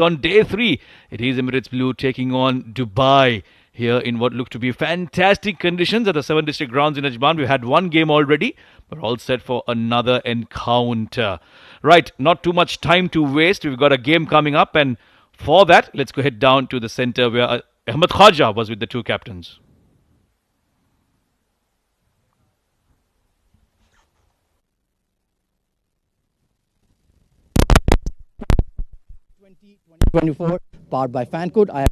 On day 3, it is Emirates Blue taking on Dubai here in what look to be fantastic conditions at the 7 District grounds in Ajman. We had one game already, but all set for another encounter. Right, not too much time to waste. We've got a game coming up, and for that, let's go head down to the center where Ahmed Khaja was with the two captains. Twenty-four, powered by Fancode. I am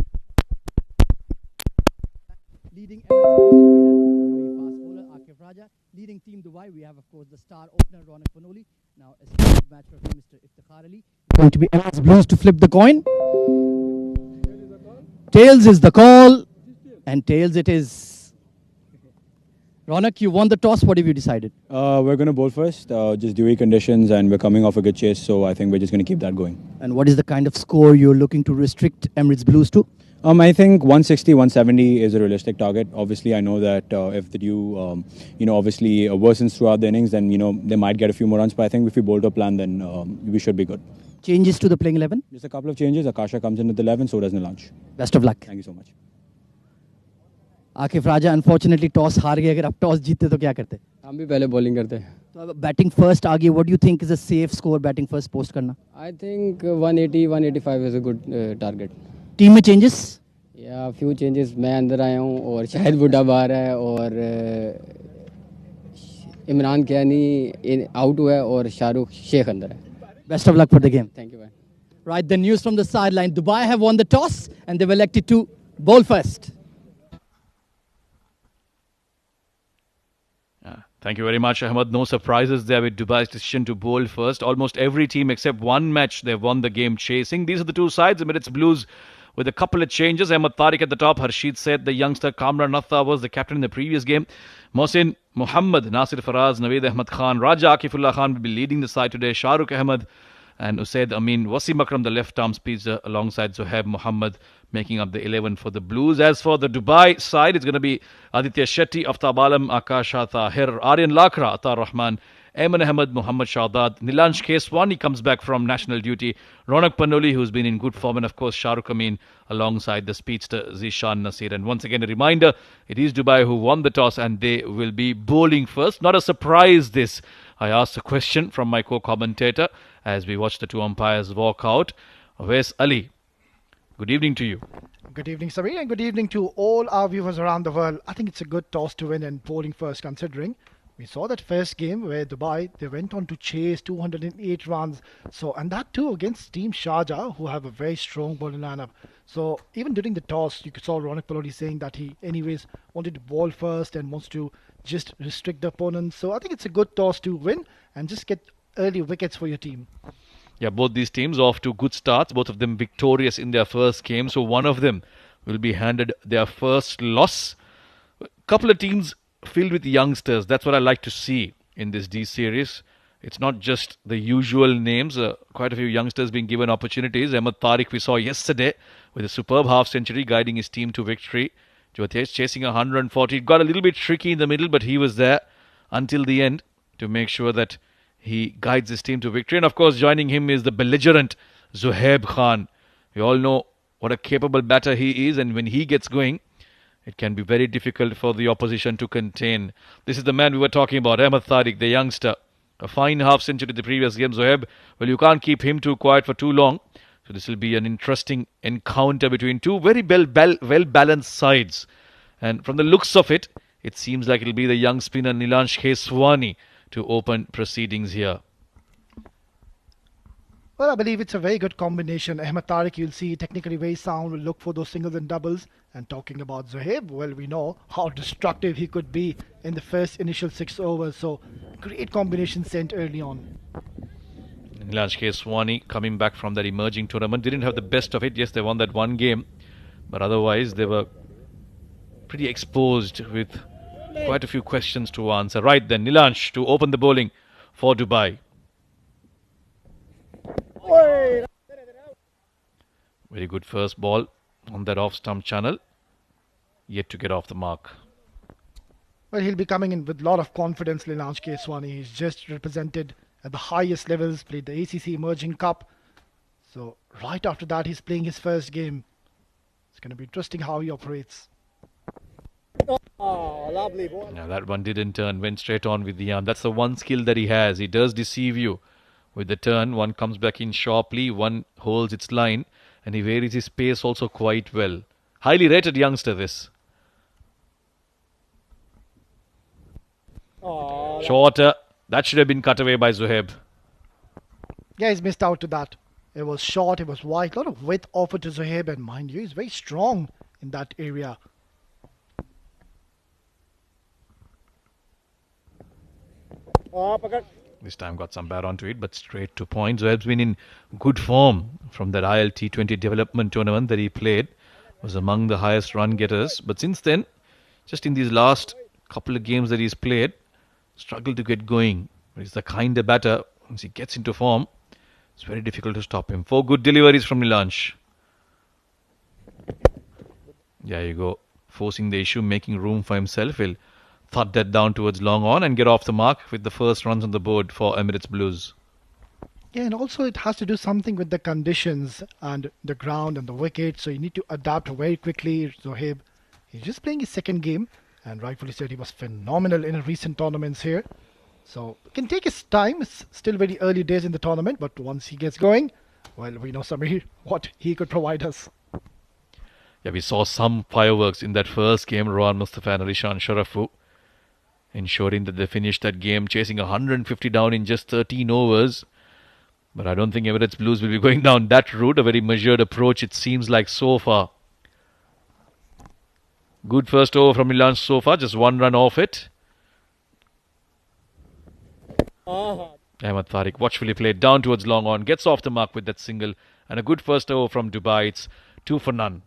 leading Emirates Blues. We have UAE fast bowler Akif Raja. Leading Team Dubai, we have, of course, the star opener Ronak Panoli. Now, a second match for Mr. Iftikhar Ali. Going to be Emirates Blues to flip the coin. Tails is the call, and tails it is. Ronak, you won the toss. What have you decided? We're going to bowl first, just dewy conditions, and we're coming off a good chase, so I think we're just going to keep that going. And what is the kind of score you're looking to restrict Emirates Blues to? I think 160, 170 is a realistic target. Obviously, I know that if the dew, obviously worsens throughout the innings, then, they might get a few more runs, but I think if we bowl to a plan, then we should be good. Changes to the playing 11? Just a couple of changes. Akasha comes in at the 11, so does Nilansh. Best of luck. Thank you so much. Aakif Raja unfortunately toss हार गए. अगर आप toss जीतते तो क्या करते? हम भी पहले बॉलिंग करते. तो अब बैटिंग फर्स्ट आ गई. What do you think is a safe score batting first post करना? I think 180 185 is a good target. Team में चेंजेस? या फ्यू चेंजेस. मैं अंदर आया हूँ और शायद बुड्ढा बाहर है और इमरान कैनी आउट हुआ है और शाहरुख शेख अंदर है. Best of luck for the game. Thank you. Right, the news from the sideline. Dubai have won the toss and they've elected to bowl first. Thank you very much, Ahmed. No surprises there with Dubai's decision to bowl first. Almost every team except one match, they've won the game chasing. These are the two sides. Emirates Blues with a couple of changes. Ahmed Tariq at the top. Harshid said the youngster Kamran Natha was the captain in the previous game. Mohsin Muhammad, Nasir Faraz, Naveed Ahmed Khan, Raja Akifullah Khan will be leading the side today. Shahrukh Ahmed and Usaid Amin, Wasim Akram, the left-arm speedster, alongside Zohaib Mohammed, making up the 11 for the Blues. As for the Dubai side, it's going to be Aditya Shetty, Aftab Alam, Akasha Tahir, Aryan Lakra, Atar Rahman, Ayman Ahmed, Muhammad Shahzad, Nilansh Keswani comes back from national duty, Ronak Panoli, who's been in good form, and of course Shahrukh Amin alongside the speedster Zishan Nasir. And once again, a reminder, it is Dubai who won the toss and they will be bowling first. Not a surprise this. I asked a question from my co-commentator as we watch the two umpires walk out. Where's Ali? Good evening to you. Good evening, Sabir, and good evening to all our viewers around the world. I think it's a good toss to win and bowling first, considering we saw that first game where Dubai, they went on to chase 208 runs. So, and that too against Team Sharjah, who have a very strong bowling lineup. So, even during the toss, you saw Ronak Palodi saying that he, anyways, wanted to bowl first and wants to just restrict the opponent. So, I think it's a good toss to win and just get early wickets for your team. Yeah, both these teams off to good starts, both of them victorious in their first game. So one of them will be handed their first loss. A couple of teams filled with youngsters. That's what I like to see in this D series. It's not just the usual names. Quite a few youngsters being given opportunities. Ahmed Tariq we saw yesterday with a superb half-century guiding his team to victory. Jyotesh chasing 140. It got a little bit tricky in the middle, but he was there until the end to make sure that he guides his team to victory. And of course, joining him is the belligerent Zohaib Khan. We all know what a capable batter he is, and when he gets going, it can be very difficult for the opposition to contain. This is the man we were talking about, Ahmed Tariq, the youngster. A fine half-century the previous game. Zohaib, well, you can't keep him too quiet for too long. So this will be an interesting encounter between two very well-balanced sides. And from the looks of it, it seems like it'll be the young spinner Nilansh Keswani to open proceedings here. Well, I believe it's a very good combination. Ahmed Tariq, you'll see, technically very sound, will look for those singles and doubles. And talking about Zohaib, well, we know how destructive he could be in the first initial 6 overs. So, great combination sent early on. Nilansh Keswani coming back from that emerging tournament. Didn't have the best of it. Yes, they won that one game. But otherwise, they were pretty exposed with quite a few questions to answer. Right then, Nilansh to open the bowling for Dubai. Very good first ball on that off-stump channel. Yet to get off the mark. Well, he'll be coming in with a lot of confidence, Nilansh Keswani. He's just represented at the highest levels, played the ACC Emerging Cup. So right after that, he's playing his first game. It's going to be interesting how he operates. Oh, lovely ball. Now that one didn't turn, went straight on with the arm. That's the one skill that he has. He does deceive you with the turn. One comes back in sharply, one holds its line, and he varies his pace also quite well. Highly rated youngster, this. Oh, Shorter. That should have been cut away by Zuhaib. Yeah, he's missed out to that. It was short, it was wide, a lot of width offered to Zuhaib, and mind you, he's very strong in that area. oh, pakad. This time got some bat onto it, but straight to point. Zuhaib's been in good form from that ILT20 development tournament that he played. Was among the highest run getters. But since then, just in these last couple of games that he's played, struggled to get going. He's the kind of batter, once he gets into form, it's very difficult to stop him. 4 good deliveries from Nilansh. There you go. Forcing the issue, making room for himself. He'll thud that down towards long on and get off the mark with the first runs on the board for Emirates Blues. Yeah, and also it has to do something with the conditions and the ground and the wicket, so you need to adapt very quickly. Zuhaib, he's just playing his second game, and rightfully said he was phenomenal in recent tournaments here. So it can take his time. It's still very early days in the tournament, but once he gets going, well, we know Samir what he could provide us. Yeah, we saw some fireworks in that first game. Rohan Mustafa and Alishan Sharafu ensuring that they finished that game, chasing 150 down in just 13 overs. But I don't think Emirates Blues will be going down that route. A very measured approach, it seems like so far. Good first over from Nilansh so far, just 1 run off it. Ahmad Tariq watchfully played down towards long on, gets off the mark with that single, and a good first over from Dubai. It's 2 for none.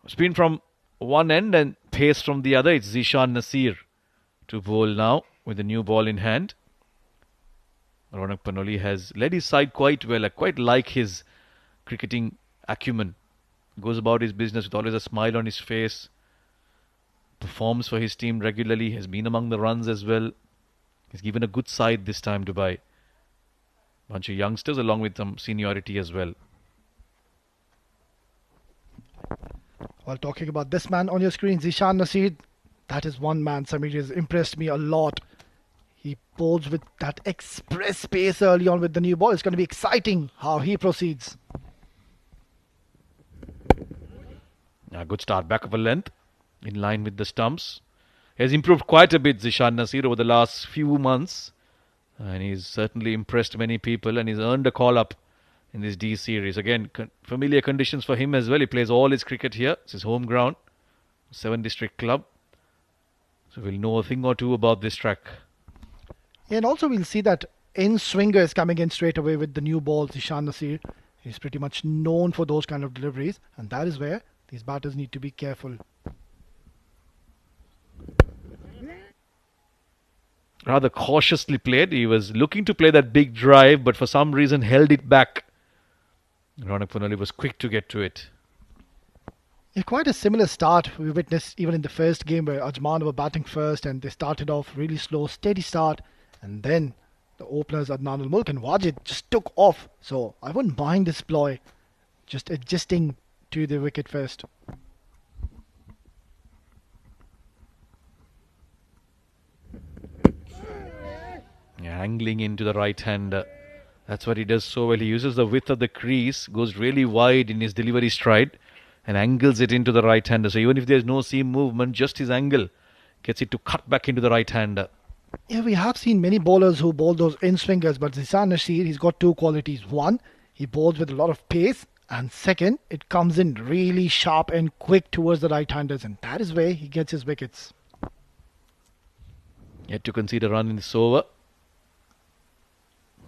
Spin from one end and pace from the other. It's Zishan Nasir to bowl now with the new ball in hand. Ronak Panoli has led his side quite well. I quite like his cricketing acumen. Goes about his business with always a smile on his face. Performs for his team regularly. Has been among the runs as well. He's given a good side this time, Dubai. Bunch of youngsters along with some seniority as well. While talking about this man on your screen, Zishan Nasir, that is one man, Samir, has impressed me a lot. He bowls with that express pace early on with the new ball. It's going to be exciting how he proceeds. A good start, back of a length, in line with the stumps. He has improved quite a bit, Zishan Nasir, over the last few months. And he's certainly impressed many people and he's earned a call-up in this D series. Again, familiar conditions for him as well. He plays all his cricket here. It's his home ground. 7 district club. So we'll know a thing or two about this track. And also we'll see that in-swinger is coming in straight away with the new ball, Zishan Nasir. He's pretty much known for those kind of deliveries. And that is where these batters need to be careful. Rather cautiously played. He was looking to play that big drive, but for some reason held it back. Ronak Panoli was quick to get to it. Yeah, quite a similar start we witnessed even in the first game where Ajman were batting first and they started off really slow, steady start, and then the openers Adnan Mulk and Wajid just took off. So I wouldn't mind this ploy, just adjusting to the wicket first. Yeah, angling into the right hand. That's what he does so well. He uses the width of the crease, goes really wide in his delivery stride and angles it into the right hander. So even if there's no seam movement, just his angle gets it to cut back into the right hander. Yeah, we have seen many bowlers who bowl those in-swingers, but Zishan Nasir, he's got two qualities. One, he bowls with a lot of pace, and second, it comes in really sharp and quick towards the right-handers, and that is where he gets his wickets. Yet to concede a run in this over.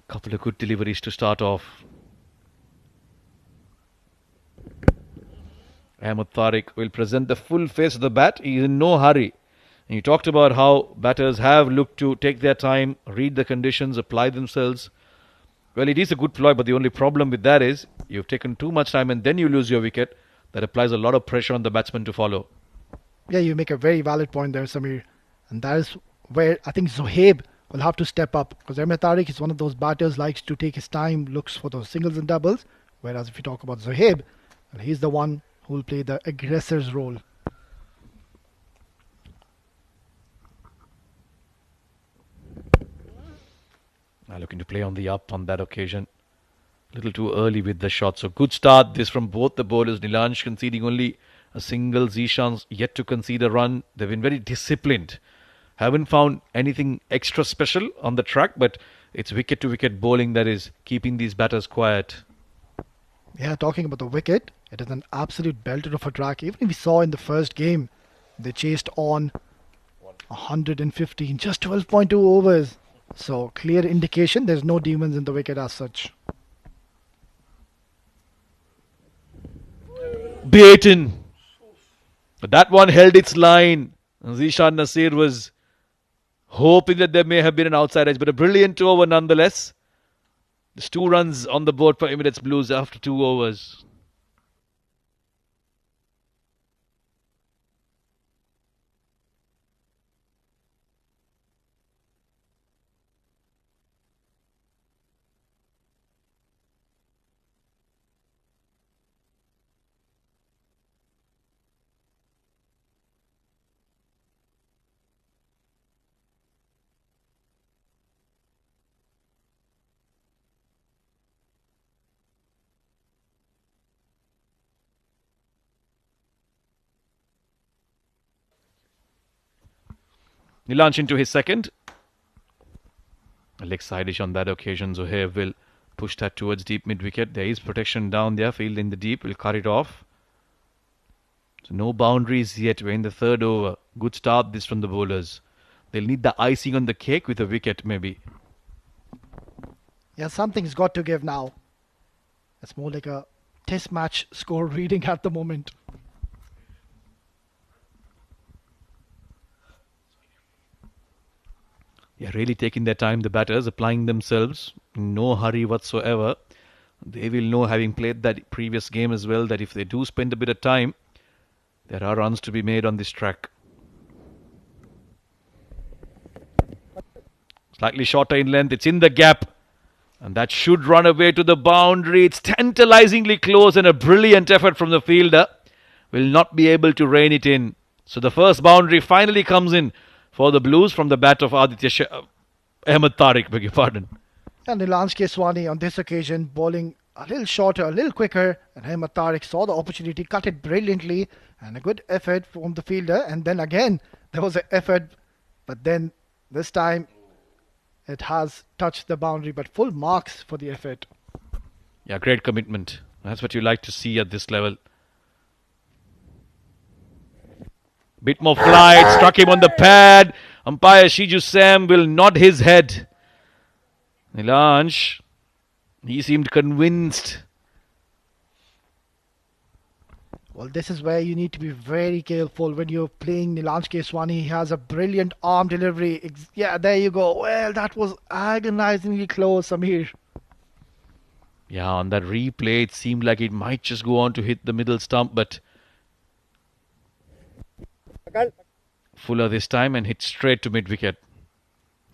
Couple of good deliveries to start off. Ahmed Tariq will present the full face of the bat. He is in no hurry. And you talked about how batters have looked to take their time, read the conditions, apply themselves. Well, it is a good ploy, but the only problem with that is you've taken too much time and then you lose your wicket. That applies a lot of pressure on the batsman to follow. Yeah, you make a very valid point there, Samir. And that is where I think Zohaib will have to step up, because Ahmed Tariq is one of those batters likes to take his time, looks for those singles and doubles. Whereas if you talk about Zohaib, well, he's the one who will play the aggressor's role. Now looking to play on the up on that occasion. A little too early with the shot. So good start this from both the bowlers. Nilansh conceding only a single. Zishan's yet to concede a run. They've been very disciplined. Haven't found anything extra special on the track, but it's wicket to wicket bowling that is keeping these batters quiet. Yeah, talking about the wicket, it is an absolute belter of a track. Even if we saw in the first game, they chased on 115, just 12.2 overs. So clear indication there's no demons in the wicket as such. Beaten. But that one held its line. Zishan Nasir was hoping that there may have been an outside edge, but a brilliant over nonetheless. There's 2 runs on the board for Emirates Blues after 2 overs. Nilansh into his second. A leg side-ish on that occasion. Zohaib will push that towards deep mid-wicket. There is protection down there. Field in the deep. Will cut it off. So no boundaries yet. We're in the 3rd over. Good start this from the bowlers. They'll need the icing on the cake with a wicket maybe. Yeah, something's got to give now. It's more like a test match score reading at the moment. Yeah, really taking their time, the batters, applying themselves. No hurry whatsoever. They will know, having played that previous game as well, that if they do spend a bit of time, there are runs to be made on this track. Slightly shorter in length. It's in the gap. And that should run away to the boundary. It's tantalizingly close, and a brilliant effort from the fielder will not be able to rein it in. So the first boundary finally comes in for the Blues from the bat of Ahmed Tariq, beg your pardon. And Nilansh Keswani on this occasion bowling a little shorter, a little quicker, and Ahmed Tariq saw the opportunity, cut it brilliantly, and a good effort from the fielder. And then again, there was an effort, but then this time it has touched the boundary, but full marks for the effort. Yeah, great commitment. That's what you like to see at this level. Bit more flight, struck him on the pad. Umpire Shiju Sam will nod his head. Nilansh, he seemed convinced. Well, this is where you need to be very careful when you're playing Nilansh Keswani. He has a brilliant arm delivery. Yeah, there you go. Well, that was agonizingly close, Samir. Yeah, on that replay, it seemed like it might just go on to hit the middle stump, but fuller this time and hit straight to mid-wicket.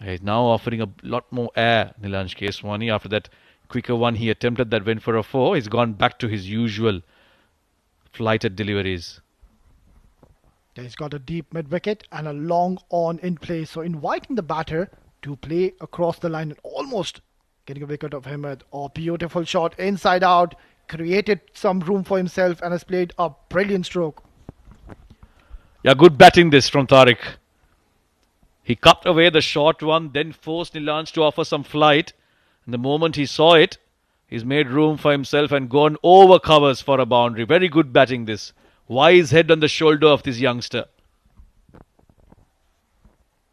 He's now offering a lot more air, Nilansh Keswani. After that quicker one he attempted that went for a 4, he's gone back to his usual flighted deliveries. He's got a deep mid-wicket and a long on in play. So inviting the batter to play across the line and almost getting a wicket of Ahmed. Oh, beautiful shot inside out. Created some room for himself and has played a brilliant stroke. Yeah, good batting this from Tariq. He cut away the short one, then forced Nilanj to offer some flight. And the moment he saw it, he's made room for himself and gone over covers for a boundary. Very good batting this. Wise head on the shoulder of this youngster.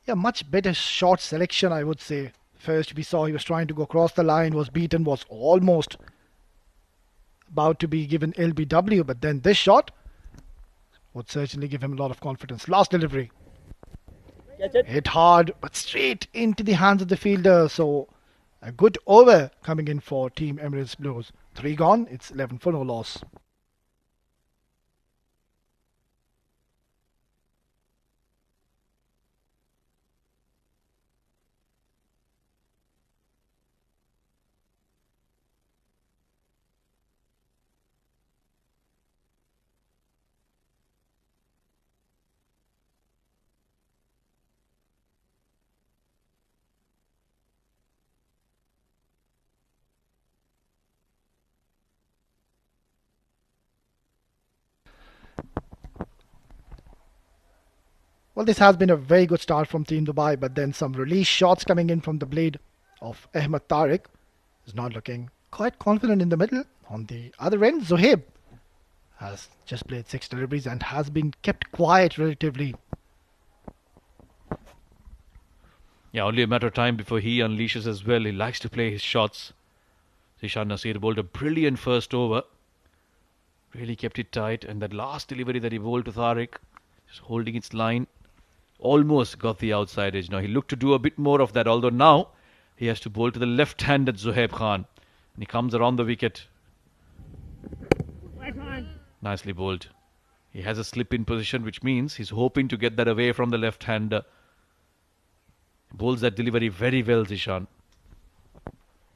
Yeah, much better shot selection, I would say. First, we saw he was trying to go across the line, was beaten, was almost about to be given LBW, but then this shot would certainly give him a lot of confidence. Last delivery. Hit hard, but straight into the hands of the fielder. So a good over coming in for Team Emirates Blues. 3 gone, it's 11 for no loss. Well, this has been a very good start from Team Dubai, but then some release shots coming in from the blade of Ahmed Tariq is not looking quite confident in the middle. On the other end, Zohaib has just played 6 deliveries and has been kept quiet relatively. Yeah, only a matter of time before he unleashes as well. He likes to play his shots. Zishan Nasir bowled a brilliant first over. Really kept it tight. And that last delivery that he bowled to Tariq, just holding its line, almost got the outside edge. Now he looked to do a bit more of that, although now he has to bowl to the left-handed Zohaib Khan. And he comes around the wicket. Nicely bowled. He has a slip in position, which means he's hoping to get that away from the left-hander. Bowls that delivery very well, Zishan.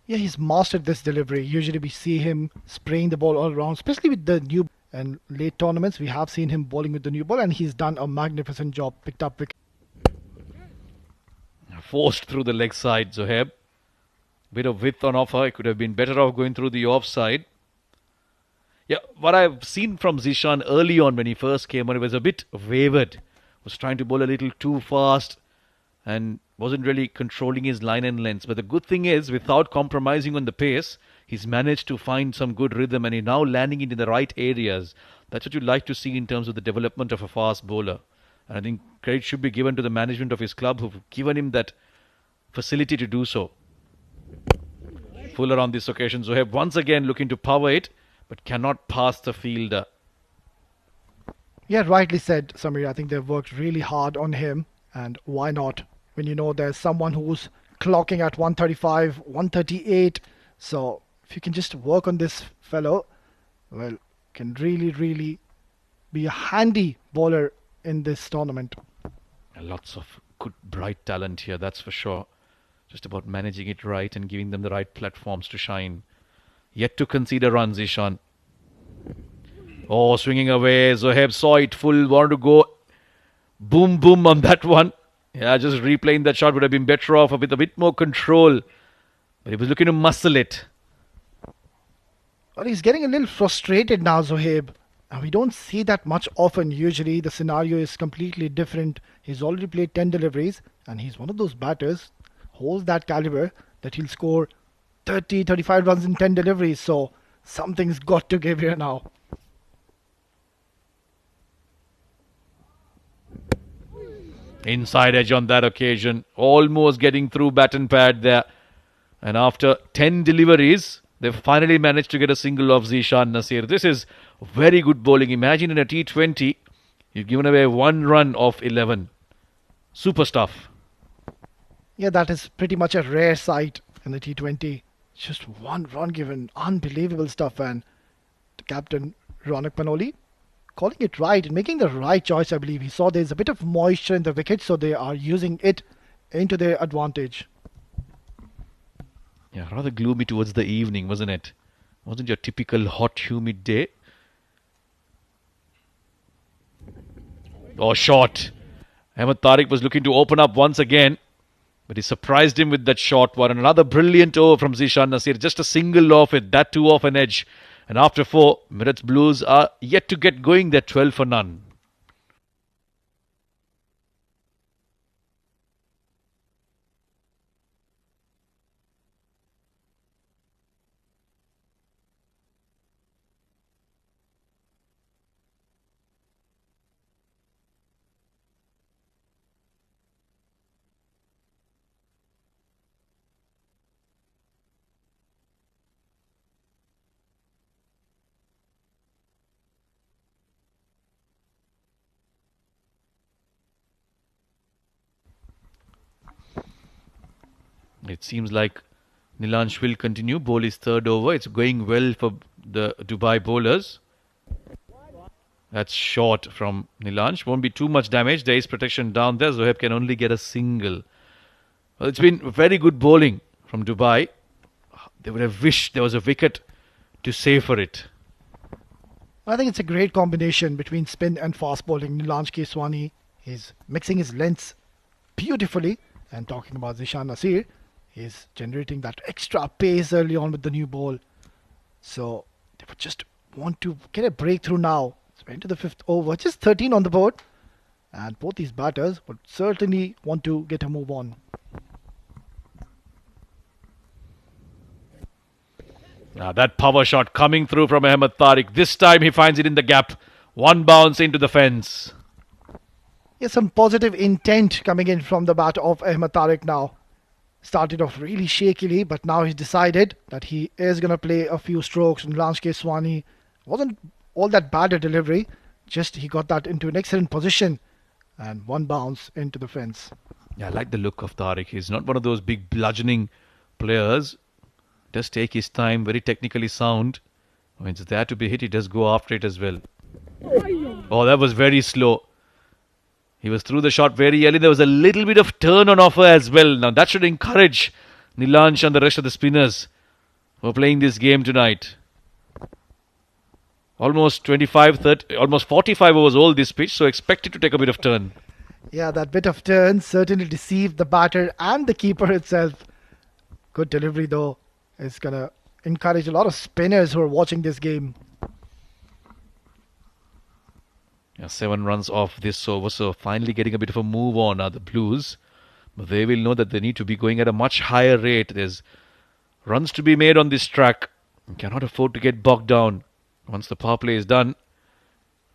Yeah, he's mastered this delivery. Usually we see him spraying the ball all around, especially with the new and late tournaments. We have seen him bowling with the new ball, and he's done a magnificent job. Picked up wicket. Forced through the leg side, Zohaib. Bit of width on offer. It could have been better off going through the offside. Yeah, what I've seen from Zishan early on when he first came on, he was a bit wavered. Was trying to bowl a little too fast and wasn't really controlling his line and lengths. But the good thing is, without compromising on the pace, he's managed to find some good rhythm and he's now landing it in the right areas. That's what you'd like to see in terms of the development of a fast bowler. And I think credit should be given to the management of his club who've given him that facility to do so. Fuller on this occasion. Zohaib once again looking to power it, but cannot pass the fielder. Yeah, rightly said, Samir. I think they've worked really hard on him. And why not? When you know there's someone who's clocking at 135, 138. So if you can just work on this fellow, well, can really, really be a handy bowler in this tournament. Lots of good, bright talent here, that's for sure. Just about managing it right and giving them the right platforms to shine. Yet to concede a run, Zishan. Oh, swinging away. Zohaib saw it full, wanted to go boom, boom on that one. Yeah, just replaying that shot would have been better off with a bit more control. But he was looking to muscle it. Well, he's getting a little frustrated now, Zohaib. And we don't see that much often. Usually the scenario is completely different. He's already played 10 deliveries and he's one of those batters, holds that caliber, that he'll score 30, 35 runs in 10 deliveries. So something's got to give here now. Inside edge on that occasion. Almost getting through bat and pad there. And after 10 deliveries, they've finally managed to get a single off Zishan Nasir. This is very good bowling. Imagine in a T20, you've given away 1 run off 11. Super stuff. Yeah, that is pretty much a rare sight in the T20. Just 1 run given. Unbelievable stuff. And the captain, Ronak Panoli, calling it right and making the right choice, I believe. He saw there's a bit of moisture in the wicket, so they are using it into their advantage. Yeah, rather gloomy towards the evening, wasn't it? Wasn't your typical hot, humid day. Oh, shot. Ahmed Tariq was looking to open up once again, but he surprised him with that short one. And another brilliant over from Zishan Nasir. Just a single off it, that too off an edge. And after 4, Emirates Blues are yet to get going. They're 12 for none. It seems like Nilansh will continue. Bowl is third over. It's going well for the Dubai bowlers. That's short from Nilansh. Won't be too much damage. There is protection down there. Zohaib can only get a single. Well, it's been very good bowling from Dubai. They would have wished there was a wicket to save for it. I think it's a great combination between spin and fast bowling. Nilansh Keswani, he's mixing his lengths beautifully. And talking about Zishan Nasir, he's generating that extra pace early on with the new ball. So they would just want to get a breakthrough now. It's into the fifth over, just 13 on the board. And both these batters would certainly want to get a move on. Now that power shot coming through from Ahmed Tariq. This time he finds it in the gap. One bounce into the fence. Yes, some positive intent coming in from the bat of Ahmed Tariq now. Started off really shakily, but now he's decided that he is going to play a few strokes. And Nilansh Keswani wasn't all that bad a delivery. Just he got that into an excellent position. And one bounce into the fence. Yeah, I like the look of Tariq. He's not one of those big bludgeoning players. Does take his time, very technically sound. When it's there to be hit, he does go after it as well. Oh, that was very slow. He was through the shot very early. There was a little bit of turn on offer as well. Now that should encourage Nilansh and the rest of the spinners who are playing this game tonight. Almost 25, 30, almost 45 overs all this pitch, so expected to take a bit of turn. Yeah, that bit of turn certainly deceived the batter and the keeper itself. Good delivery though. It's going to encourage a lot of spinners who are watching this game. Yeah, 7 runs off this over, so finally getting a bit of a move on are the Blues. But they will know that they need to be going at a much higher rate. There's runs to be made on this track. You cannot afford to get bogged down. Once the power play is done,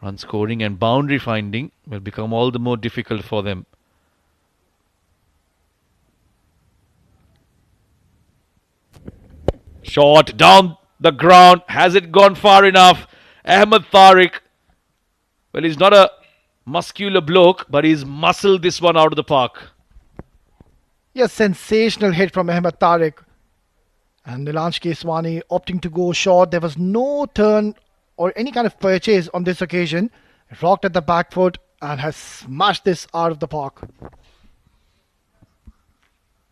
run scoring and boundary finding will become all the more difficult for them. Shot down the ground. Has it gone far enough? Ahmed Tariq. Well, he's not a muscular bloke, but he's muscled this one out of the park. Yes, sensational hit from Ahmed Tariq. And Nilansh Keswani opting to go short. There was no turn or any kind of purchase on this occasion. Rocked at the back foot and has smashed this out of the park.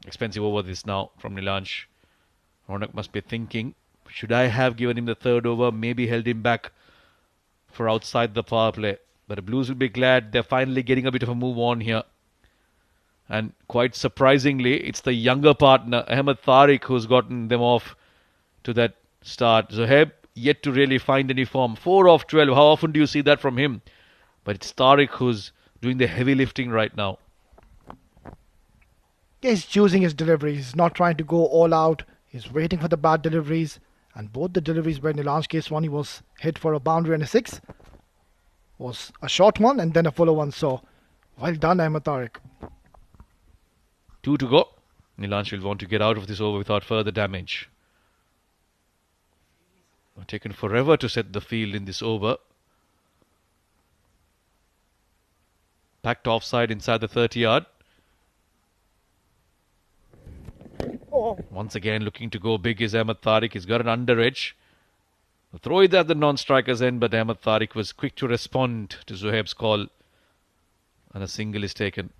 Expensive over this now from Nilansh. Ronak must be thinking, should I have given him the third over, maybe held him back for outside the power play. But the Blues will be glad they're finally getting a bit of a move on here. And quite surprisingly, it's the younger partner, Ahmed Tariq, who's gotten them off to that start. Zohaib yet to really find any form. 4 off 12, how often do you see that from him? But it's Tariq who's doing the heavy lifting right now. Yeah, he's choosing his deliveries. He's not trying to go all out. He's waiting for the bad deliveries. And both the deliveries where Nilansh Keswani was hit for a boundary and a 6 was a short one and then a fuller one. So, well done, Ahmed Tariq. 2 to go. Nilansh will want to get out of this over without further damage. Taken forever to set the field in this over. Packed offside inside the 30-yard. Once again looking to go big is Ahmed Tariq. He's got an under edge. The throw is at the non-striker's end, but Ahmed Tariq was quick to respond to Zohaib's call. And a single is taken.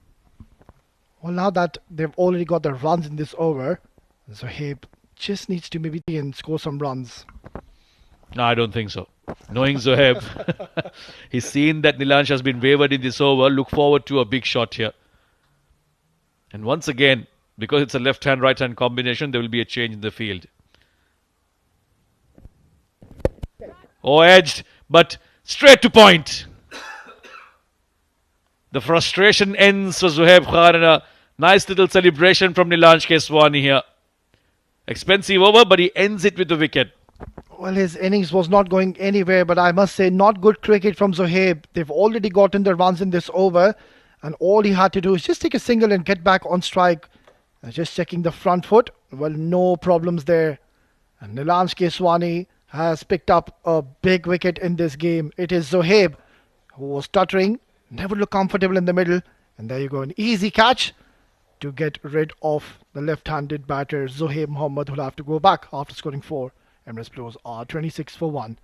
Well, now that they've already got the runs in this over, Zohaib just needs to maybe and score some runs. No, I don't think so. Knowing Zohaib, he's seen that Nilansh has been wavered in this over. Look forward to a big shot here. And once again, because it's a left-hand, right-hand combination, there will be a change in the field. Oh, edged, but straight to point. The frustration ends for Zohaib Khan and a nice little celebration from Nilansh Keswani here. Expensive over, but he ends it with the wicket. Well, his innings was not going anywhere, but I must say, not good cricket from Zohaib. They've already gotten the runs in this over, and all he had to do is just take a single and get back on strike. Just checking the front foot. Well, no problems there. And Nilansh Keswani has picked up a big wicket in this game. It is Zohaib who was stuttering, never looked comfortable in the middle. And there you go, an easy catch. to get rid of the left-handed batter Zohaib Mohammad, who'll have to go back after scoring 4. Emirates Blues are 26 for 1.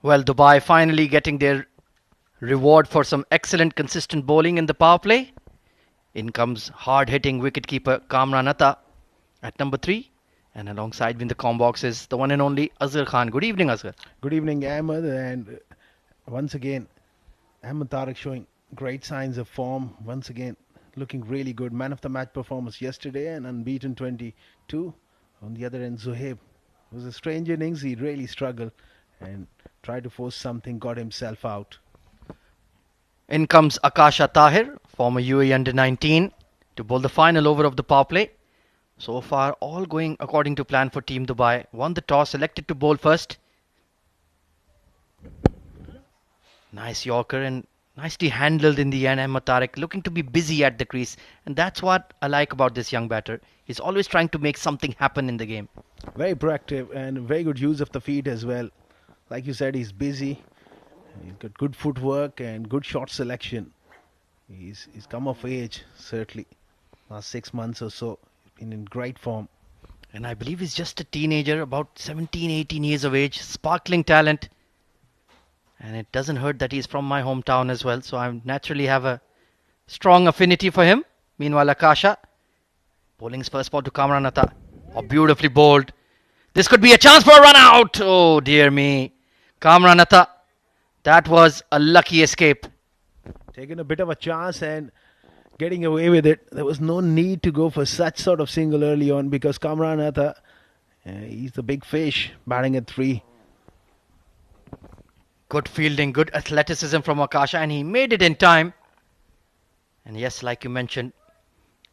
Well, Dubai finally getting their reward for some excellent consistent bowling in the power play. In comes hard-hitting wicketkeeper Kamran Atta at number 3. And alongside in the com box is the one and only Azhar Khan. Good evening, Azhar. Good evening, Ahmed. And once again, Ahmed Tariq showing great signs of form. Once again, looking really good. Man of the match performance yesterday and unbeaten 22. On the other end, Zohaib. It was a strange innings. He really struggled and tried to force something, got himself out. In comes Akasha Tahir, former UAE under-19, to bowl the final over of the power play. So far, all going according to plan for Team Dubai. Won the toss, selected to bowl first. Nice Yorker and nicely handled in the end. Ahmed Tariq looking to be busy at the crease. And that's what I like about this young batter. He's always trying to make something happen in the game. Very proactive and very good use of the feet as well. Like you said, he's busy. He's got good footwork and good shot selection. He's come of age, certainly. Last 6 months or so, been in great form. And I believe he's just a teenager, about 17, 18 years of age. Sparkling talent. And it doesn't hurt that he's from my hometown as well. So I naturally have a strong affinity for him. Meanwhile, Akasha bowling his first ball to Kamran Atta. Oh, beautifully bowled. This could be a chance for a run out. Oh, dear me. Kamran Atta. That was a lucky escape. Taking a bit of a chance and getting away with it. There was no need to go for such sort of single early on because Kamran Atta, he's the big fish, batting at 3. Good fielding, good athleticism from Akasha, and he made it in time. And yes, like you mentioned,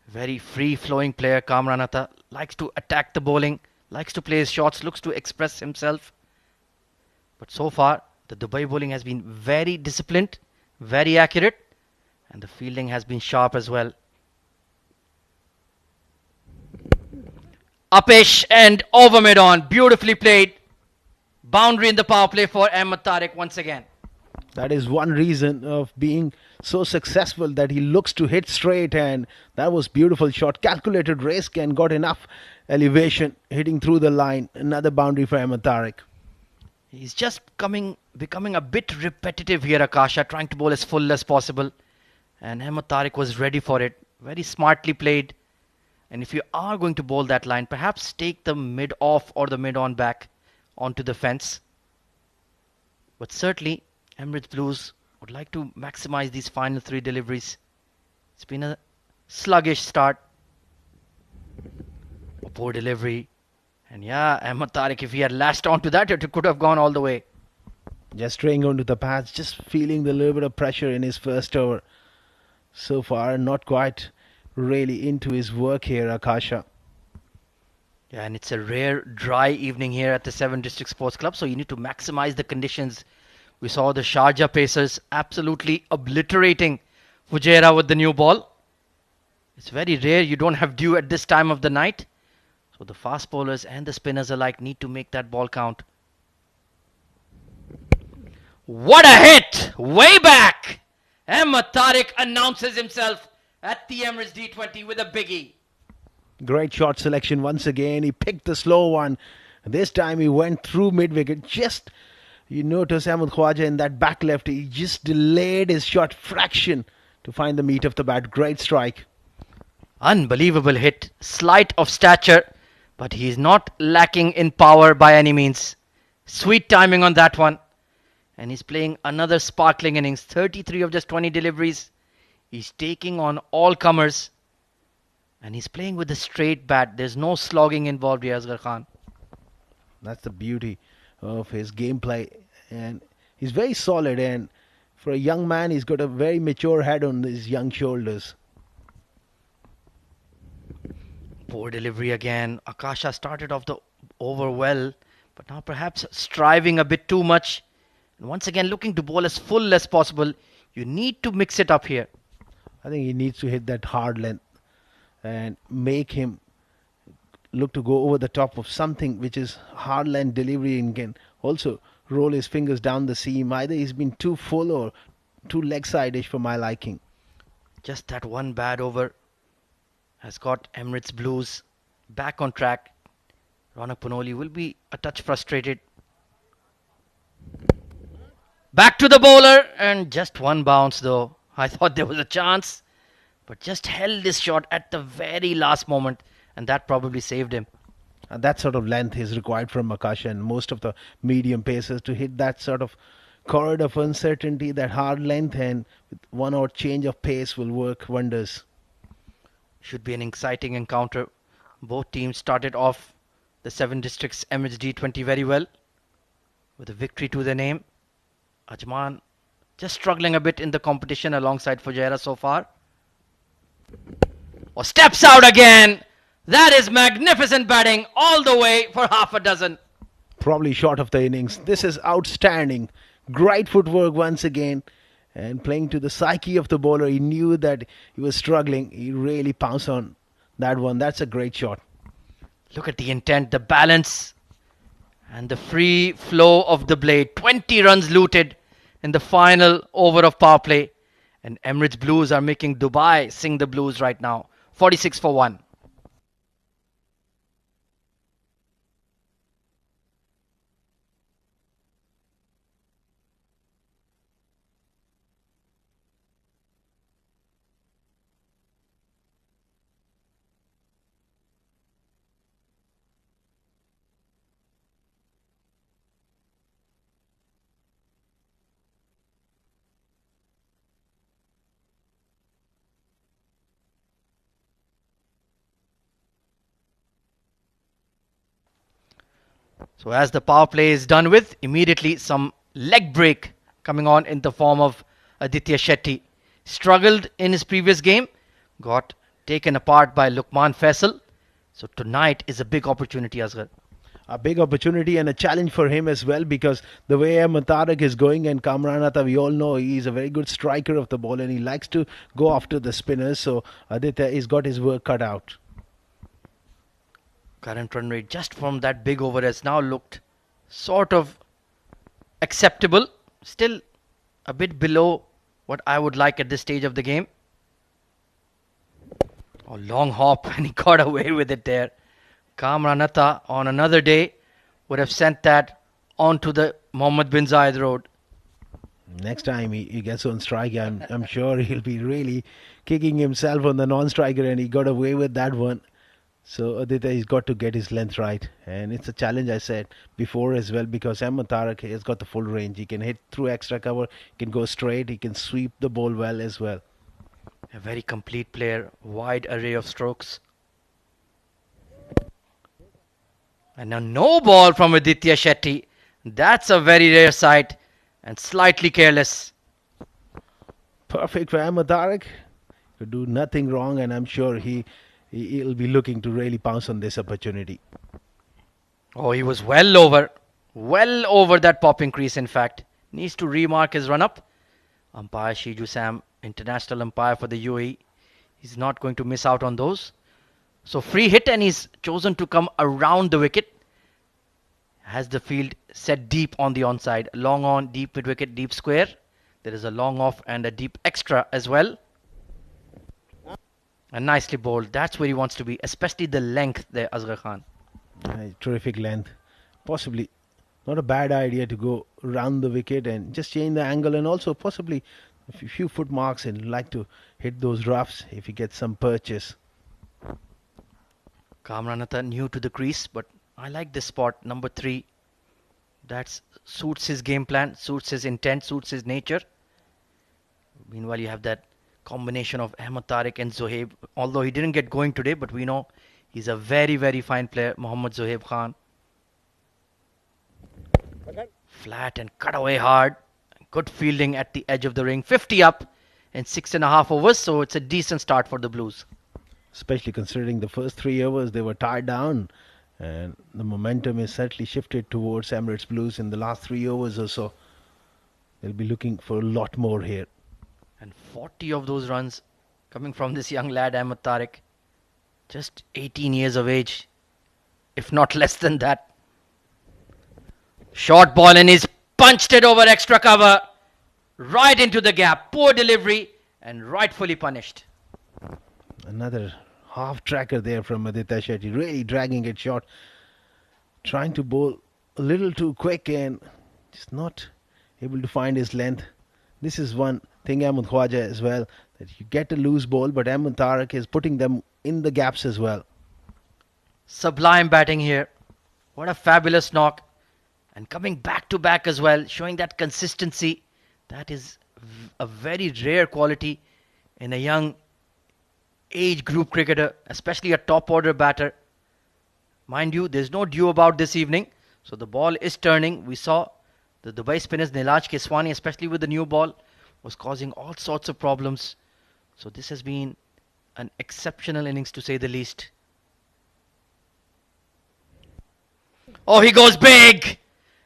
very free-flowing player, Kamran Atta. Likes to attack the bowling, likes to play his shots, looks to express himself. But so far, the Dubai bowling has been very disciplined, very accurate, and the fielding has been sharp as well. Upish and over mid-on, beautifully played. Boundary in the power play for Ahmed Tariq once again. That is one reason of being so successful, that he looks to hit straight, and that was beautiful shot. Calculated risk and got enough elevation, hitting through the line. Another boundary for Ahmed Tariq. He's just becoming a bit repetitive here, Akasha, trying to bowl as full as possible. And Ahmed Tariq was ready for it. Very smartly played. And if you are going to bowl that line, perhaps take the mid-off or the mid-on back onto the fence. But certainly, Emirates Blues would like to maximize these final 3 deliveries. It's been a sluggish start. A poor delivery. And yeah, Ahmed Tariq, if he had lashed onto that, it could have gone all the way. Just straying onto the pads, just feeling the little bit of pressure in his first over. So far, not quite really into his work here, Akasha. Yeah, and it's a rare dry evening here at the 7 District Sports Club, so you need to maximize the conditions. We saw the Sharjah Pacers absolutely obliterating Fujairah with the new ball. It's very rare you don't have dew at this time of the night. So the fast bowlers and the spinners alike need to make that ball count. What a hit! Way back! Ahmed Tariq announces himself at the Emirates D20 with a biggie. Great shot selection once again. He picked the slow one. This time he went through mid-wicket. Just, you notice Ahmed Khwaja in that back left. He just delayed his shot fraction to find the meat of the bat. Great strike. Unbelievable hit. Slight of stature, but he is not lacking in power by any means. Sweet timing on that one. And he's playing another sparkling innings. 33 of just 20 deliveries. He's taking on all comers. And he's playing with a straight bat. There's no slogging involved here, Asghar Khan. That's the beauty of his gameplay. And he's very solid. And for a young man, he's got a very mature head on his young shoulders. Poor delivery again. Akasha started off the over well, but now perhaps striving a bit too much. And once again, looking to bowl as full as possible. You need to mix it up here. I think he needs to hit that hard length and make him look to go over the top of something which is hard length delivery and can also roll his fingers down the seam. Either he's been too full or too leg side-ish for my liking. Just that one bad over has got Emirates Blues back on track. Ronak Panoli will be a touch frustrated. Back to the bowler, and just one bounce though. I thought there was a chance, but just held this shot at the very last moment, and that probably saved him. And that sort of length is required from Akasha and most of the medium pacers to hit that sort of corridor of uncertainty, that hard length, and with one odd change of pace will work wonders. Should be an exciting encounter. Both teams started off the Seven Districts Emirates D20 very well, with a victory to their name. Ajman just struggling a bit in the competition alongside Fujairah so far. Oh, steps out again. That is magnificent batting all the way for half a dozen. Probably short of the innings. This is outstanding. Great footwork once again. And playing to the psyche of the bowler. He knew that he was struggling. He really pounced on that one. That's a great shot. Look at the intent, the balance, and the free flow of the blade. 20 runs looted in the final over of power play. And Emirates Blues are making Dubai sing the blues right now. 46 for 1. So as the power play is done with, immediately some leg break coming on in the form of Aditya Shetty. Struggled in his previous game, got taken apart by Lukman Faisal. So tonight is a big opportunity, Asghar. A big opportunity and a challenge for him as well, because the way Matarak is going and Kamranata, we all know he's a very good striker of the ball and he likes to go after the spinners. So Aditya has got his work cut out. Current run rate just from that big over has now looked sort of acceptable. Still a bit below what I would like at this stage of the game. Oh, long hop and he got away with it there. Kamranata on another day would have sent that onto the Mohammed bin Zayed road. Next time he gets on strike, I'm sure he'll be really kicking himself on the non-striker, and he got away with that one. So Aditya, he's got to get his length right, and it's a challenge I said before as well, because Ahmed Tarak has got the full range. He can hit through extra cover, he can go straight, he can sweep the ball well as well. A very complete player, wide array of strokes. And now no ball from Aditya Shetty. That's a very rare sight and slightly careless. Perfect for Ahmed Tarak. Could do nothing wrong, and I'm sure he'll be looking to really pounce on this opportunity. Oh, he was well over that popping crease, in fact. Needs to remark his run-up. Umpire Shiju Sam, international umpire for the UAE. He's not going to miss out on those. So free hit, and he's chosen to come around the wicket. Has the field set deep on the onside. Long on, deep mid wicket, deep square. There is a long off and a deep extra as well. And nicely bowled. That's where he wants to be, especially the length there, Asghar Khan. Terrific length. Possibly not a bad idea to go round the wicket and just change the angle, and also possibly a few foot marks, and like to hit those roughs if he gets some purchase. Kamranata new to the crease, but I like this spot, number 3. That suits his game plan, suits his intent, suits his nature. Meanwhile, you have that combination of Ahmed Tariq and Zohaib. Although he didn't get going today, but we know he's a very, very fine player, Mohammad Zohaib Khan. Flat and cut away hard. Good fielding at the edge of the ring. 50 up in 6.5 overs, so it's a decent start for the Blues. especially considering the first 3 overs they were tied down, and the momentum is certainly shifted towards Emirates Blues in the last 3 overs or so. They'll be looking for a lot more here. And 40 of those runs coming from this young lad, Ahmed Tariq. Just 18 years of age, if not less than that. Short ball and he's punched it over extra cover, right into the gap. Poor delivery and rightfully punished. Another half tracker there from Aditya Shetty, really dragging it short, trying to bowl a little too quick and just not able to find his length. This is one thing Ahmed Khwaja as well, that you get a loose ball, but Ahmed Tariq is putting them in the gaps as well. Sublime batting here. What a fabulous knock. And coming back to back as well, showing that consistency. That is a very rare quality in a young age group cricketer, especially a top order batter. Mind you, there's no dew about this evening, so the ball is turning. We saw the Dubai spinners Nilaj Keswani, especially with the new ball, was causing all sorts of problems. So this has been an exceptional innings to say the least. Oh, he goes big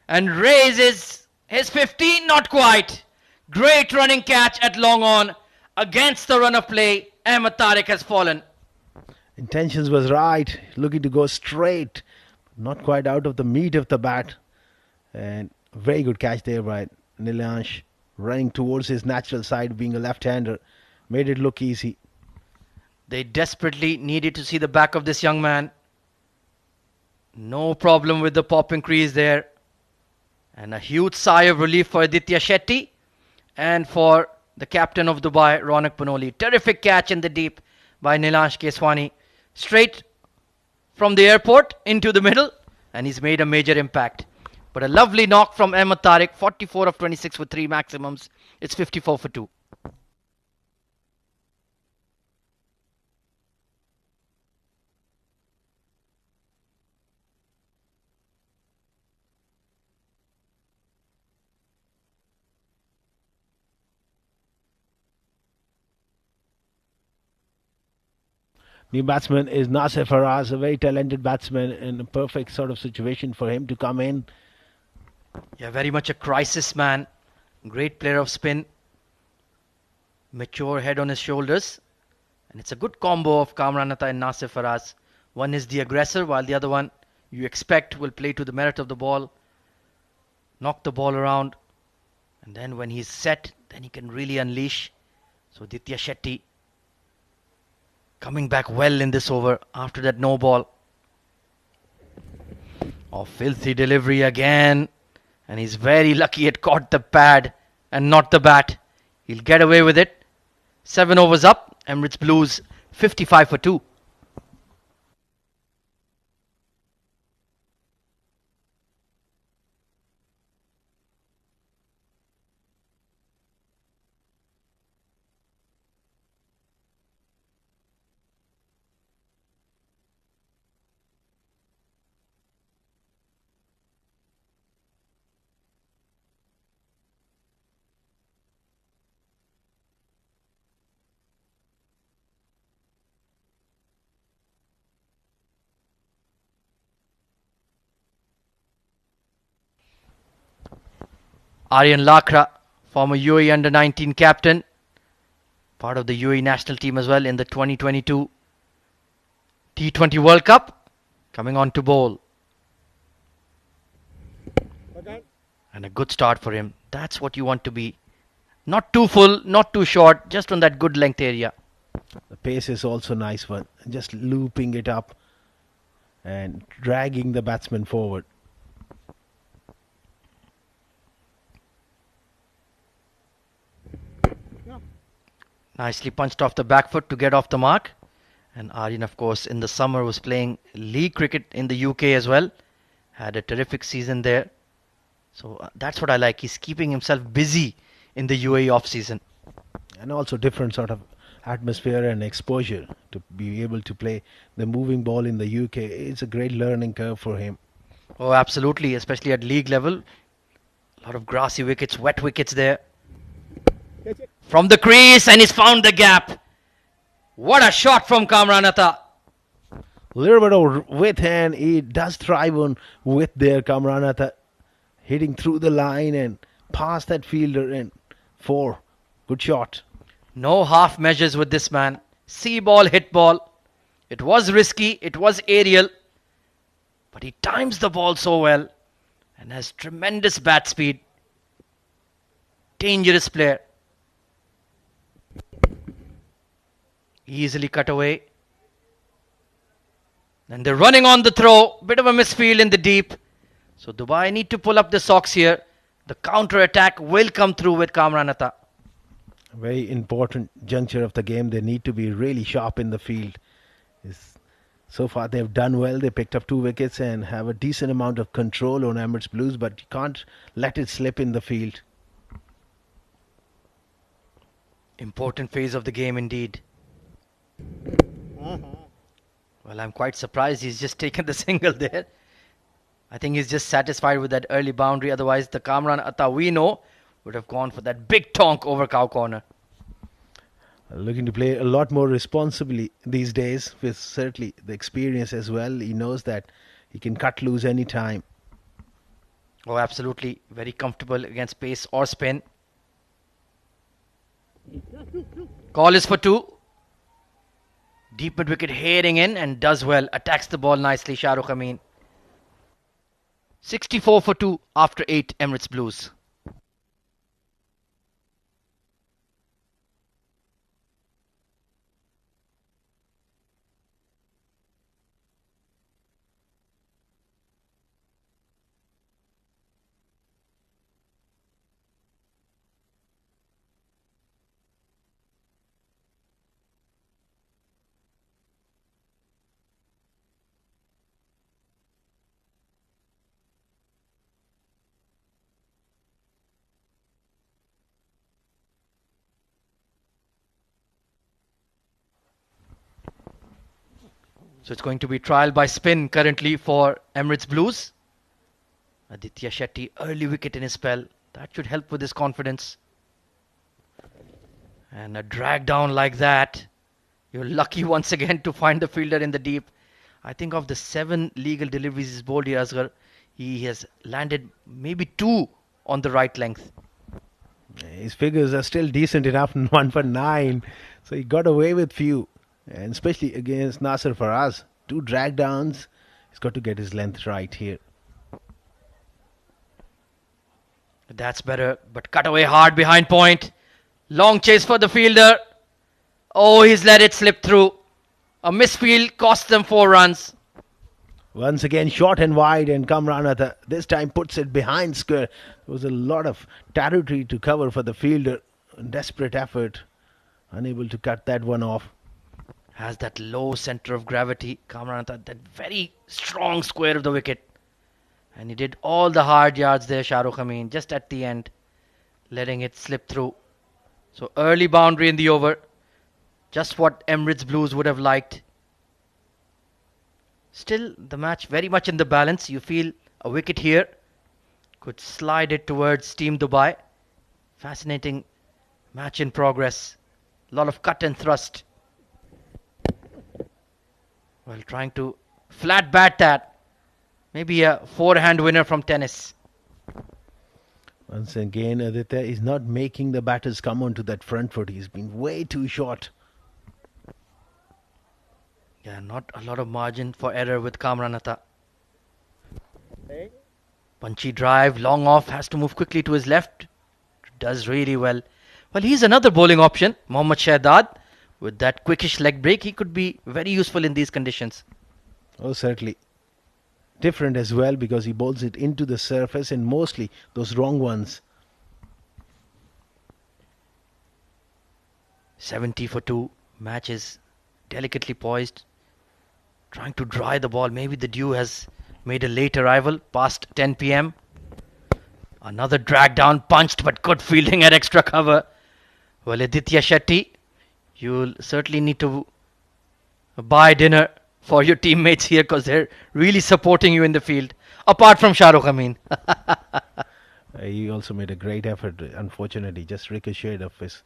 and raises his 15, not quite. Great running catch at long on against the run of play. Ahmed Tariq has fallen. Intentions was right, looking to go straight, not quite out of the meat of the bat. And very good catch there by Nilansh, running towards his natural side, being a left-hander. Made it look easy. They desperately needed to see the back of this young man. No problem with the pop increase there. And a huge sigh of relief for Aditya Shetty and for the captain of Dubai, Ronak Panoli. Terrific catch in the deep by Nilansh Keswani. Straight from the airport into the middle, and he's made a major impact. But a lovely knock from Ahmed Tariq. 44 of 26 with 3 maximums. It's 54 for 2. New batsman is Nasir Faraz, a very talented batsman, and a perfect sort of situation for him to come in. Yeah, very much a crisis man. Great player of spin. Mature head on his shoulders. And it's a good combo of Kamran Atta and Nasir Faraz. One is the aggressor, while the other one you expect will play to the merit of the ball. Knock the ball around. And then when he's set, then he can really unleash. So Aditya Shetty coming back well in this over after that no ball. Oh, filthy delivery again. And he's very lucky it caught the pad and not the bat. He'll get away with it. 7 overs up. Emirates Blues 55 for 2. Aryan Lakra, former UAE under-19 captain, part of the UAE national team as well in the 2022 T20 World Cup, coming on to bowl. And a good start for him. That's what you want to be. Not too full, not too short, just on that good length area. The pace is also nice one. Just looping it up and dragging the batsman forward. Nicely punched off the back foot to get off the mark. And Aryan, of course, in the summer was playing league cricket in the UK as well. Had a terrific season there. So that's what I like. He's keeping himself busy in the UAE off-season. And also different sort of atmosphere and exposure to be able to play the moving ball in the UK. It's a great learning curve for him. Oh, absolutely, especially at league level. A lot of grassy wickets, wet wickets there. From the crease, and he's found the gap. What a shot from Kamran Atta. Little bit of width, and he does thrive on width there. Kamranatha hitting through the line and past that fielder, and 4. Good shot. No half measures with this man. See ball, hit ball. It was risky, it was aerial, but he times the ball so well and has tremendous bat speed. Dangerous player. Easily cut away. And they're running on the throw. Bit of a misfield in the deep. So Dubai need to pull up the socks here. The counter attack will come through with Kamran Atta. Very important juncture of the game. They need to be really sharp in the field. So far they've done well. They picked up 2 wickets and have a decent amount of control on Emirates Blues, but you can't let it slip in the field. Important phase of the game indeed. Well, I'm quite surprised he's just taken the single there. I think he's just satisfied with that early boundary. Otherwise, the Kamran Atta we know would have gone for that big tonk over cow corner. Looking to play a lot more responsibly these days, with certainly the experience as well. He knows that he can cut loose any time. Oh, absolutely. Very comfortable against pace or spin. Call is for 2. Deep mid wicket heading in and does well. Attacks the ball nicely, Shahrukh Amin. 64 for 2 after 8 Emirates Blues. So it's going to be trial by spin currently for Emirates Blues. Aditya Shetty, early wicket in his spell. That should help with his confidence. And a drag down like that. You're lucky once again to find the fielder in the deep. I think of the 7 legal deliveries he's bowled here, Asghar, he has landed maybe 2 on the right length. His figures are still decent enough, 1 for 9. So he got away with few. And especially against Nasser Faraz. 2 drag downs. He's got to get his length right here. That's better, but cut away hard behind point. Long chase for the fielder. Oh, he's let it slip through. A misfield cost them 4 runs. Once again, short and wide, and Kamranatha this time puts it behind square. There was a lot of territory to cover for the fielder. Desperate effort. Unable to cut that one off. Has that low center of gravity. Kamranatha, that very strong square of the wicket. And he did all the hard yards there, Shahrukh Amin, just at the end, letting it slip through. So early boundary in the over. Just what Emirates Blues would have liked. Still, the match very much in the balance. You feel a wicket here could slide it towards Team Dubai. Fascinating match in progress. A lot of cut and thrust. Well, trying to flat bat that. Maybe a 4-hand winner from tennis. Once again, Aditya is not making the batters come onto that front foot. He's been way too short. Yeah, not a lot of margin for error with Kamranatha. Punchy drive, long off, has to move quickly to his left. Does really well. Well, he's another bowling option, Mohammad Shahzad. With that quickish leg break, he could be very useful in these conditions. Oh, certainly. Different as well, because he bowls it into the surface and mostly those wrong ones. 70 for 2. Match is delicately poised. Trying to dry the ball. Maybe the dew has made a late arrival past 10 p.m. Another drag down, punched, but good fielding at extra cover. Well, Aditya Shetty, you'll certainly need to buy dinner for your teammates here, because they're really supporting you in the field. Apart from Shahrukh Amin. He also made a great effort. Unfortunately, just ricocheted off his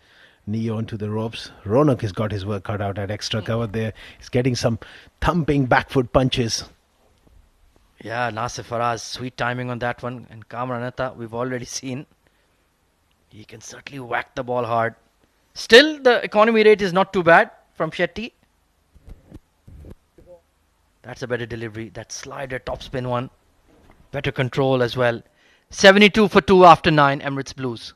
knee onto the ropes. Ronak has got his work cut out at extra cover there. He's getting some thumping back foot punches. Yeah, Nasir Faraz, sweet timing on that one. And Kamranatha, we've already seen. He can certainly whack the ball hard. Still, the economy rate is not too bad from Shetty. That's a better delivery. That slider topspin one. Better control as well. 72 for 2 after 9, Emirates Blues.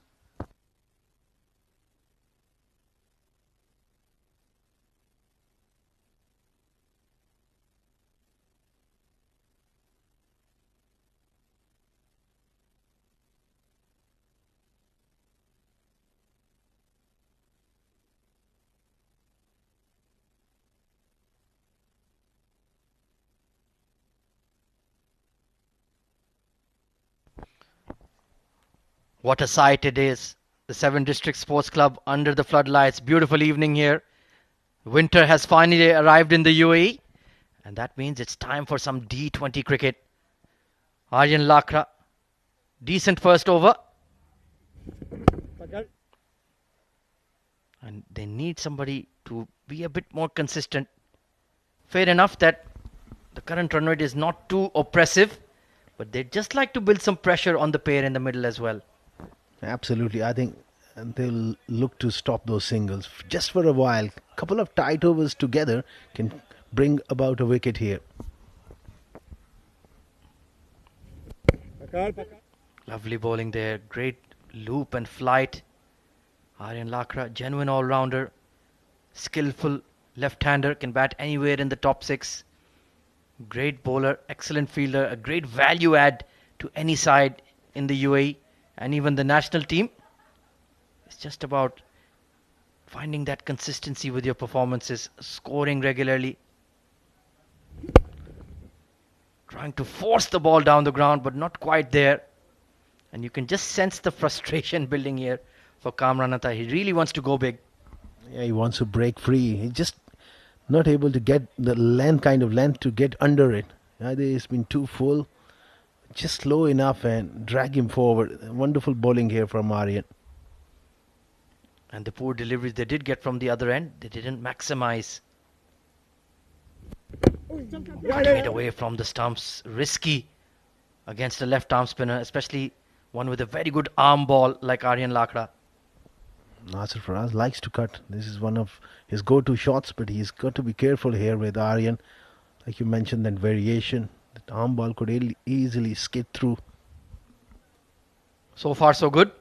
What a sight it is. The 7 District Sports Club under the floodlights. Beautiful evening here. Winter has finally arrived in the UAE. And that means it's time for some D20 cricket. Aryan Lakra. Decent first over. And they need somebody to be a bit more consistent. Fair enough that the current run rate is not too oppressive. But they'd just like to build some pressure on the pair in the middle as well. Absolutely. I think they'll look to stop those singles just for a while. Couple of tight overs together can bring about a wicket here. Lovely bowling there. Great loop and flight. Aryan Lakra, genuine all-rounder. Skillful left-hander, can bat anywhere in the top 6. Great bowler, excellent fielder, a great value add to any side in the UAE and even the national team. It's just about finding that consistency with your performances, scoring regularly, trying to force the ball down the ground but not quite there. And you can just sense the frustration building here for Kamranatha. He really wants to go big. Yeah, he wants to break free. He's just not able to get the kind of length to get under it. Either he's been too full, just slow enough and drag him forward. Wonderful bowling here from Aryan. And the poor deliveries they did get from the other end, they didn't maximize. Putting it away from the stumps, risky against a left arm spinner, especially one with a very good arm ball like Aryan Lakra. Nasir Faraz likes to cut. This is one of his go-to shots, but he's got to be careful here with Aryan. Like you mentioned, that variation, that arm ball could easily skid through. So far so good.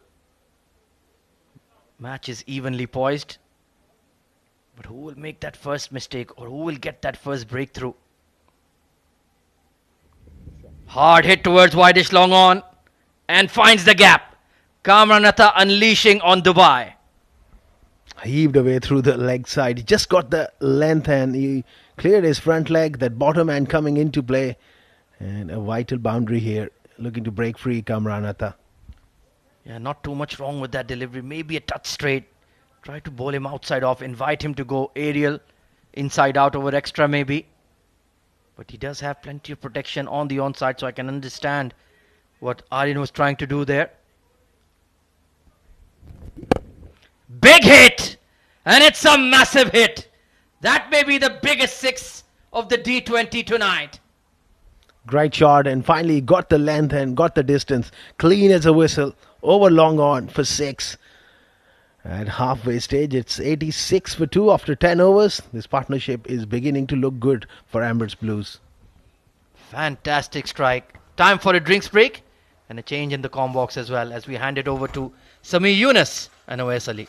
Match is evenly poised. But who will make that first mistake or who will get that first breakthrough? Hard hit towards wideish long on and finds the gap. Kamranatha unleashing on Dubai. Heaved away through the leg side. He just got the length and he cleared his front leg. That bottom end coming into play. And a vital boundary here. Looking to break free, Kamranatha. Yeah, not too much wrong with that delivery. Maybe a touch straight. Try to bowl him outside off. Invite him to go aerial. Inside out over extra maybe. But he does have plenty of protection on the onside. So I can understand what Aryan was trying to do there. Big hit! And it's a massive hit. That may be the biggest 6 of the D20 tonight. Great shot and finally got the length and got the distance. Clean as a whistle. Over long on for 6. At halfway stage, it's 86 for 2 after 10 overs. This partnership is beginning to look good for Emirates Blues. Fantastic strike. Time for a drinks break and a change in the comm box as well as we hand it over to Sami Yunus and Awais Ali.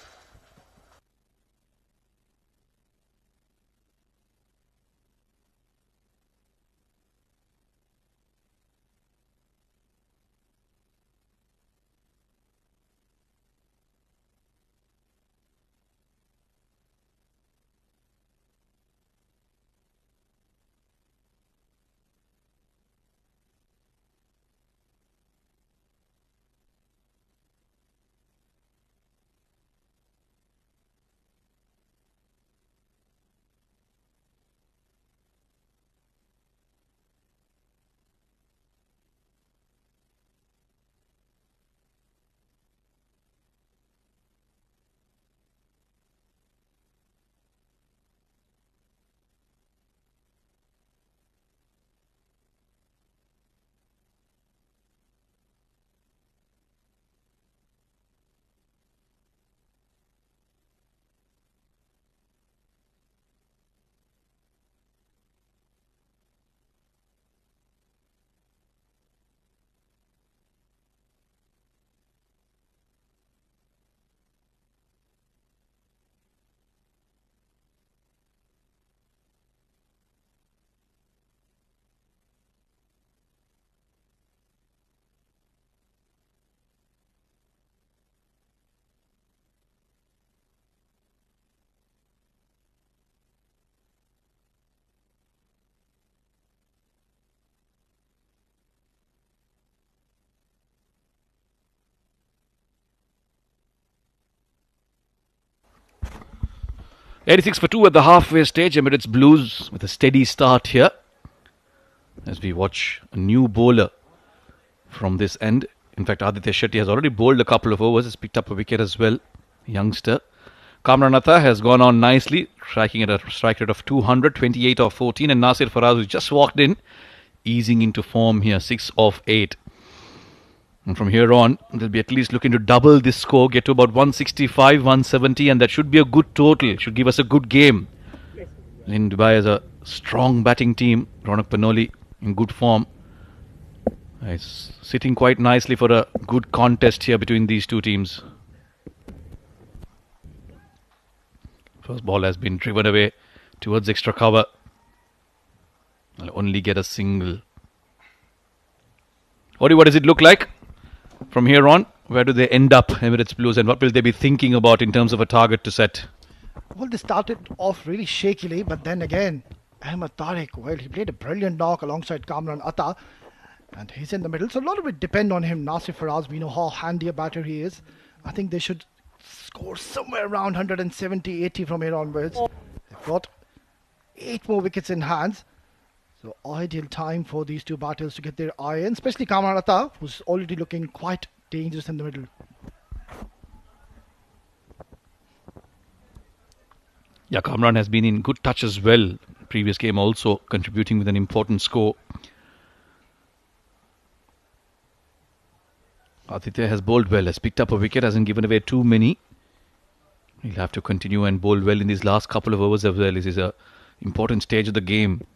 86 for 2 at the halfway stage. Emirates Blues with a steady start here. As we watch a new bowler from this end. In fact, Aditya Shetty has already bowled a couple of overs. Has picked up a wicket as well. Youngster. Kamran Atta has gone on nicely, striking at a strike rate of 200, 28 of 14. And Nasir Faraz, who just walked in, easing into form here, 6 of 8. And from here on, they'll be at least looking to double this score, get to about 165, 170, and that should be a good total. Should give us a good game. In Dubai has a strong batting team. Ronak Panoli in good form. It's sitting quite nicely for a good contest here between these two teams. First ball has been driven away towards extra cover. I'll only get a single. Odi, what does it look like from here on? Where do they end up, Emirates Blues, and what will they be thinking about in terms of a target to set? Well, they started off really shakily, but then again, Ahmed Tariq, well, he played a brilliant knock alongside Kamran Atta, and he's in the middle. So a lot of it depend on him. Nasir Faraz, we know how handy a batter he is. I think they should score somewhere around 170, 80 from here onwards. They've got 8 more wickets in hands. So ideal time for these two batters to get their eye in, especially Kamran Atta, who's already looking quite dangerous in the middle. Yeah, Kamran has been in good touch as well. Previous game also contributing with an important score. Aditya has bowled well, has picked up a wicket, hasn't given away too many. He'll have to continue and bowl well in these last couple of overs as well. This is an important stage of the game.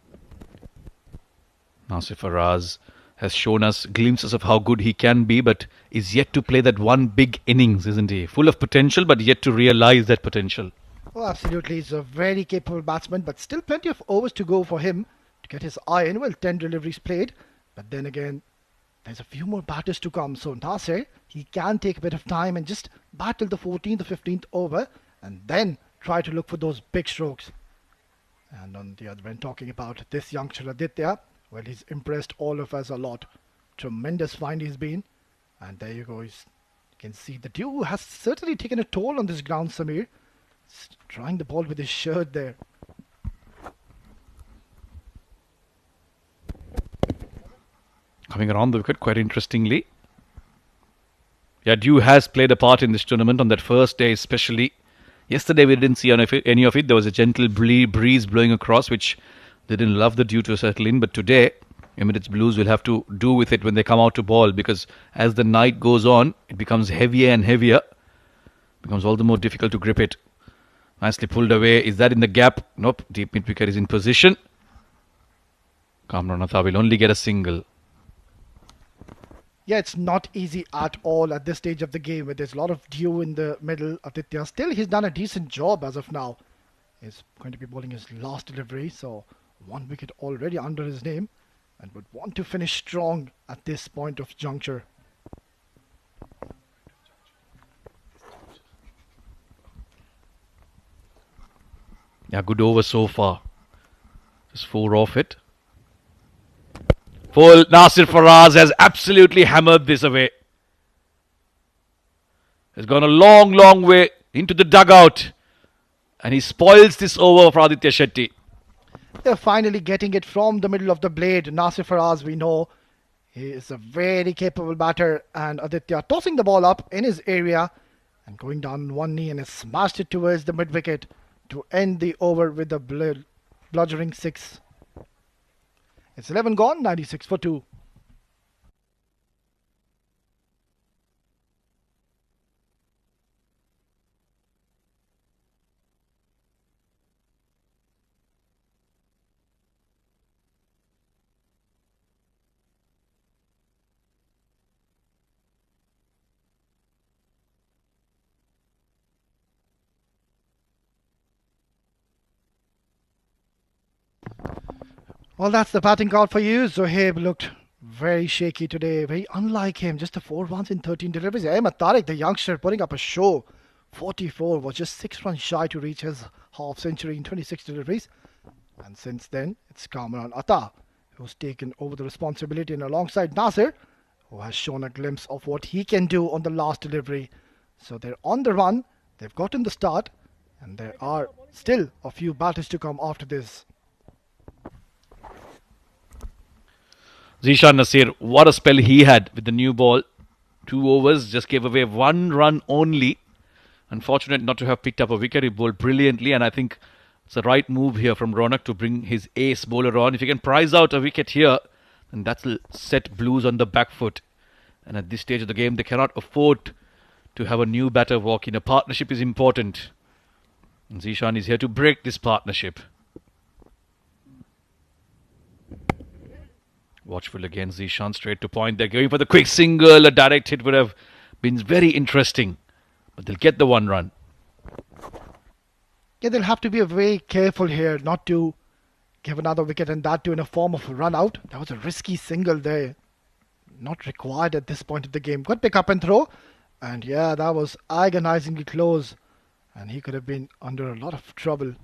Nasir Faraz has shown us glimpses of how good he can be, but is yet to play that one big innings, isn't he? Full of potential, but yet to realise that potential. Oh, absolutely. He's a very capable batsman, but still plenty of overs to go for him to get his eye in. Well, 10 deliveries played, but then again, there's a few more batters to come. So Nasir, he can take a bit of time and just battle the 14th or 15th over and then try to look for those big strokes. And on the other end, talking about this youngster Aditya, well, he's impressed all of us a lot. Tremendous find he's been. And there you go. You can see the dew has certainly taken a toll on this ground, Samir. He's trying the ball with his shirt there. Coming around the wicket quite interestingly. Yeah, dew has played a part in this tournament on that first day especially. Yesterday we didn't see any of it. There was a gentle breeze blowing across which they didn't love the dew to settle in. But today, Emirates Blues will have to do with it when they come out to ball, because as the night goes on, it becomes heavier and heavier. It becomes all the more difficult to grip it. Nicely pulled away. Is that in the gap? Nope. Deep mid wicket is in position. Kamran Atta will only get a single. Yeah, it's not easy at all at this stage of the game where there's a lot of dew in the middle. Aditya, still he's done a decent job as of now. He's going to be bowling his last delivery, so 1 wicket already under his name and would want to finish strong at this point of juncture. Yeah, good over so far. Just 4 off it. Full. Nasir Faraz has absolutely hammered this away. Has gone a long, long way into the dugout. And he spoils this over for Aditya Shetty. They're finally getting it from the middle of the blade. Nasir Faraz, we know, he is a very capable batter. And Aditya tossing the ball up in his area and going down on one knee and has smashed it towards the mid-wicket to end the over with a bludgeoning 6. It's 11 gone, 96 for 2. Well, that's the batting card for you. Zohaib looked very shaky today, very unlike him. Just the 4 runs in 13 deliveries. Ahmed Tariq, the youngster, putting up a show. 44 was just 6 runs shy to reach his half century in 26 deliveries. And since then, it's Kamran Atta who's taken over the responsibility, and alongside Nasir, who has shown a glimpse of what he can do on the last delivery. So they're on the run. They've gotten the start, And there are still a few batters to come after this. Zishan Nasir, what a spell he had with the new ball. 2 overs, just gave away 1 run only. Unfortunate not to have picked up a wicket. He bowled brilliantly, and I think it's the right move here from Ronak to bring his ace bowler on. If he can prize out a wicket here, then that'll set Blues on the back foot. And at this stage of the game, they cannot afford to have a new batter walk in. A partnership is important. And Zishan is here to break this partnership. Watchful again, Zishan straight to point. They're going for the quick single. A direct hit would have been very interesting. But they'll get the 1 run. Yeah, they'll have to be very careful here not to give another wicket, and that too in a form of a run out. That was a risky single there. Not required at this point of the game. Good pick up and throw. And yeah, that was agonizingly close. And he could have been under a lot of trouble.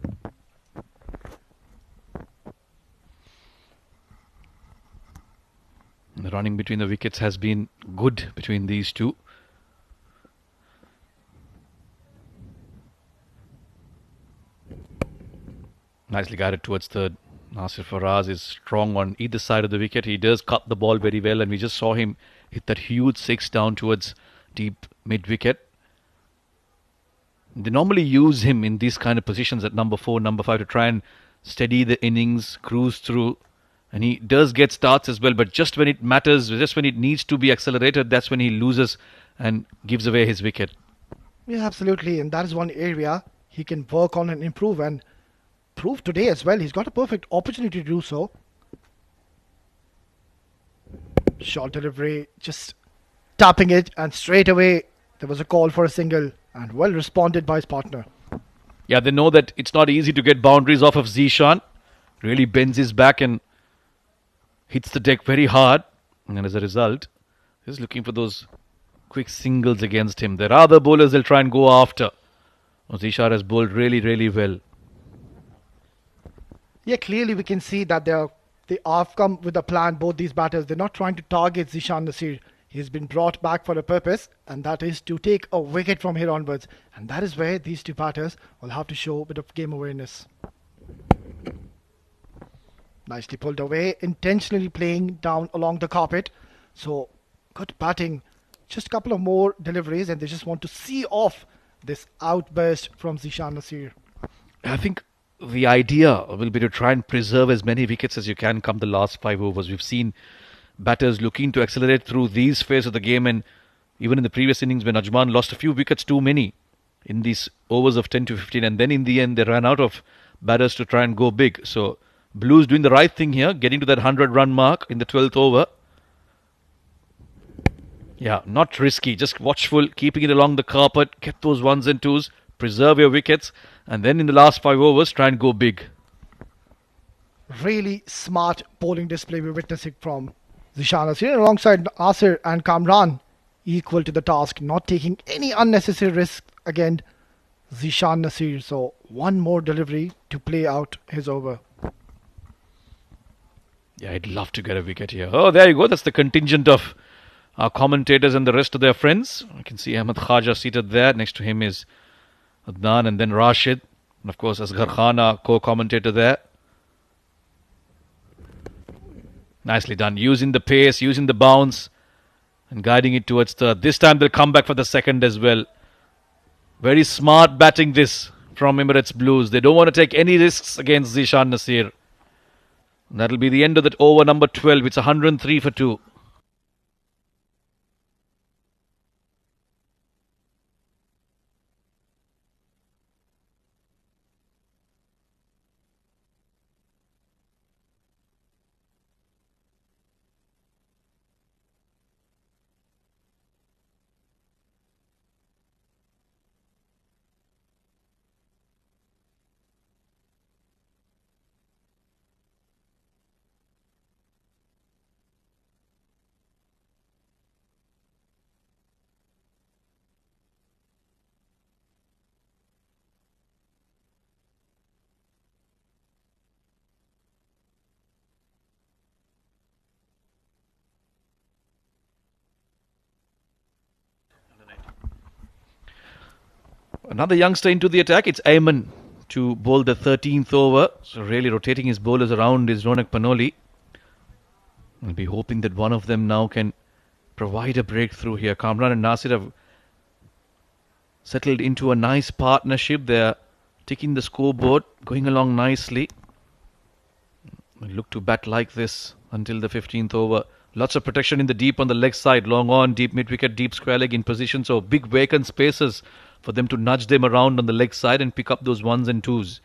The running between the wickets has been good between these two. Nicely guided towards third. Nasir Faraz is strong on either side of the wicket. He does cut the ball very well, and we just saw him hit that huge six down towards deep mid-wicket. They normally use him in these kind of positions at number 4, number 5 to try and steady the innings, cruise through. And he does get starts as well, but just when it matters, just when it needs to be accelerated, that's when he loses and gives away his wicket. Yeah, absolutely. And that is one area he can work on and improve, and prove today as well. He's got a perfect opportunity to do so. Short delivery, just tapping it, and straight away there was a call for a single, and well responded by his partner. Yeah, they know that it's not easy to get boundaries off of Zishan. Really bends his back and hits the deck very hard. And as a result, he's looking for those quick singles against him. There are other bowlers they'll try and go after. Zishan has bowled really, really well. Yeah, clearly we can see that they have come with a plan, both these batters. They're not trying to target Zishan Nasir. He's been brought back for a purpose, and that is to take a wicket from here onwards. And that is where these two batters will have to show a bit of game awareness. Nicely pulled away, intentionally playing down along the carpet. So, good batting. Just a couple of more deliveries, and they just want to see off this outburst from Zishan Nasir. I think the idea will be to try and preserve as many wickets as you can come the last 5 overs. We've seen batters looking to accelerate through these phases of the game, and even in the previous innings when Ajman lost a few wickets too many in these overs of 10 to 15, and then in the end they ran out of batters to try and go big. So Blues doing the right thing here, getting to that 100-run mark in the 12th over. Yeah, not risky, just watchful, keeping it along the carpet, get those ones and twos, preserve your wickets, and then in the last 5 overs try and go big. Really smart bowling display we're witnessing from Zishan Nasir alongside Asir and Kamran, equal to the task, not taking any unnecessary risk against Zishan Nasir. So one more delivery to play out his over. Yeah, I'd love to get a wicket here. Oh, there you go. That's the contingent of our commentators and the rest of their friends. I can see Ahmed Khaja seated there. Next to him is Adnan and then Rashid. And of course, Asghar Khan, our co-commentator there. Nicely done. Using the pace, using the bounce, and guiding it towards third. This time they'll come back for the second as well. Very smart batting this from Emirates Blues. They don't want to take any risks against Zishan Nasir. And that'll be the end of that over number 12. It's 103 for 2. Another youngster into the attack. It's Ayman to bowl the 13th over. So really rotating his bowlers around is Ronak Panoli. I'll be hoping that one of them now can provide a breakthrough here. Kamran and Nasir have settled into a nice partnership. They're ticking the scoreboard, going along nicely. We'll look to bat like this until the 15th over. Lots of protection in the deep on the leg side. Long on, deep mid-wicket, deep square leg in position. So big vacant spaces for them to nudge them around on the leg side and pick up those ones and twos.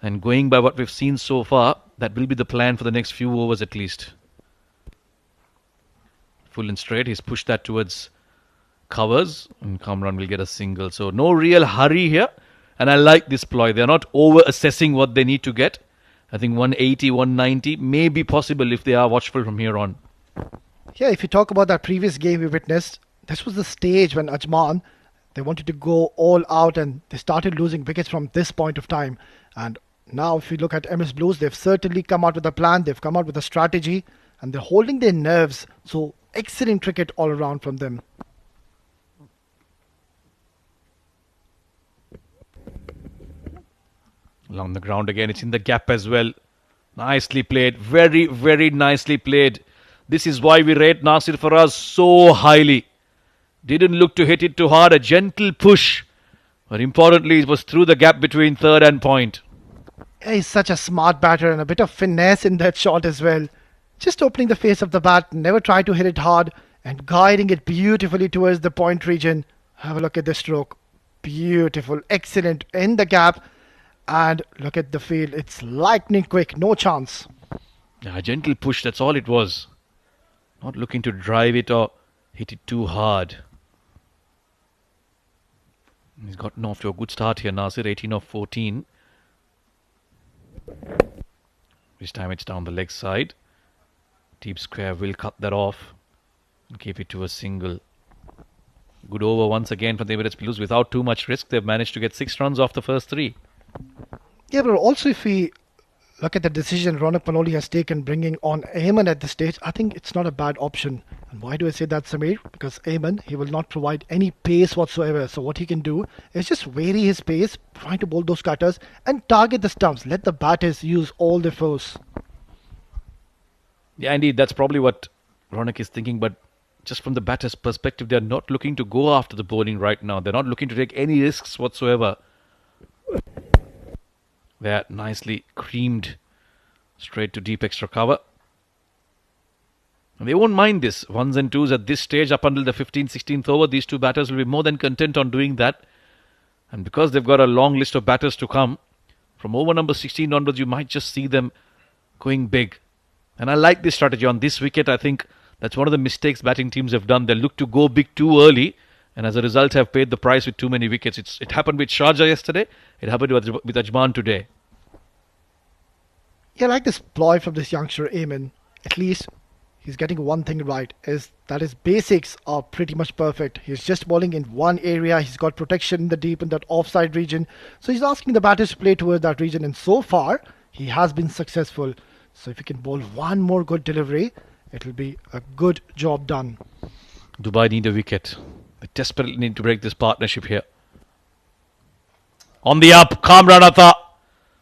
And going by what we've seen so far, that will be the plan for the next few overs at least. Full and straight. He's pushed that towards covers. And Kamran will get a single. So no real hurry here. And I like this ploy. They're not over-assessing what they need to get. I think 180, 190 may be possible if they are watchful from here on. Yeah, if you talk about that previous game we witnessed, this was the stage when Ajman, they wanted to go all out and they started losing wickets from this point of time. And now if you look at MS Blues, they've certainly come out with a plan, they've come out with a strategy, and they're holding their nerves. So excellent cricket all around from them. Along the ground again, it's in the gap as well. Nicely played, very, very nicely played. This is why we rate Nasir Faraz so highly. Didn't look to hit it too hard, a gentle push. But importantly, it was through the gap between third and point. He's such a smart batter and a bit of finesse in that shot as well. Just opening the face of the bat, never try to hit it hard and guiding it beautifully towards the point region. Have a look at the stroke. Beautiful, excellent in the gap. And look at the field, it's lightning quick, no chance. Yeah, a gentle push, that's all it was. Not looking to drive it or hit it too hard. He's gotten off to a good start here, Nasir, 18 of 14. This time it's down the leg side. Deep square will cut that off and keep it to a single. Good over once again for the Emirates Blues. Without too much risk, they've managed to get 6 runs off the first 3. Yeah, but also if we look at the decision Ronak Panoli has taken bringing on Ayman at this stage, I think it's not a bad option. And why do I say that, Samir? Because Ayman, he will not provide any pace whatsoever. So what he can do is just vary his pace, trying to bowl those cutters and target the stumps. Let the batters use all their force. Yeah, indeed, that's probably what Ronak is thinking. But just from the batter's perspective, they're not looking to go after the bowling right now. They're not looking to take any risks whatsoever. They're nicely creamed straight to deep extra cover. And they won't mind this. Ones and twos at this stage up until the 15th, 16th over. These two batters will be more than content on doing that. And because they've got a long list of batters to come, from over number 16 onwards, you might just see them going big. And I like this strategy. On this wicket, I think that's one of the mistakes batting teams have done. They look to go big too early. And as a result, have paid the price with too many wickets. It happened with Sharjah yesterday. It happened with Ajman today. Yeah, I like this ploy from this youngster Ayman. At least he's getting one thing right, is that his basics are pretty much perfect. He's just bowling in one area. He's got protection in the deep in that offside region. So he's asking the batters to play towards that region. And so far, he has been successful. So if he can bowl one more good delivery, it will be a good job done. Dubai need a wicket. They desperately need to break this partnership here. On the up, Kamran Atta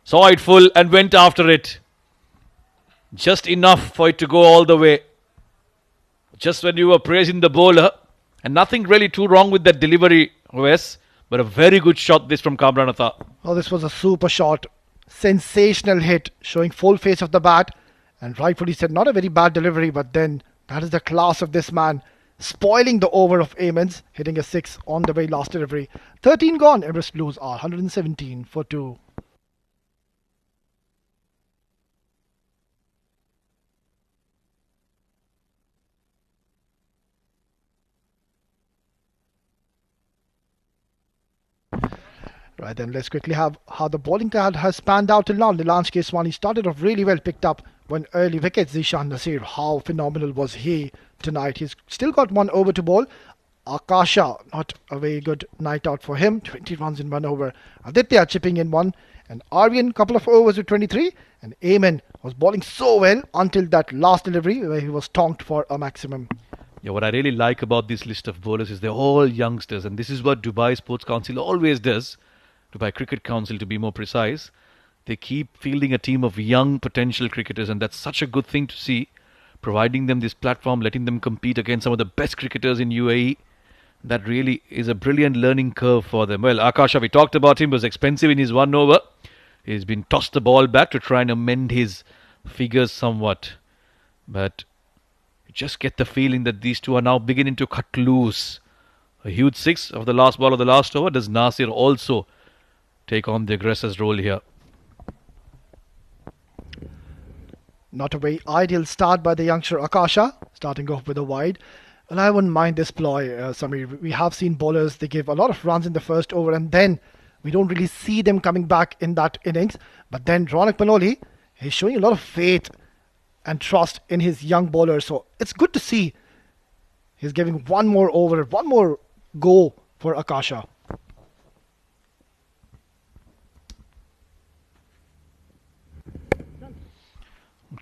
saw it full and went after it. Just enough for it to go all the way. Just when you were praising the bowler, and nothing really too wrong with that delivery, Wes, but a very good shot this from Kamran Atta. Oh, this was a super shot. Sensational hit, showing full face of the bat. And rightfully said, not a very bad delivery, but then that is the class of this man. Spoiling the over of Ayman's, hitting a 6 on the very last delivery. 13 gone, Emirates Blues are 117 for 2. Right then, let's quickly have how the bowling card has panned out till now. Nilansh Keswani started off really well, picked up one early wicket. Zishan Nasir, how phenomenal was he tonight? He's still got one over to bowl. Akasha, not a very good night out for him. 20 runs in 1 over. Aditya chipping in 1. And Aryan, couple of overs with 23. And Ayman was bowling so well until that last delivery where he was tonked for a maximum. Yeah, what I really like about this list of bowlers is they're all youngsters, and this is what Dubai Sports Council always does. Dubai Cricket Council, to be more precise. They keep fielding a team of young potential cricketers, and that's such a good thing to see. Providing them this platform, letting them compete against some of the best cricketers in UAE. That really is a brilliant learning curve for them. Well, Akasha, we talked about him, was expensive in his 1 over. He's been tossed the ball back to try and amend his figures somewhat. But you just get the feeling that these two are now beginning to cut loose. A huge six of the last ball of the last over. Does Nasir also take on the aggressor's role here? Not a very ideal start by the youngster Akasha, starting off with a wide. Well, I wouldn't mind this ploy, Samir. We have seen bowlers, they give a lot of runs in the first over and then we don't really see them coming back in that innings. But then Ronak Panoli, he's showing a lot of faith and trust in his young bowler. So it's good to see he's giving one more over, one more go for Akasha.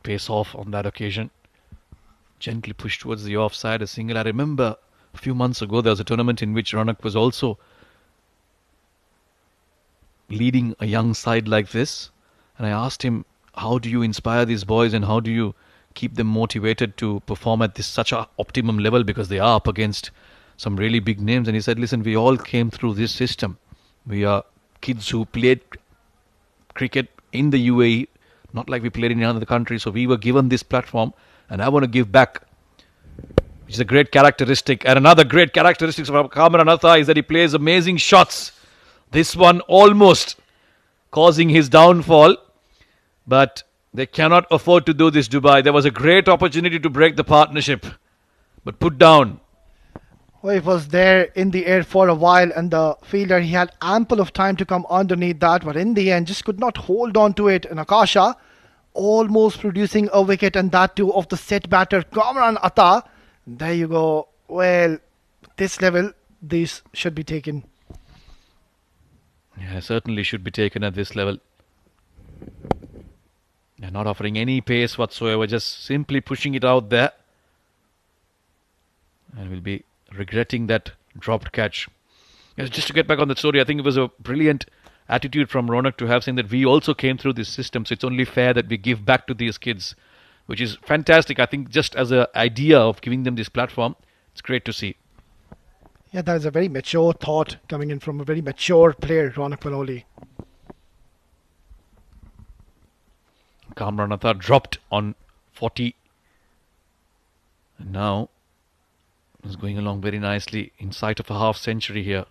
Pace off on that occasion. Gently pushed towards the offside, a single. I remember a few months ago there was a tournament in which Ronak was also leading a young side like this. And I asked him, how do you inspire these boys and how do you keep them motivated to perform at this such a optimum level, because they are up against some really big names? And he said, listen, we all came through this system. We are kids who played cricket in the UAE, not like we played in another country. So we were given this platform and I want to give back, which is a great characteristic. And another great characteristic of Kamran Atta is that he plays amazing shots. This one almost causing his downfall, but they cannot afford to do this, Dubai. There was a great opportunity to break the partnership, but put down. Well, it was there in the air for a while and the fielder, he had ample of time to come underneath that, but in the end just could not hold on to it. And Akasha almost producing a wicket, and that too of the set batter Kamran Atta. There you go. Well, this level, these should be taken. Yeah, certainly should be taken at this level. They're not offering any pace whatsoever, just simply pushing it out there. And we'll be regretting that dropped catch. Yes, just to get back on the story, I think it was a brilliant attitude from Ronak to have saying that we also came through this system, so it's only fair that we give back to these kids, which is fantastic. I think just as an idea of giving them this platform, it's great to see. Yeah, that is a very mature thought coming in from a very mature player, Ronak Panoli. Kamran Atta dropped on 40. And now is going along very nicely in sight of a half century here.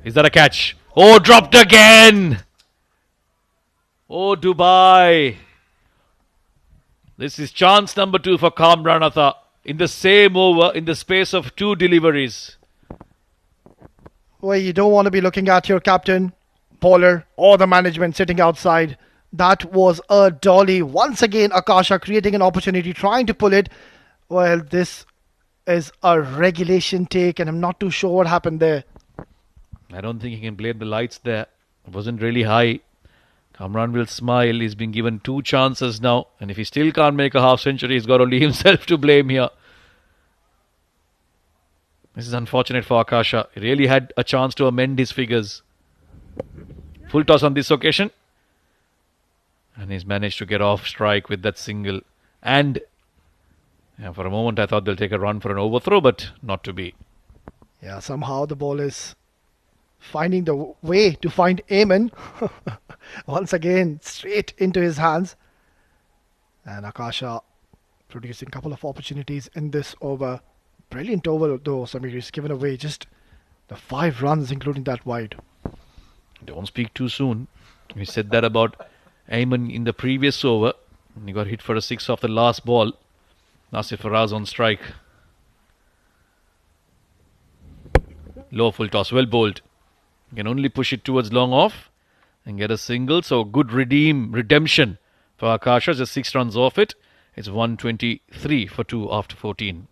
Is that a catch? Oh, dropped again! Oh, Dubai. This is chance number 2 for Kamran Atta in the same over in the space of 2 deliveries. Well, you don't want to be looking at your captain, bowler, or the management sitting outside. That was a dolly. Once again, Akasha creating an opportunity, trying to pull it. Well, this is a regulation take, and I'm not too sure what happened there. I don't think he can blame the lights there. It wasn't really high. Kamran will smile. He's been given 2 chances now. And if he still can't make a half century, he's got only himself to blame here. This is unfortunate for Akasha. He really had a chance to amend his figures. Full toss on this occasion. And he's managed to get off strike with that single. And yeah, for a moment I thought they'll take a run for an overthrow, but not to be. Yeah, somehow the ball is finding the way to find Eamon. Once again, straight into his hands. And Akasha producing a couple of opportunities in this over. Brilliant over though, Samir. He's given away just the 5 runs, including that wide. Don't speak too soon. We said that about Ayman in the previous over. He got hit for a 6 off the last ball. Nasir Faraz on strike. Low full toss, well bowled. You can only push it towards long off and get a single. So good redemption for Akasha. Just 6 runs off it. It's 123 for 2 after 14.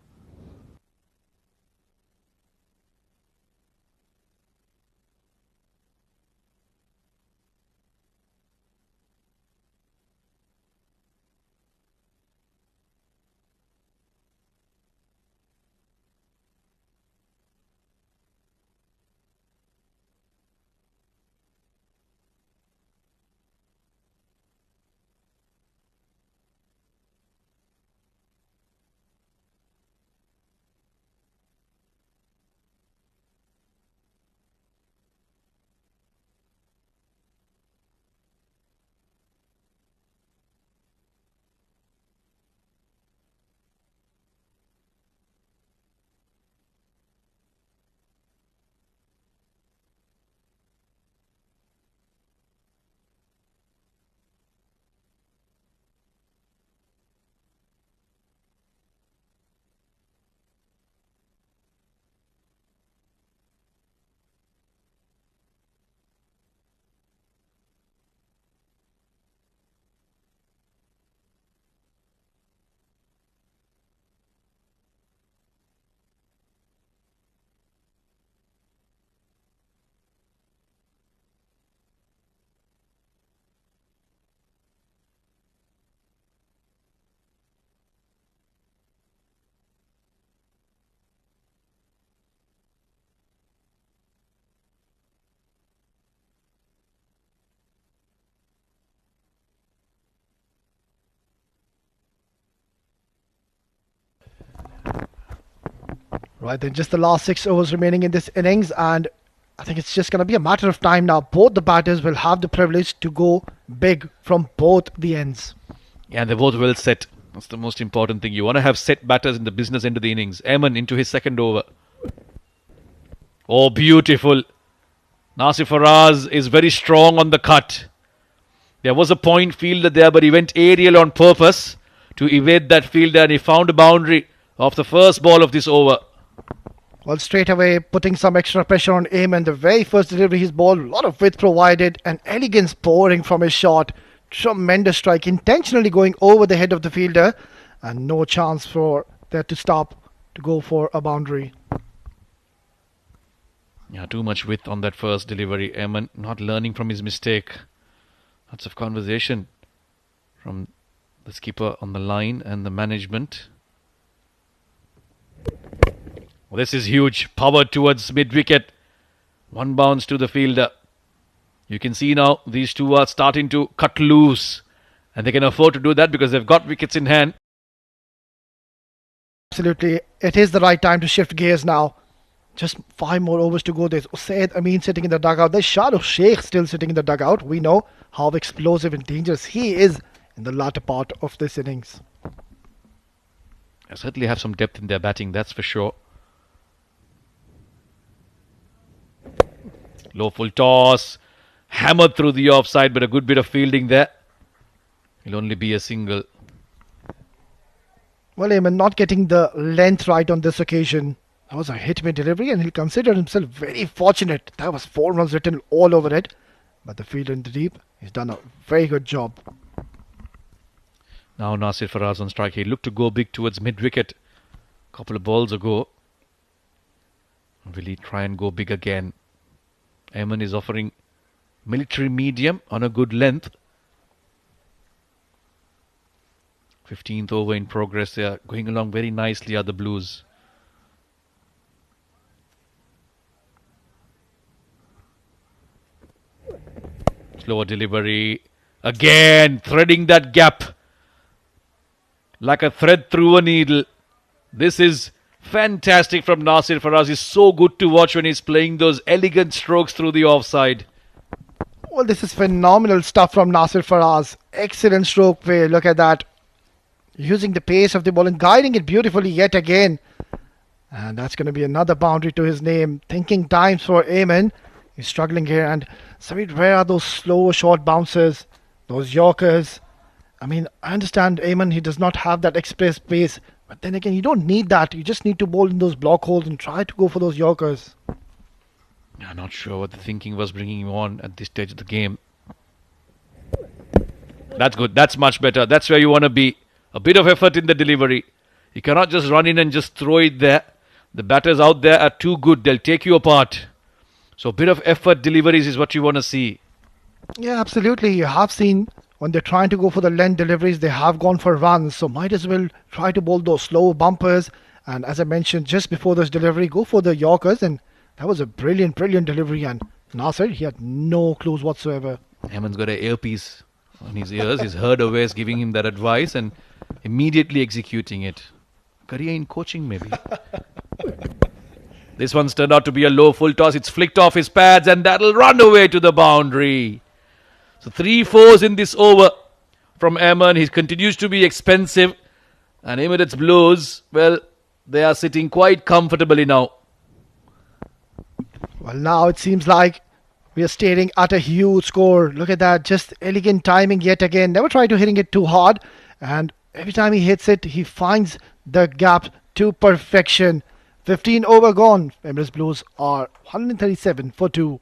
Right then, just the last 6 overs remaining in this innings, and I think it's just going to be a matter of time now. Both the batters will have the privilege to go big from both the ends. Yeah, they're both well set. That's the most important thing. You want to have set batters in the business end of the innings. Eamon into his second over. Oh, beautiful. Nasir Faraz is very strong on the cut. There was a point fielder there, but he went aerial on purpose to evade that fielder, and he found a boundary off the first ball of this over. Well, straight away putting some extra pressure on Eamon. The very first delivery his ball, a lot of width provided, and elegance pouring from his shot. Tremendous strike, intentionally going over the head of the fielder, and no chance for that to stop to go for a boundary. Yeah, too much width on that first delivery. Eamon not learning from his mistake. Lots of conversation from the skipper on the line and the management. Well, this is huge. Power towards mid-wicket. One bounce to the fielder. You can see now these two are starting to cut loose. And they can afford to do that because they've got wickets in hand. Absolutely. It is the right time to shift gears now. Just 5 more overs to go. There's Usaid Amin sitting in the dugout. There's Shah Rukh Sheikh still sitting in the dugout. We know how explosive and dangerous he is in the latter part of this innings. They certainly have some depth in their batting, that's for sure. Low full toss. Hammered through the offside, but a good bit of fielding there. It'll only be a single. Well, Eamon not getting the length right on this occasion. That was a hit-mid delivery, and he'll consider himself very fortunate. That was 4 runs written all over it. But the fielder in the deep, he's done a very good job. Now Nasir Faraz on strike. He looked to go big towards mid-wicket a couple of balls ago. Will he try and go big again? Eamon is offering military medium on a good length. 15th over in progress. They are going along very nicely, are the Blues. Slower delivery. Again, threading that gap like a thread through a needle. This is fantastic from Nasir Faraz. He's so good to watch when he's playing those elegant strokes through the offside. Well, this is phenomenal stuff from Nasir Faraz. Excellent stroke play. Look at that. Using the pace of the ball and guiding it beautifully yet again. And that's going to be another boundary to his name. Thinking times for Eamon. He's struggling here. And Sameer, where are those slow short bounces? Those Yorkers? I mean, I understand Eamon, he does not have that express pace. But then again, you don't need that. You just need to bowl in those block holes and try to go for those Yorkers. I'm not sure what the thinking was bringing him on at this stage of the game. That's good. That's much better. That's where you want to be. A bit of effort in the delivery. You cannot just run in and just throw it there. The batters out there are too good. They'll take you apart. So a bit of effort deliveries is what you want to see. Yeah, absolutely. You have seen when they're trying to go for the length deliveries, they have gone for runs. So might as well try to bowl those slow bumpers. And as I mentioned just before this delivery, go for the Yorkers. And that was a brilliant, brilliant delivery. And Nasir, he had no clues whatsoever. Eamon's got an earpiece on his ears. He's heard Awais giving him that advice and immediately executing it. Career in coaching, maybe. This one's turned out to be a low full toss. It's flicked off his pads and that'll run away to the boundary. So 3 fours in this over from Eamon. He continues to be expensive. And Emirates Blues, well, they are sitting quite comfortably now. Well, now it seems like we are staring at a huge score. Look at that. Just elegant timing yet again. Never try to hitting it too hard. And every time he hits it, he finds the gap to perfection. 15 over gone. Emirates Blues are 137 for 2.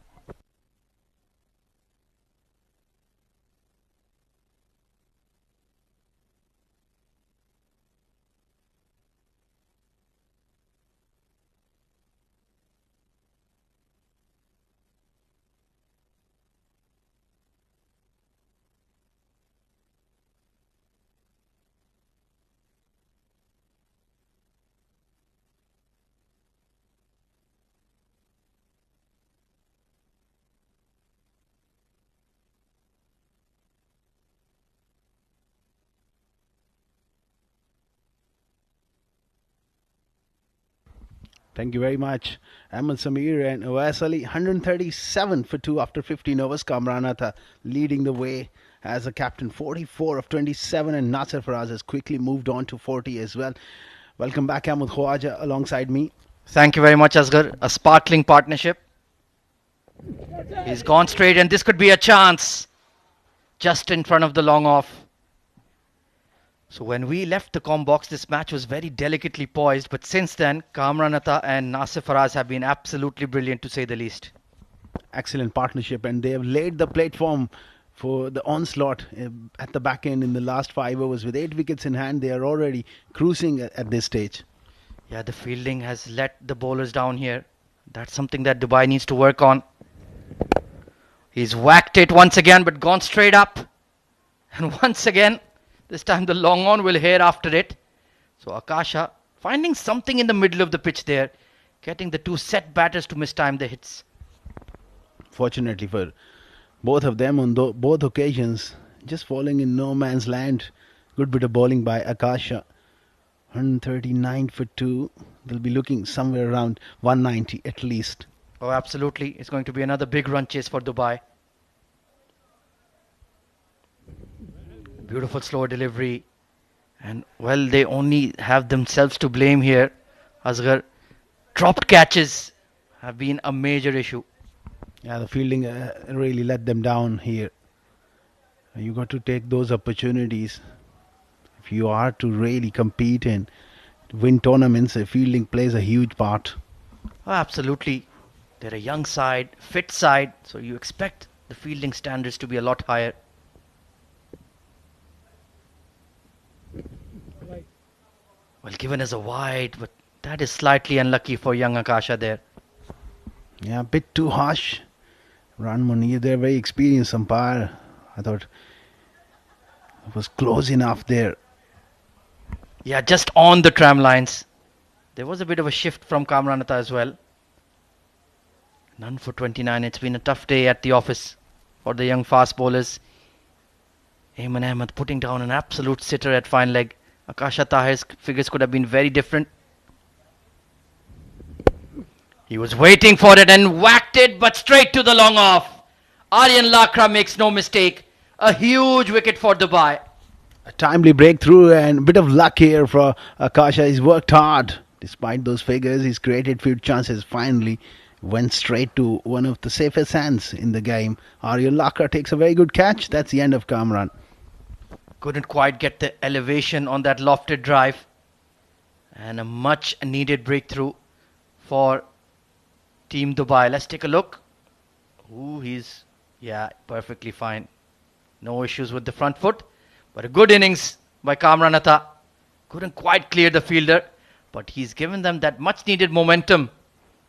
Thank you very much. Ahmed Samir and Awais Ali, 137 for 2 after 15 overs. Kamranatha leading the way as a captain, 44 of 27, and Nasser Faraz has quickly moved on to 40 as well. Welcome back, Ahmed Khawaja, alongside me. Thank you very much, Asghar. A sparkling partnership. He's gone straight, and this could be a chance. Just in front of the long off. So when we left the com box, this match was very delicately poised. But since then, Kamranatha and Nasir Faraz have been absolutely brilliant, to say the least. Excellent partnership, and they have laid the platform for the onslaught at the back end in the last 5 overs. With 8 wickets in hand, they are already cruising at this stage. Yeah, the fielding has let the bowlers down here. That's something that Dubai needs to work on. He's whacked it once again, but gone straight up. And once again, this time the long on will hear after it. So Akasha finding something in the middle of the pitch there, getting the two set batters to mistime the hits. Fortunately for both of them on both occasions, just falling in no man's land. Good bit of bowling by Akasha. 139 for 2. They'll be looking somewhere around 190 at least. Oh, absolutely. It's going to be another big run chase for Dubai. Beautiful slow delivery. And, well, they only have themselves to blame here. Asghar, dropped catches have been a major issue. Yeah, the fielding really let them down here. You got to take those opportunities. If you are to really compete and win tournaments, fielding plays a huge part. Oh, absolutely. They're a young side, fit side, so you expect the fielding standards to be a lot higher. Well, given as a wide, but that is slightly unlucky for young Akasha there. Yeah, a bit too harsh. Ran Munir, they're very experienced umpire. I thought it was close enough there. Yeah, just on the tram lines. There was a bit of a shift from Kamranatha as well. None for 29. It's been a tough day at the office for the young fast bowlers. Ayman Ahmed putting down an absolute sitter at fine leg. Akasha Tahir's figures could have been very different. He was waiting for it and whacked it, but straight to the long off. Aryan Lakra makes no mistake. A huge wicket for Dubai. A timely breakthrough and a bit of luck here for Akasha. He's worked hard. Despite those figures, he's created few chances. Finally went straight to one of the safest hands in the game. Aryan Lakra takes a very good catch. That's the end of Kamran. Couldn't quite get the elevation on that lofted drive. And a much needed breakthrough for Team Dubai. Let's take a look. Ooh, he's, perfectly fine. No issues with the front foot. But a good innings by Kamranatha. Couldn't quite clear the fielder. But he's given them that much needed momentum.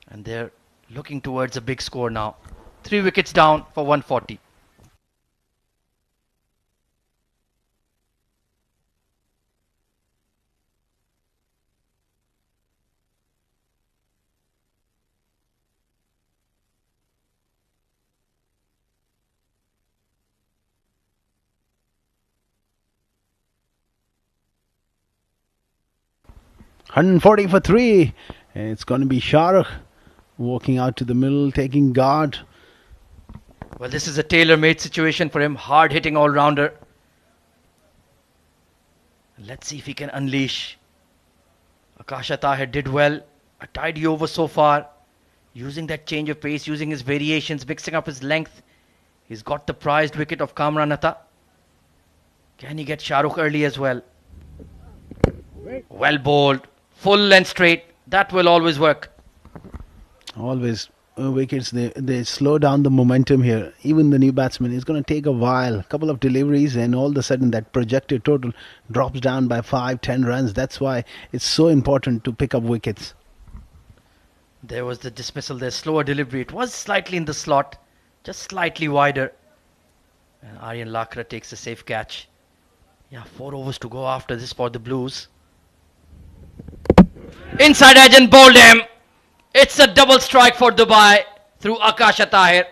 And they're looking towards a big score now. 3 wickets down for 140. $140 for 3. And it's going to be Shahrukh walking out to the middle, taking guard. Well, this is a tailor-made situation for him. Hard-hitting all-rounder. Let's see if he can unleash. Akasha Tahir did well. A tidy over so far. Using that change of pace, using his variations, mixing up his length. He's got the prized wicket of Kamranatha. Can he get Shahrukh early as well? Well bowled. Full and straight. That will always work. Always wickets, they slow down the momentum here. Even the new batsman, it's going to take a while. A couple of deliveries and all of a sudden that projected total drops down by 5-10 runs. That's why it's so important to pick up wickets. There was the dismissal there. Slower delivery. It was slightly in the slot. Just slightly wider. And Aryan Lakra takes a safe catch. 4 overs to go after this for the Blues. Inside edge and bowled him. It's a double strike for Dubai through Akasha Tahir.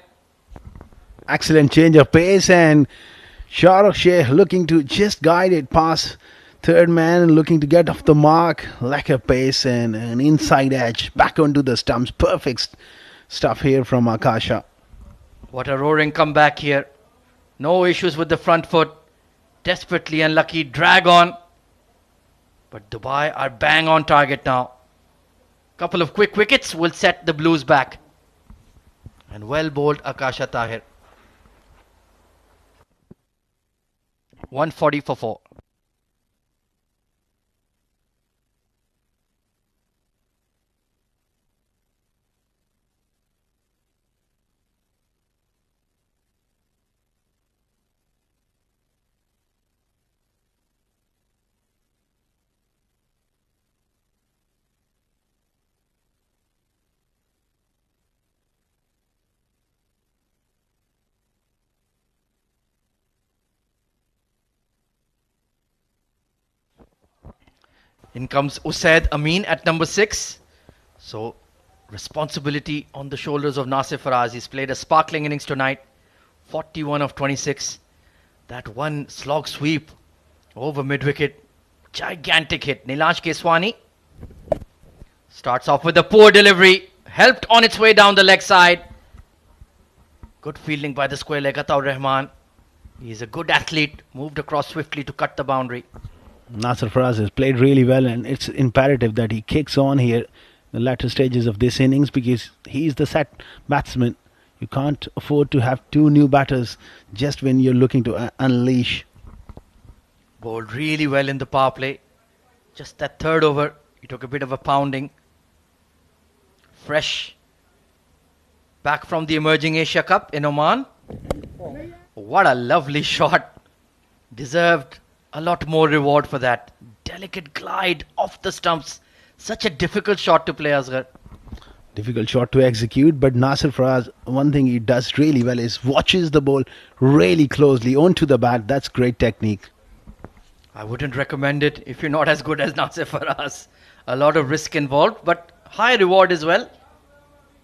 Excellent change of pace and Shahrukh Sheikh looking to just guide it past Third man looking to get off the mark. Lack of pace and an inside edge. Back onto the stumps. Perfect stuff here from Akasha. What a roaring comeback here. No issues with the front foot. Desperately unlucky. Drag on. But Dubai are bang on target now. Couple of quick wickets will set the Blues back. And well bowled Akasha Tahir. 140 for 4. In comes Usaid Amin at number 6. So, responsibility on the shoulders of Nasir Faraz. He's played a sparkling innings tonight. 41 of 26. That one slog sweep over mid-wicket. Gigantic hit. Nilansh Keswani starts off with a poor delivery. Helped on its way down the leg side. Good fielding by the square leg Ataur Rahman. He's a good athlete. Moved across swiftly to cut the boundary. Nasir Faraz has played really well, and it's imperative that he kicks on here the latter stages of this innings because he's the set batsman. You can't afford to have two new batters just when you're looking to unleash. Bowled really well in the power play. Just that third over, he took a bit of a pounding. Fresh. Back from the emerging Asia Cup in Oman. What a lovely shot. Deserved a lot more reward for that. Delicate glide off the stumps. Such a difficult shot to play, Asghar. Difficult shot to execute, but Nasir Faraz, one thing he does really well is watches the ball really closely onto the bat. That's great technique. I wouldn't recommend it if you're not as good as Nasir Faraz. A lot of risk involved, but high reward as well.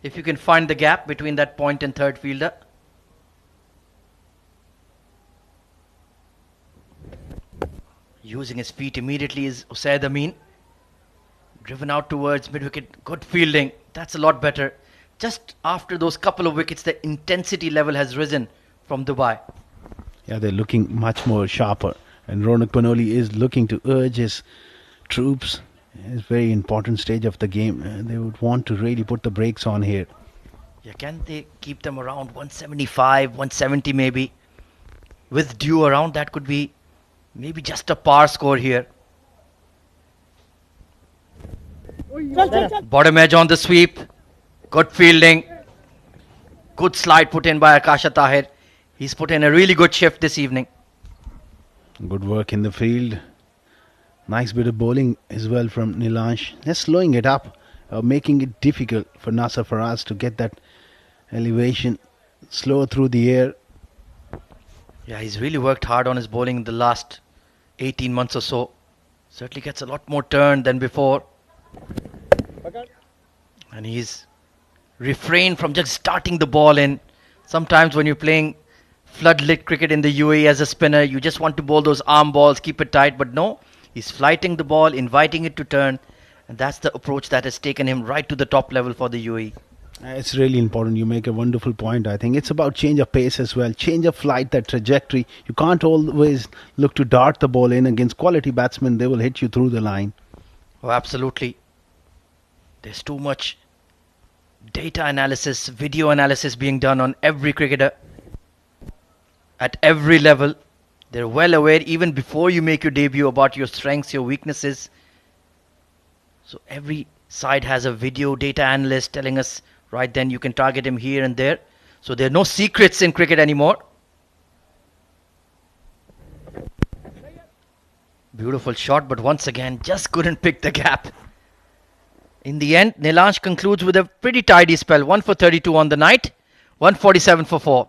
If you can find the gap between that point and third fielder. Using his feet immediately is Usaid Amin. Driven out towards mid-wicket. Good fielding. That's a lot better. Just after those couple of wickets, the intensity level has risen from Dubai. Yeah, they're looking much more sharper. And Ronak Panoli is looking to urge his troops. It's a very important stage of the game. They would want to really put the brakes on here. Yeah, can they keep them around 175, 170 maybe? With due around, that could be maybe just a par score here. Bottom edge on the sweep. Good fielding. Good slide put in by Akasha Tahir. He's put in a really good shift this evening. Good work in the field. Nice bit of bowling as well from Nilansh. Just slowing it up, making it difficult for Nasir Faraz to get that elevation. Slow through the air. Yeah, he's really worked hard on his bowling in the last 18 months or so. Certainly gets a lot more turn than before. And he's refrained from just starting the ball in. Sometimes when you're playing floodlit cricket in the UAE as a spinner, you just want to bowl those arm balls, keep it tight. But no, he's flighting the ball, inviting it to turn. And that's the approach that has taken him right to the top level for the UAE. It's really important. You make a wonderful point. I think it's about change of pace as well. Change of flight, that trajectory. You can't always look to dart the ball in against quality batsmen. They will hit you through the line. Oh, absolutely. There's too much data analysis, video analysis being done on every cricketer at every level. They're well aware even before you make your debut about your strengths, your weaknesses. So every side has a video data analyst telling us right then you can target him here and there. So there are no secrets in cricket anymore. Beautiful shot, but once again just couldn't pick the gap. In the end, Nilansh concludes with a pretty tidy spell. 1 for 32 on the night, 147 for 4.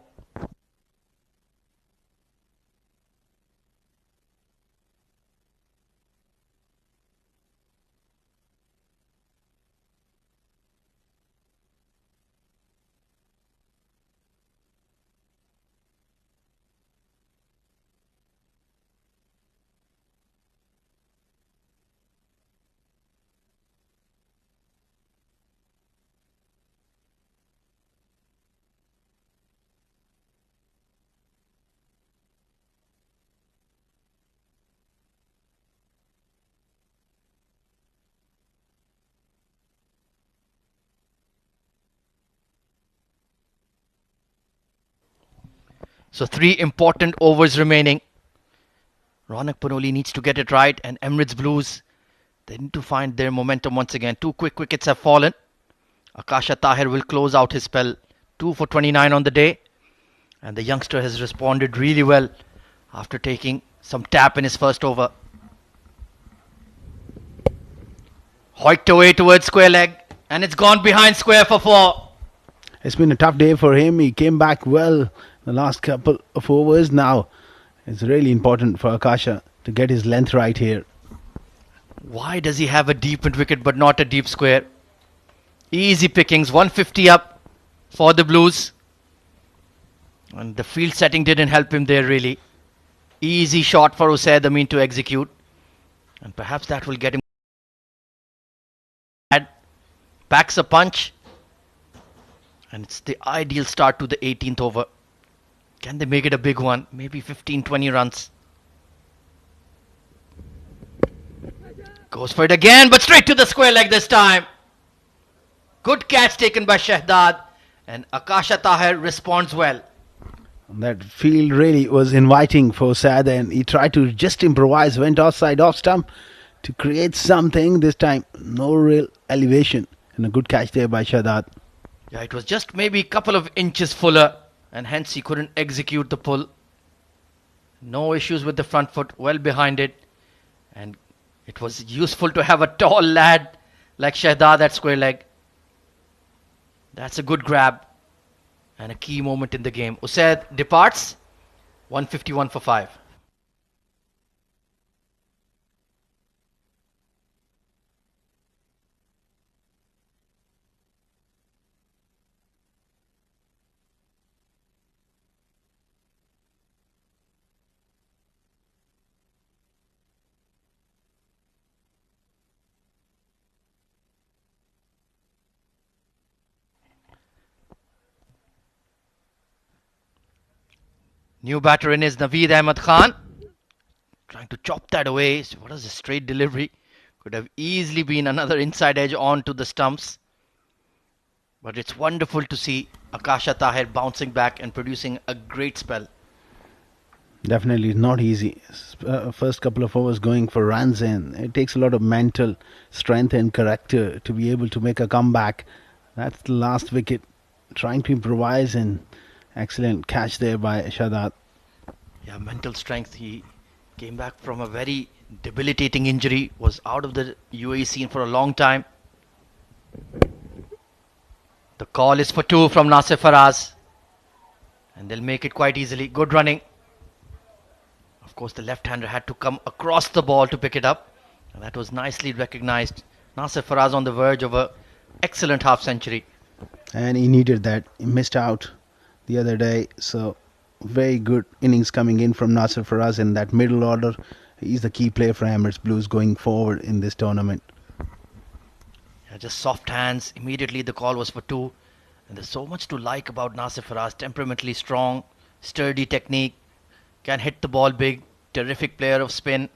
So 3 important overs remaining. Ronak Panoli needs to get it right, and Emirates Blues, they need to find their momentum once again. 2 quick wickets have fallen. Akasha Tahir will close out his spell. 2 for 29 on the day. And the youngster has responded really well after taking some tap in his first over. Hoiked away towards square leg, and it's gone behind square for 4. It's been a tough day for him. He came back well the last couple of overs. Now it's really important for Akasha to get his length right here. Why does he have a deepened wicket but not a deep square? Easy pickings, 150 up for the Blues. And the field setting didn't help him there really. Easy shot for Usaid Amin to execute. And perhaps that will get him. Packs a punch. And it's the ideal start to the 18th over. Can they make it a big one? Maybe 15-20 runs. Goes for it again, but straight to the square leg this time. Good catch taken by Shahdad. And Akasha Tahir responds well. That field really was inviting for Sad, and he tried to just improvise, went offside, off stump to create something. This time, no real elevation, and a good catch there by Shahdad. Yeah, it was just maybe a couple of inches fuller, and hence he couldn't execute the pull. No issues with the front foot, well behind it. And it was useful to have a tall lad like Shahdad at square leg. That's a good grab and a key moment in the game. Usaid departs, 151 for 5. New batter in is Naveed Ahmed Khan. Trying to chop that away. What is a straight delivery? Could have easily been another inside edge onto the stumps. But it's wonderful to see Akasha Tahir bouncing back and producing a great spell. Definitely not easy. First couple of overs going for runs, and it takes a lot of mental strength and character to be able to make a comeback. That's the last wicket. Trying to improvise, and excellent catch there by Shahdad. Yeah, mental strength. He came back from a very debilitating injury, was out of the UAE scene for a long time. The call is for 2 from Nasir Faraz. And they'll make it quite easily. Good running. Of course, the left-hander had to come across the ball to pick it up. And that was nicely recognized. Nasir Faraz on the verge of an excellent half-century. And he needed that. He missed out the other day. So, very good innings coming in from Nasir Faraz in that middle order. He's the key player for Emirates Blues going forward in this tournament. Yeah, just soft hands. Immediately the call was for 2. And there's so much to like about Nasir Faraz. Temperamentally strong, sturdy technique. Can hit the ball big. Terrific player of spin.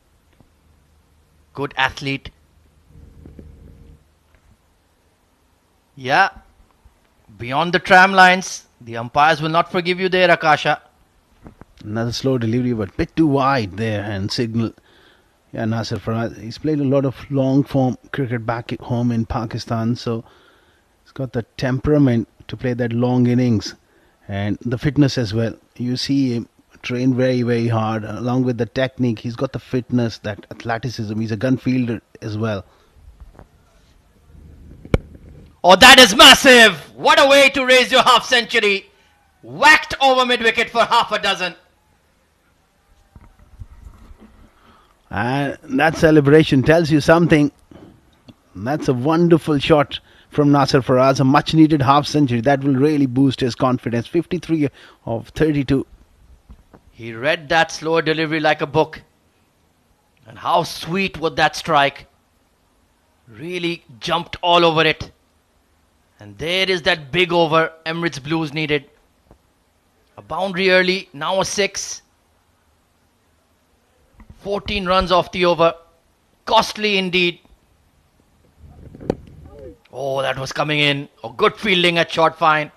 Good athlete. Yeah. Beyond the tram lines. The umpires will not forgive you there, Akasha. Another slow delivery, but bit too wide there, and signal. Yeah, Nasir Faraz, he's played a lot of long form cricket back at home in Pakistan, so he's got the temperament to play that long innings and the fitness as well. You see him train very, very hard along with the technique. He's got the fitness, that athleticism. He's a gun fielder as well. Oh, that is massive! What a way to raise your half century. Whacked over mid-wicket for half a dozen. And that celebration tells you something. That's a wonderful shot from Nasir Faraz. A much needed half century. That will really boost his confidence. 53 of 32. He read that slower delivery like a book. And how sweet was that strike. Really jumped all over it. And there is that big over Emirates Blues needed. A boundary early, now a 6. 14 runs off the over. Costly indeed. Oh, that was coming in. Oh, good fielding at short fine.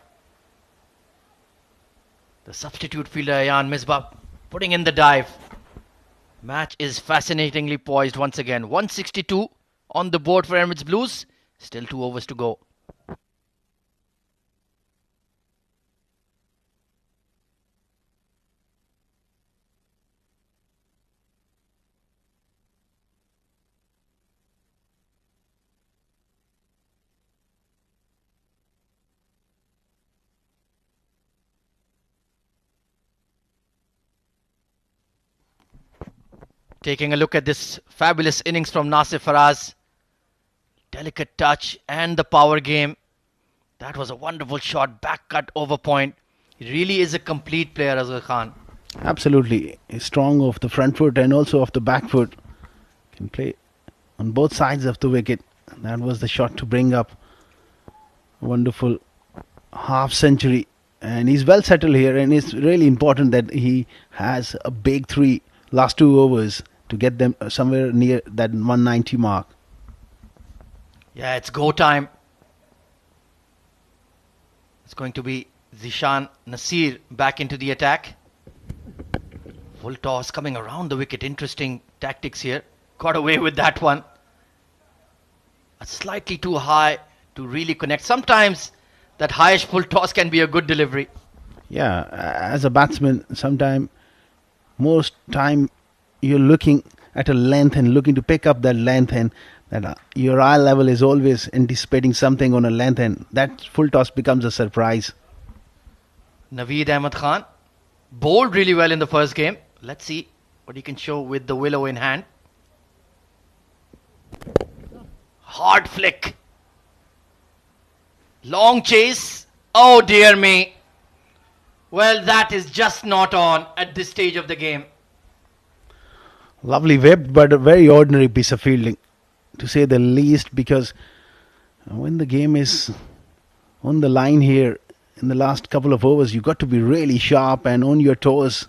The substitute fielder Ayan Misbah putting in the dive. Match is fascinatingly poised once again. 162 on the board for Emirates Blues. Still 2 overs to go. Taking a look at this fabulous innings from Nasif Faraz. Delicate touch and the power game. That was a wonderful shot, back cut over point. He really is a complete player, Azhar Khan. Absolutely. He's strong off the front foot and also off the back foot. Can play on both sides of the wicket. That was the shot to bring up a wonderful half century. And he's well settled here, and it's really important that he has a big 3 last 2 overs to get them somewhere near that 190 mark. Yeah, it's go time. It's going to be Zishan Nasir back into the attack. Full toss coming around the wicket. Interesting tactics here. Got away with that one. Slightly too high to really connect. Sometimes that highish full toss can be a good delivery. Yeah, as a batsman, most time you're looking at a length and looking to pick up that length, and that your eye level is always anticipating something on a length, and that full toss becomes a surprise. Naveed Ahmed Khan bowled really well in the first game. Let's see what he can show with the willow in hand. Hard flick. Long chase. Oh dear me. Well, that is just not on at this stage of the game. Lovely whip, but a very ordinary piece of fielding, to say the least, because when the game is on the line here in the last couple of overs, you've got to be really sharp and on your toes.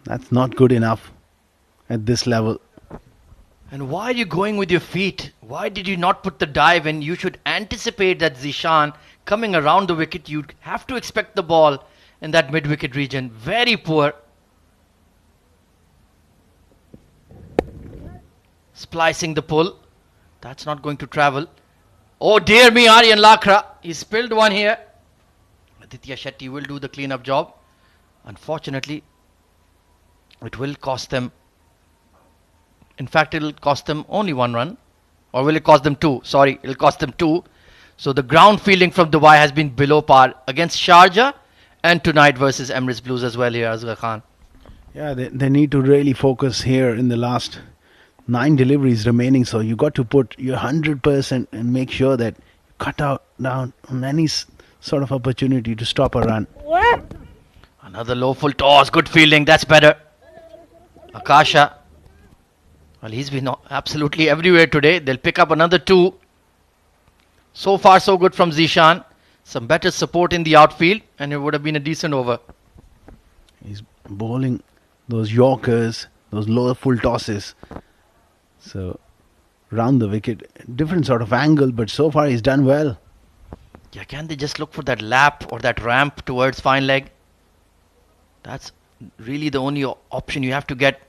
That's not good enough at this level. And why are you going with your feet? Why did you not put the dive in? You should anticipate that Zishan coming around the wicket. You'd have to expect the ball in that mid-wicket region. Very poor. Splicing the pull. That's not going to travel. Oh dear me, Aryan Lakra. He spilled one here. Aditya Shetty will do the clean-up job. Unfortunately, it will cost them. In fact, it'll cost them only 1 run. Or will it cost them 2? Sorry, it'll cost them 2. So the ground fielding from Dubai has been below par against Sharjah and tonight versus Emirates Blues as well here, Azhar Khan. Yeah, they need to really focus here in the last 9 deliveries remaining. So you got to put your 100% and make sure that you cut out down on any sort of opportunity to stop a run. Another low full toss. Good fielding. That's better. Akasha. Well, he's been absolutely everywhere today. They'll pick up another 2. So far, so good from Zishan. Some better support in the outfield, and it would have been a decent over. He's bowling those Yorkers, those lower full tosses. So, round the wicket, different sort of angle, but so far he's done well. Yeah, can they just look for that lap or that ramp towards fine leg? That's really the only option. You have to get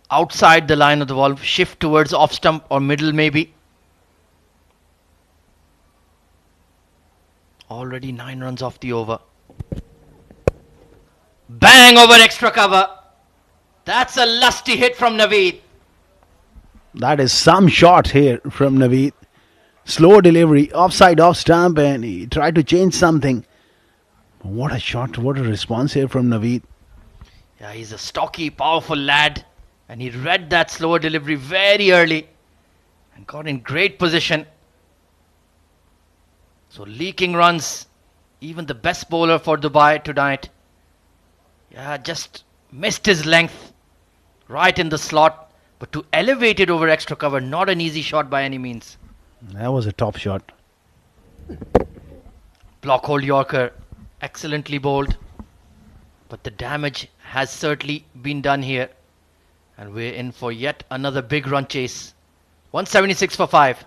outside the line of the ball, shift towards off stump or middle maybe. Already 9 runs off the over. Bang over extra cover. That's a lusty hit from Naveed. That is some shot here from Naveed. Slow delivery, offside off stump, and he tried to change something. What a shot, what a response here from Naveed. Yeah, he's a stocky, powerful lad. And he read that slower delivery very early and got in great position. So leaking runs, even the best bowler for Dubai tonight. Yeah, just missed his length right in the slot. But to elevate it over extra cover, not an easy shot by any means. That was a top shot. Block hold Yorker, excellently bowled. But the damage has certainly been done here. And we're in for yet another big run chase. 176 for 5.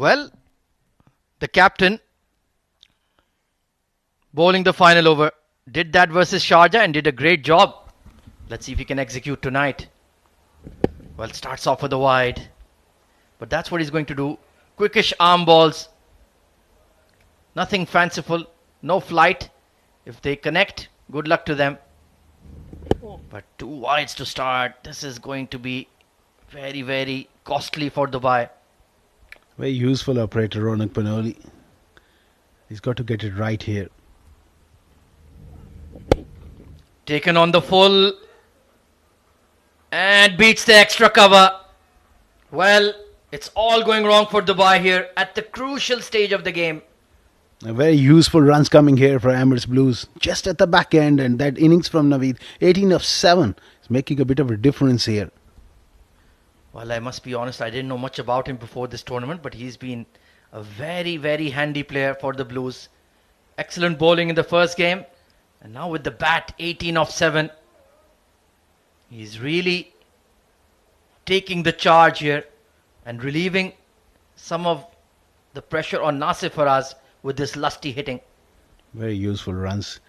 Well, the captain bowling the final over did that versus Sharjah and did a great job. Let's see if he can execute tonight. Well, starts off with the wide, but that's what he's going to do. Quickish arm balls. Nothing fanciful, no flight. If they connect, good luck to them. But 2 wides to start. This is going to be very, very costly for Dubai. Very useful operator, Ronak Panoli. He's got to get it right here. Taken on the full and beats the extra cover. Well, it's all going wrong for Dubai here at the crucial stage of the game. A very useful runs coming here for Emirates Blues. Just at the back end, and that innings from Naveed, 18 of 7, is making a bit of a difference here. Well, I must be honest, I didn't know much about him before this tournament, but he's been a very, very handy player for the Blues. Excellent bowling in the first game, and now with the bat, 18 of 7. He's really taking the charge here and relieving some of the pressure on Nasir Faraz with this lusty hitting. Very useful runs.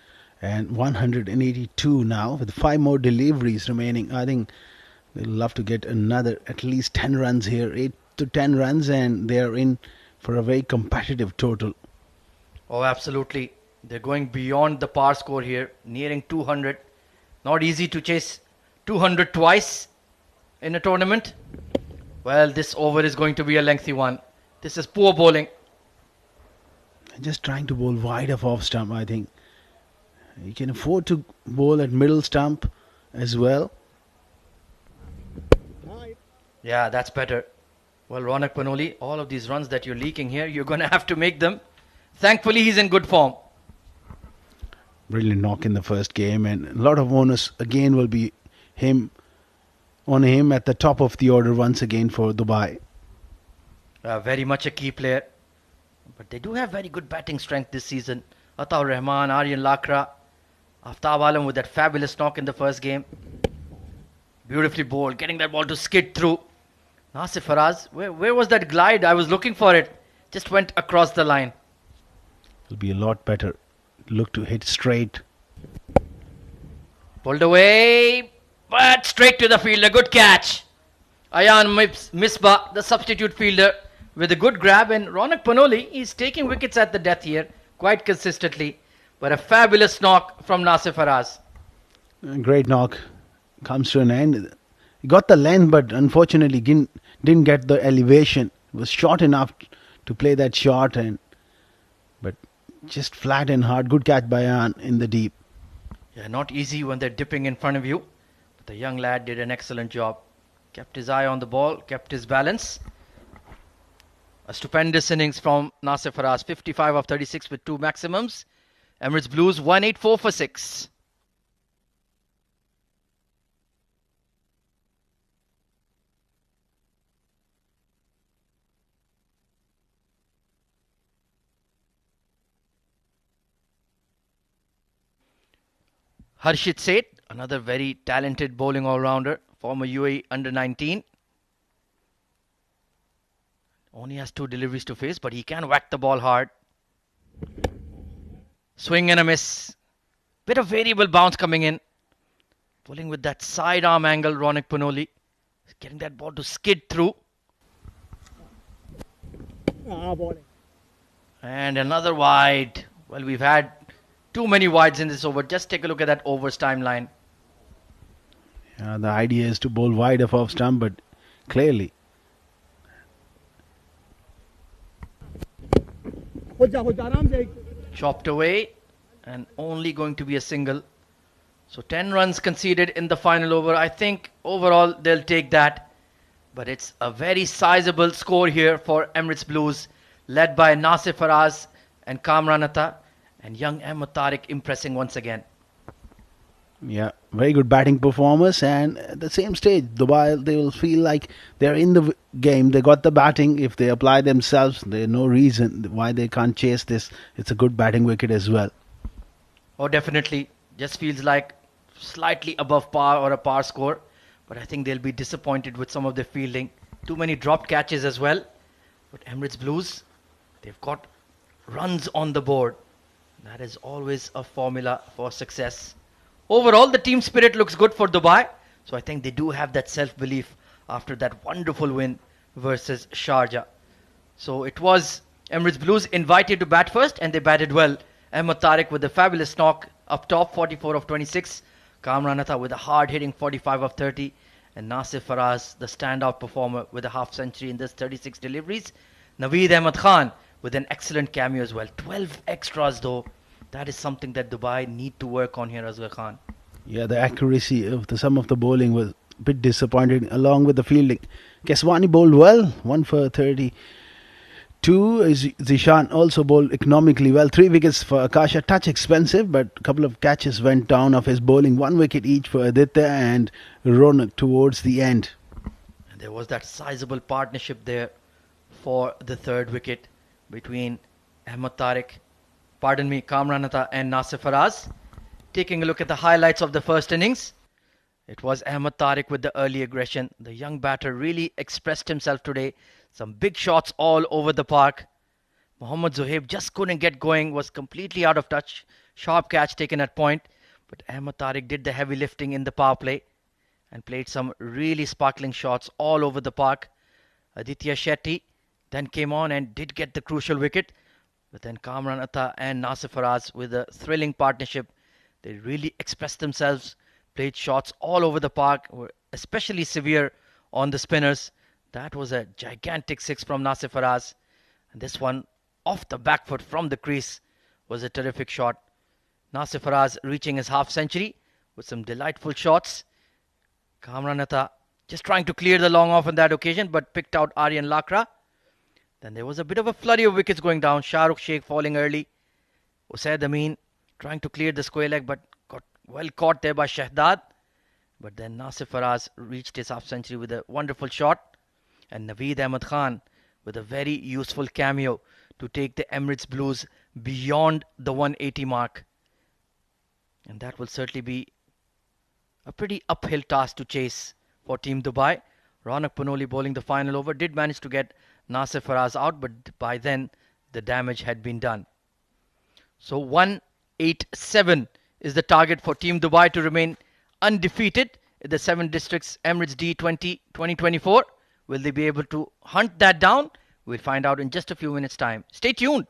And 182 now with 5 more deliveries remaining. I think they'll love to get another at least 10 runs here. 8 to 10 runs, and they're in for a very competitive total. Oh, absolutely. They're going beyond the par score here, nearing 200. Not easy to chase 200 twice in a tournament. Well, this over is going to be a lengthy one. This is poor bowling. Just trying to bowl wide of off stump, I think. You can afford to bowl at middle stump as well. Yeah, that's better. Well, Ronak Panoli, all of these runs that you're leaking here, you're going to have to make them. Thankfully, he's in good form. Brilliant knock in the first game, and a lot of onus again will be on him at the top of the order once again for Dubai. Very much a key player. But they do have very good batting strength this season. Ataur Rahman, Aryan Lakra, Aftab Alam with that fabulous knock in the first game. Beautifully bowled, getting that ball to skid through. Nasir Faraz, where was that glide? I was looking for it. Just went across the line. It'll be a lot better. Look to hit straight. Pulled away, but straight to the fielder. Good catch. Ayan Misbah, the substitute fielder, with a good grab, and Ronak Panoli is taking wickets at the death here quite consistently. But a fabulous knock from Nasir Faraz. Great knock. Comes to an end. He got the length, but unfortunately didn't get the elevation. It was short enough to play that shot, but just flat and hard. Good catch by Ayan in the deep. Yeah, not easy when they're dipping in front of you. But the young lad did an excellent job. Kept his eye on the ball, kept his balance. A stupendous innings from Nasir Faraz. 55 of 36 with 2 maximums. Emirates Blues 184 for 6. Harshit Seth, another very talented bowling all-rounder, former UAE under-19. Only has 2 deliveries to face, but he can whack the ball hard. Swing and a miss. Bit of variable bounce coming in. Pulling with that side arm angle, Ronak Panoli. Getting that ball to skid through. And another wide. Well, we've had too many wides in this over. Just take a look at that overs timeline. Yeah, the idea is to bowl wide of off stump, but clearly. Chopped away and only going to be a single. So 10 runs conceded in the final over. I think overall they'll take that. But it's a very sizable score here for Emirates Blues, led by Nasir Faraz and Kamran Atta, and young Ahmed Tariq impressing once again. Yeah, very good batting performance, and at the same stage, Dubai, they will feel like they're in the game. They got the batting. If they apply themselves, there's no reason why they can't chase this. It's a good batting wicket as well. Oh, definitely. Just feels like slightly above par or a par score. But I think they'll be disappointed with some of the fielding. Too many dropped catches as well. But Emirates Blues, they've got runs on the board. That is always a formula for success. Overall, the team spirit looks good for Dubai. So I think they do have that self-belief after that wonderful win versus Sharjah. So it was Emirates Blues invited to bat first, and they batted well. Ahmed Tariq with a fabulous knock up top, 44 of 26. Kamran Atta with a hard-hitting 45 of 30. And Nasir Faraz, the standout performer with a half century in this 36 deliveries. Naveed Ahmed Khan with an excellent cameo as well. 12 extras though. That is something that Dubai need to work on here, Azhar Khan. Yeah, the accuracy of some of the bowling was a bit disappointing, along with the fielding. Keswani bowled well, 1 for 30. Two is Zishan also bowled economically well. 3 wickets for Akasha, touch expensive, but a couple of catches went down of his bowling. 1 wicket each for Aditya and Ronak towards the end. And there was that sizable partnership there for the third wicket between Ahmed Tariq, Kamran Atta and Nasir Faraz. Taking a look at the highlights of the first innings, it was Ahmed Tariq with the early aggression. The young batter really expressed himself today. Some big shots all over the park. Mohammad Zuhaib just couldn't get going, was completely out of touch. Sharp catch taken at point. But Ahmed Tariq did the heavy lifting in the power play and played some really sparkling shots all over the park. Aditya Shetty then came on and did get the crucial wicket. But then Kamran Atta and Nasir Faraz with a thrilling partnership. They really expressed themselves, played shots all over the park, were especially severe on the spinners. That was a gigantic 6 from Nasir Faraz. And this one off the back foot from the crease was a terrific shot. Nasir Faraz reaching his half century with some delightful shots. Kamran Atta just trying to clear the long off on that occasion, but picked out Aryan Lakra. Then there was a bit of a flurry of wickets going down. Shahrukh Sheikh falling early. Usaid Amin trying to clear the square leg, but got well caught there by Shahdad. But then Nasir Faraz reached his half century with a wonderful shot. And Naveed Ahmed Khan with a very useful cameo to take the Emirates Blues beyond the 180 mark. And that will certainly be a pretty uphill task to chase for Team Dubai. Ronak Panoli bowling the final over did manage to get Nasir Faraz out, but by then the damage had been done. So 187 is the target for Team Dubai to remain undefeated in the 7 districts Emirates D20 2024. Will they be able to hunt that down? We'll find out in just a few minutes' time. Stay tuned.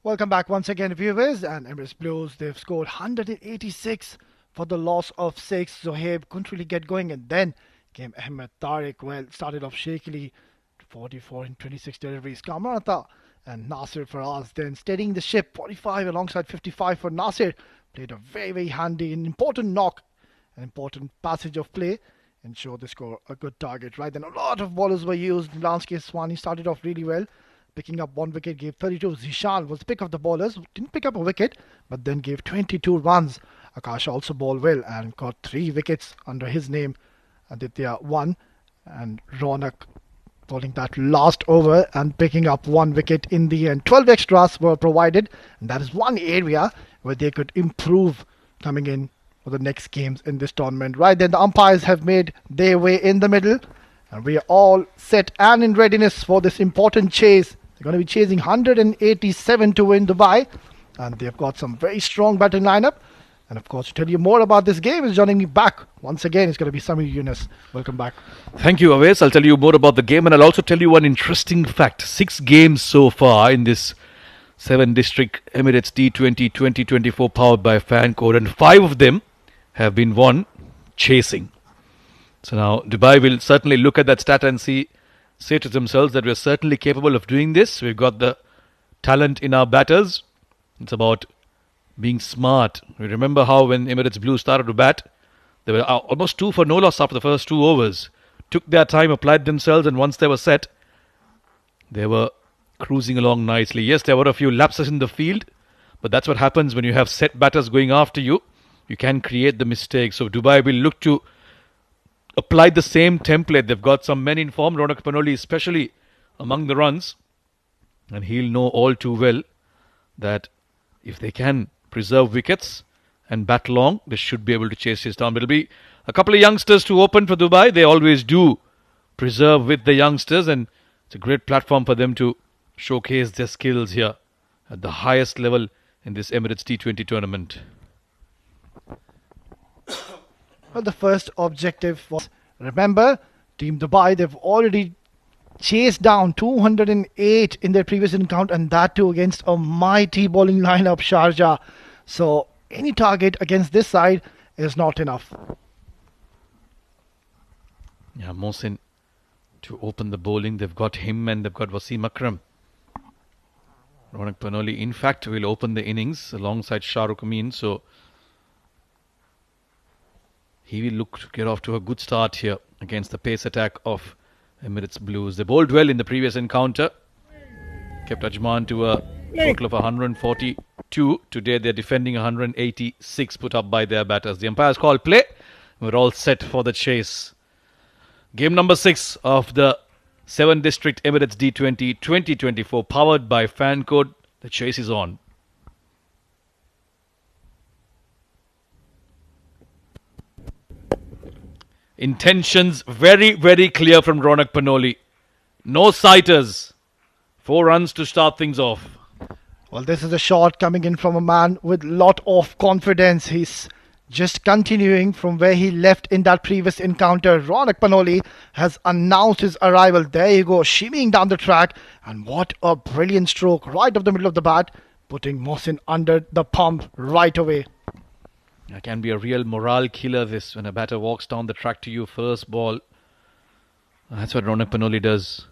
Welcome back once again, viewers. And Emirates Blues, they've scored 186 for the loss of 6. Zohaib couldn't really get going, and then came Ahmed Tariq. Well, started off shakily, 44 in 26 deliveries. Kamranatha and Nasir Faraz then steadying the ship, 45 alongside 55 for Nasir. Played a very, very handy and important knock, an important passage of play, and showed the score a good target. Right then, a lot of bowlers were used. Lansky Swani started off really well, picking up 1 wicket, gave 32. Zishan was the pick of the bowlers, didn't pick up a wicket, but then gave 22 runs. Akash also bowled well and got 3 wickets under his name. Aditya 1, and Ronak bowling that last over and picking up 1 wicket in the end. 12 extras were provided, and that is one area where they could improve coming in for the next games in this tournament. Right then, the umpires have made their way in the middle, and we are all set and in readiness for this important chase. They're going to be chasing 187 to win Dubai, and they've got some very strong batting lineup. And of course, to tell you more about this game is joining me back once again. It's going to be Samir Yunus. Welcome back. Thank you, Awais. I'll tell you more about the game, and I'll also tell you one interesting fact. 6 games so far in this 7 district Emirates D20 2024 powered by Fancode, and 5 of them have been won chasing. So now Dubai will certainly look at that stat and say to themselves that we're certainly capable of doing this. We've got the talent in our batters. It's about being smart. We remember how when Emirates Blue started to bat, they were almost 2 for no loss after the first 2 overs. Took their time, applied themselves, and once they were set, they were cruising along nicely. Yes, there were a few lapses in the field, but that's what happens when you have set batters going after you. You can create the mistakes. So Dubai will look to apply the same template. They've got some men in form, Ronak Panoli especially among the runs, and he'll know all too well that if they can preserve wickets and bat long, they should be able to chase this down. But it'll be a couple of youngsters to open for Dubai. They always do preserve with the youngsters, and it's a great platform for them to showcase their skills here at the highest level in this Emirates T20 tournament. Well, the first objective was, remember, Team Dubai, they've already chased down 208 in their previous encounter, and that too against a mighty bowling lineup, Sharjah. So any target against this side is not enough. Yeah, Mohsin to open the bowling. They've got him and they've got Wasim Akram. Ronak Panoli, in fact, will open the innings alongside Shahrukh Amin. So he will look to get off to a good start here against the pace attack of Emirates Blues. They bowled well in the previous encounter. Kept Ajman to a total of 142. Today they're defending 186 put up by their batters. The umpires call play. We're all set for the chase. Game number 6 of the 7 District Emirates D20 2024 powered by Fancode. The chase is on. Intentions very, very clear from Ronak Panoli. No sighters. 4 runs to start things off. Well, this is a shot coming in from a man with lot of confidence. He's just continuing from where he left in that previous encounter. Ronak Panoli has announced his arrival. There you go, shimmying down the track. And what a brilliant stroke right up the middle of the bat, putting Mohsin under the pump right away. It can be a real morale killer, this, when a batter walks down the track to you first ball. That's what Ronak Panoli does.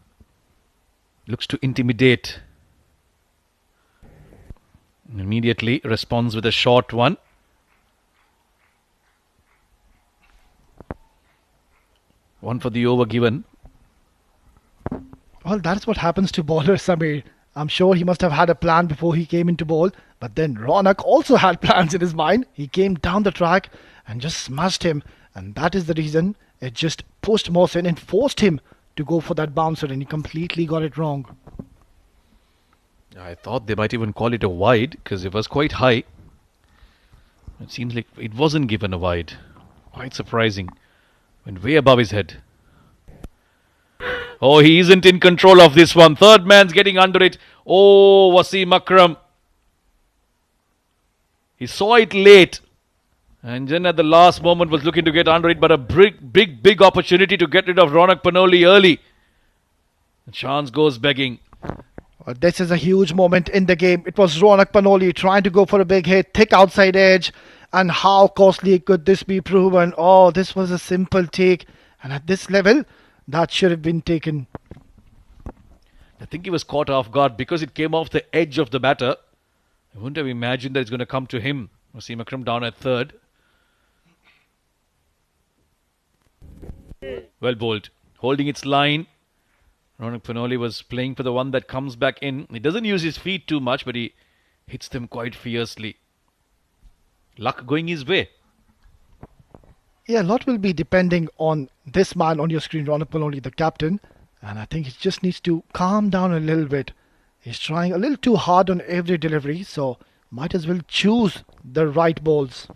Looks to intimidate. Immediately responds with a short one. One for the over given. Well, that's what happens to bowlers, Samir. I'm sure he must have had a plan before he came into bowl. But then Ronak also had plans in his mind. He came down the track and just smashed him. And that is the reason it just pushed Mohsin and forced him to go for that bouncer. And he completely got it wrong. I thought they might even call it a wide because it was quite high. It seems like it wasn't given a wide. Quite surprising. Went way above his head. Oh, he isn't in control of this one. Third man's getting under it. Oh, Wasim Akram. He saw it late. And then at the last moment was looking to get under it. But a big opportunity to get rid of Ronak Panoli early. The chance goes begging. Well, this is a huge moment in the game. It was Ronak Panoli trying to go for a big hit, thick outside edge. And how costly could this be proven? Oh, this was a simple take. And at this level, that should have been taken. I think he was caught off guard because it came off the edge of the batter. I wouldn't have imagined that it's going to come to him. Wasim Akram down at third. Well bowled. Holding its line. Ronak Panoli was playing for the one that comes back in. He doesn't use his feet too much, but he hits them quite fiercely. Luck going his way. Yeah, a lot will be depending on this man on your screen, Ronak Panoli, the captain. And I think he just needs to calm down a little bit. He's trying a little too hard on every delivery, so might as well choose the right balls.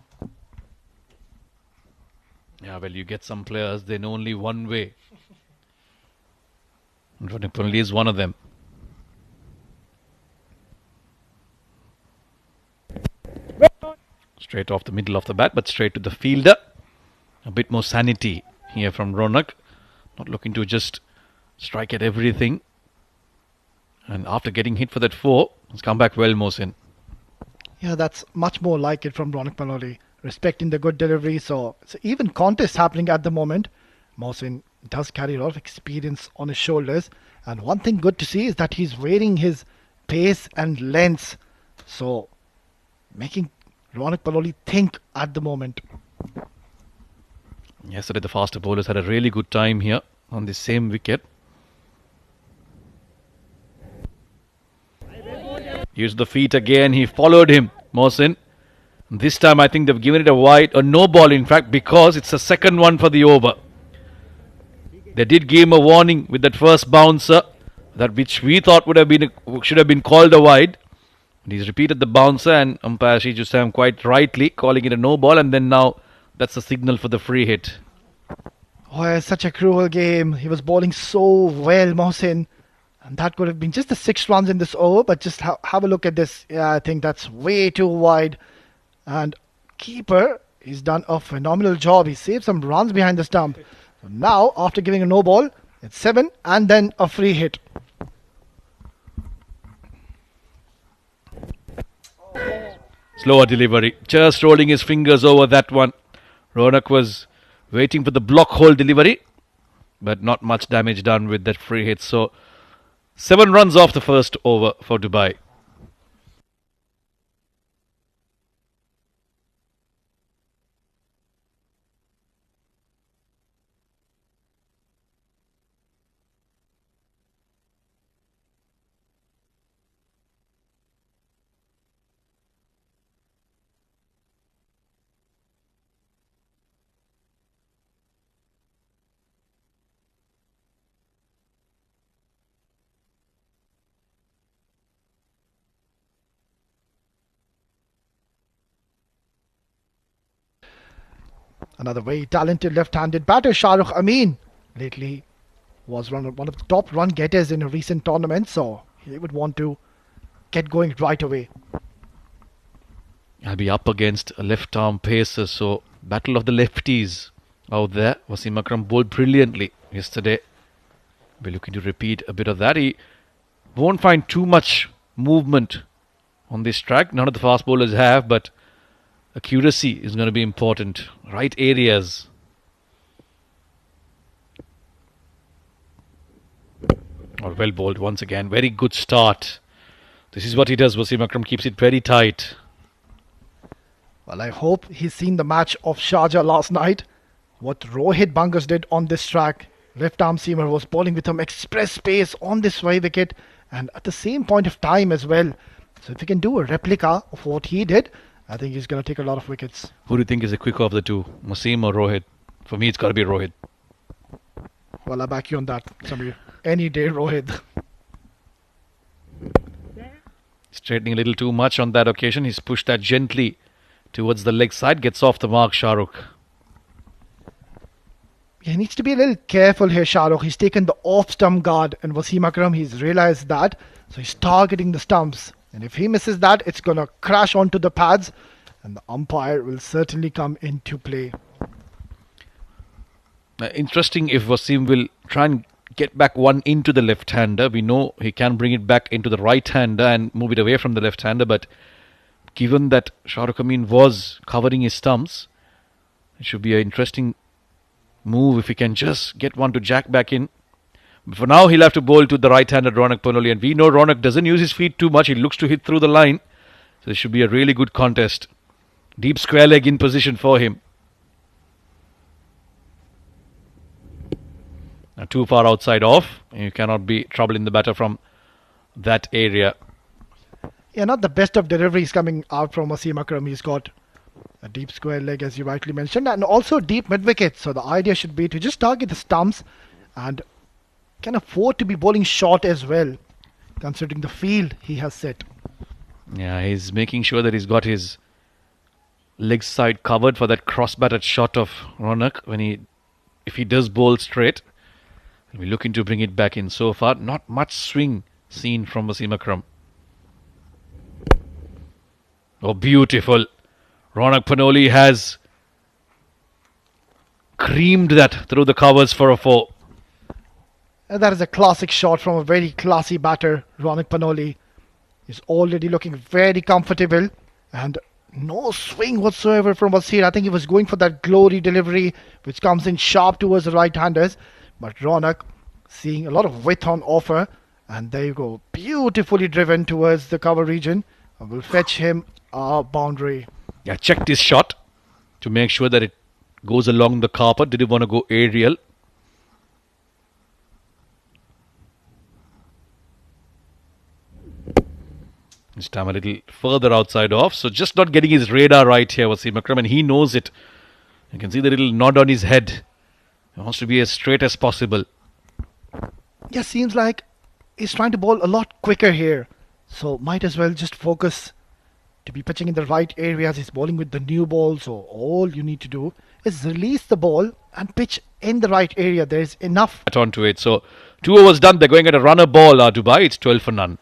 Yeah, well, you get some players, they know only one way. Ronak Panoli is one of them. Straight off the middle of the bat, but straight to the fielder. A bit more sanity here from Ronak. Not looking to just strike at everything. And after getting hit for that 4, he's come back well, Mohsin. Yeah, that's much more like it from Ronak Panoli. Respecting the good delivery, so it's an even contest happening at the moment. Mohsin does carry a lot of experience on his shoulders. And one thing good to see is that he's wearing his pace and length. So, making Ronak Panoli think at the moment. Yesterday the faster bowlers had a really good time here on the same wicket. Used the feet again. He followed him, Mohsin. This time I think they've given it a wide, a no ball in fact, because it's the second one for the over. They did give him a warning with that first bouncer, that which we thought should have been called a wide. And he's repeated the bouncer, and umpire Shiju Sam quite rightly calling it a no ball, and then now that's the signal for the free hit. Oh, it's such a cruel game. He was bowling so well, Mohsin. And that could have been just the 6 runs in this over, but just have a look at this. Yeah, I think that's way too wide. And keeper, he's done a phenomenal job. He saved some runs behind the stump. So now, after giving a no ball, it's 7 and then a free hit. Slower delivery. Just rolling his fingers over that one. Ronak was waiting for the block hole delivery, but not much damage done with that free hit. So 7 runs off the first over for Dubai. Another very talented left-handed batter, Shahrukh Amin. Lately was one of the top run getters in a recent tournament, so he would want to get going right away. I'll be up against a left arm pacer, so battle of the lefties out there. Wasim Akram bowled brilliantly yesterday. We're looking to repeat a bit of that. He won't find too much movement on this track. None of the fast bowlers have, but accuracy is going to be important. Right areas. Oh, well bowled once again. Very good start. This is what he does. Wasim Akram keeps it very tight. Well, I hope he's seen the match of Sharjah last night. What Rohit Bangas did on this track. Left arm seamer was bowling with some express pace on this way wicket and at the same point of time as well. So if he can do a replica of what he did, I think he's going to take a lot of wickets. Who do you think is the quicker of the two, Wasim or Rohit? For me, it's got to be Rohit. Well, I back you on that, Samir. Any day, Rohit. Straightening a little too much on that occasion. He's pushed that gently towards the leg side. Gets off the mark, Shahrukh. He needs to be a little careful here, Shahrukh. He's taken the off-stump guard, and Wasim Akram, he's realised that. So he's targeting the stumps. And if he misses that, it's going to crash onto the pads, and the umpire will certainly come into play. Interesting if Wasim will try and get back one into the left-hander. We know he can bring it back into the right-hander and move it away from the left-hander, but given that Shahrukh Amin was covering his stumps, it should be an interesting move if he can just get one to jack back in. But for now, he'll have to bowl to the right-handed Ronak Panoli, and we know Ronak doesn't use his feet too much. He looks to hit through the line, so this should be a really good contest. Deep square leg in position for him. Now too far outside off. You cannot be troubling the batter from that area. Yeah, not the best of deliveries coming out from Wasim Akram. He's got a deep square leg, as you rightly mentioned, and also deep mid-wicket. So the idea should be to just target the stumps and can afford to be bowling short as well, considering the field he has set. Yeah, he's making sure that he's got his leg side covered for that cross-batted shot of Ronak if he does bowl straight. We're looking to bring it back in. So far, not much swing seen from Wasim Akram. Oh, beautiful. Ronak Panoli has creamed that through the covers for a 4. And that is a classic shot from a very classy batter, Ronak Panoli. He's already looking very comfortable and no swing whatsoever from Wasim. I think he was going for that glory delivery which comes in sharp towards the right-handers. But Ronak seeing a lot of width on offer, and there you go, beautifully driven towards the cover region, and will fetch him a boundary. Yeah, checked his shot to make sure that it goes along the carpet. Didn't want to go aerial. This time a little further outside off, so just not getting his radar right here, Wasim Akram, and he knows it. You can see the little nod on his head. He wants to be as straight as possible. Yeah, seems like he's trying to bowl a lot quicker here. So might as well just focus to be pitching in the right areas. He's bowling with the new ball, so all you need to do is release the ball and pitch in the right area. There's enough. Onto it. So 2 overs done. They're going at a runner ball, Dubai. It's 12 for none.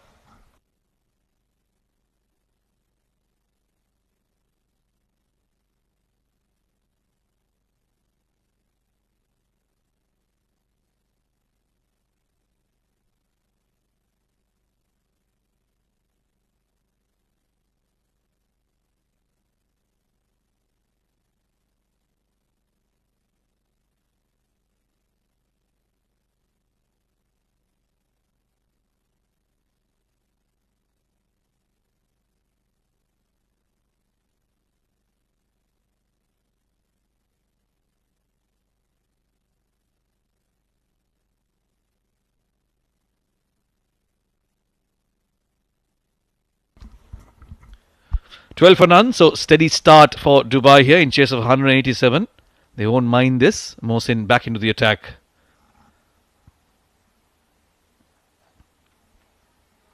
Twelve for none, so steady start for Dubai here in chase of 187. They won't mind this. Mohsin back into the attack.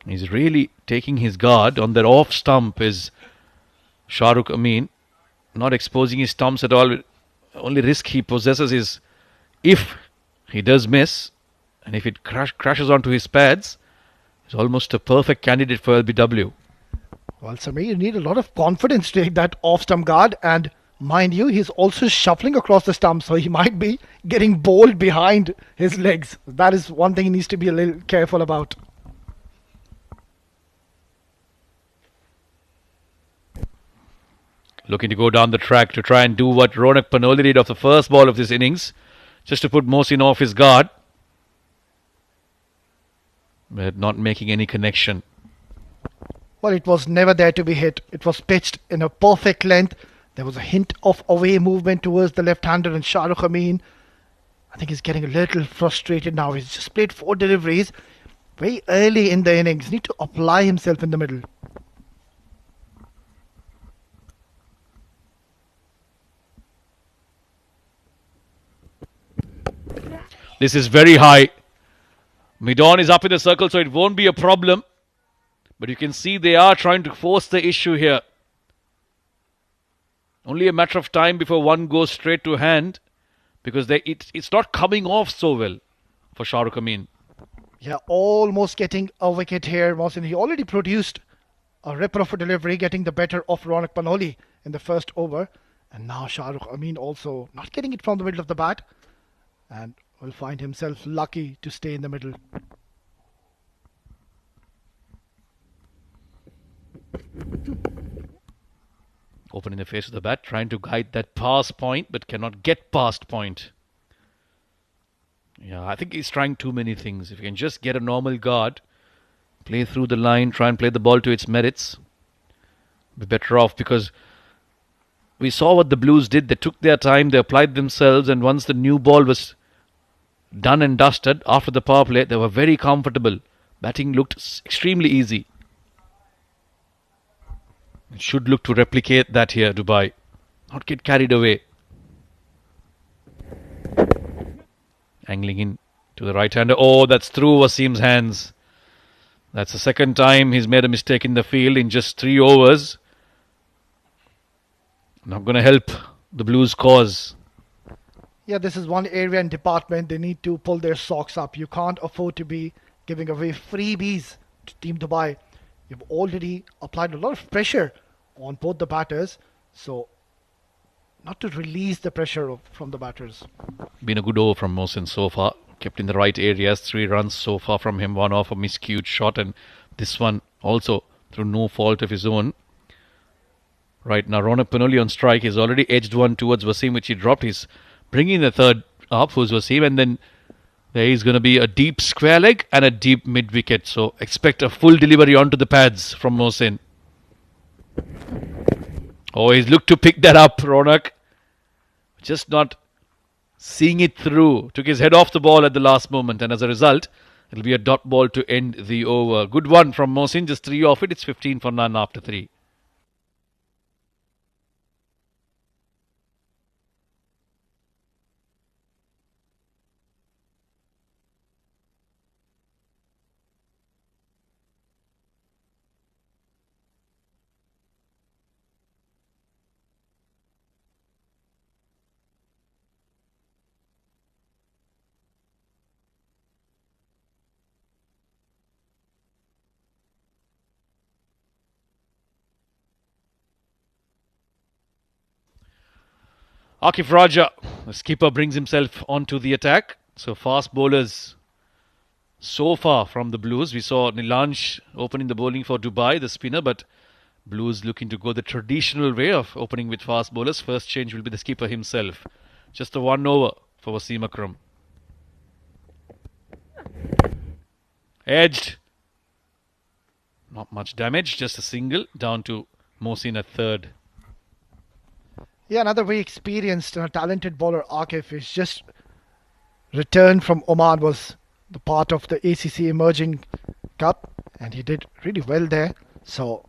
He's really taking his guard. On their off stump is Shahrukh Amin. Not exposing his stumps at all. Only risk he possesses is if he does miss, and if it crashes onto his pads, he's almost a perfect candidate for LBW. Well, Samir, you need a lot of confidence to take that off-stump guard, and mind you, he's also shuffling across the stump, so he might be getting bowled behind his legs. That is one thing he needs to be a little careful about. Looking to go down the track to try and do what Ronak Panoli did off the first ball of this innings, just to put Mohsin off his guard, but not making any connection. Well, it was never there to be hit. It was pitched in a perfect length. There was a hint of away movement towards the left-hander, and Shahrukh Amin, I think he's getting a little frustrated now. He's just played 4 deliveries very early in the innings. Need to apply himself in the middle. This is very high. Midon is up in the circle, so it won't be a problem. But you can see they are trying to force the issue here. Only a matter of time before one goes straight to hand, because it's not coming off so well for Shahrukh Amin. Yeah, almost getting a wicket here, Mohsin. He already produced a ripper of a delivery, getting the better of Ronak Panoli in the first over. And now Shahrukh Amin also not getting it from the middle of the bat. And will find himself lucky to stay in the middle. Opening the face of the bat, trying to guide that pass point, but cannot get past point. Yeah, I think he's trying too many things. If you can just get a normal guard, play through the line, try and play the ball to its merits, be better off, because we saw what the Blues did. They took their time, they applied themselves, and once the new ball was done and dusted after the power play, they were very comfortable. Batting looked extremely easy. It should look to replicate that here, Dubai. Not get carried away. Angling in to the right-hander. Oh, that's through Wasim's hands. That's the second time he's made a mistake in the field in just 3 overs. Not going to help the Blues' cause. Yeah, this is one area and department they need to pull their socks up. You can't afford to be giving away freebies to Team Dubai. You've already applied a lot of pressure on both the batters, so not to release the pressure from the batters. Been a good over from Mohsin so far. Kept in the right areas. 3 runs so far from him. 1 off a miscued shot, and this one also through no fault of his own. Right now, Ronak Panoli on strike. He's already edged one towards Wasim, which he dropped. He's bringing the third up, who's Wasim, and then there is going to be a deep square leg and a deep mid-wicket. So expect a full delivery onto the pads from Mohsin. Oh, he's looked to pick that up, Ronak. Just not seeing it through. Took his head off the ball at the last moment, and as a result, it'll be a dot ball to end the over. Good one from Mohsin, just 3 off it. It's 15 for none after 3. Akif Raja, the skipper, brings himself onto the attack. So fast bowlers so far from the Blues. We saw Nilansh opening the bowling for Dubai, the spinner, but Blues looking to go the traditional way of opening with fast bowlers. First change will be the skipper himself. Just a 1 over for Wasim Akram. Edged. Not much damage, just a single down to Mohsin at third. Yeah, another very experienced and talented bowler, Akif, is just returned from Oman, was the part of the ACC Emerging Cup, and he did really well there. So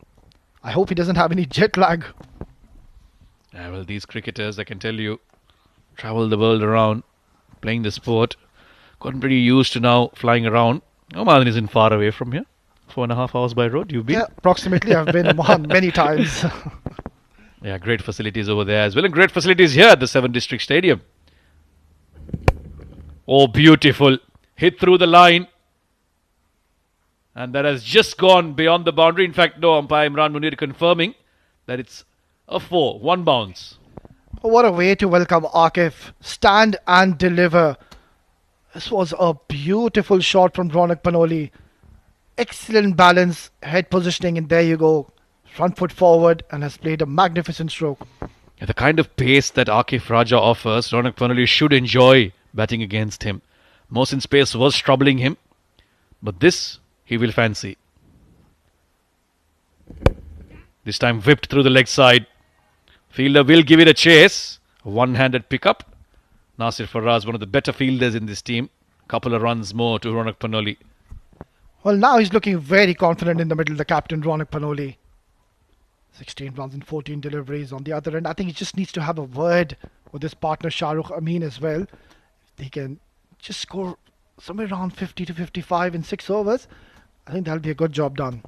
I hope he doesn't have any jet lag. Yeah, well, these cricketers, I can tell you, travel the world around, playing the sport. Gotten pretty used to now flying around. Oman isn't far away from here. 4.5 hours by road. You've been? Yeah, approximately. I've been Oman many times. Yeah, great facilities over there as well, and great facilities here at the 7 District Stadium. Oh, beautiful. Hit through the line. And that has just gone beyond the boundary. In fact, no, umpire Imran Munir confirming that it's a 4, 1 bounce. What a way to welcome Akif. Stand and deliver. This was a beautiful shot from Ronak Panoli. Excellent balance, head positioning, and there you go. Front foot forward, and has played a magnificent stroke. Yeah, the kind of pace that Akif Raja offers, Ronak Panoli should enjoy batting against him. Mohsin's pace was troubling him, but this he will fancy. This time whipped through the leg side. Fielder will give it a chase. A one-handed pickup. Nasir Faraz, one of the better fielders in this team. Couple of runs more to Ronak Panoli. Well, now he's looking very confident in the middle, the captain, Ronak Panoli. 16 runs and 14 deliveries on the other end. I think he just needs to have a word with his partner, Shahrukh Amin, as well. If he can just score somewhere around 50 to 55 in 6 overs, I think that'll be a good job done.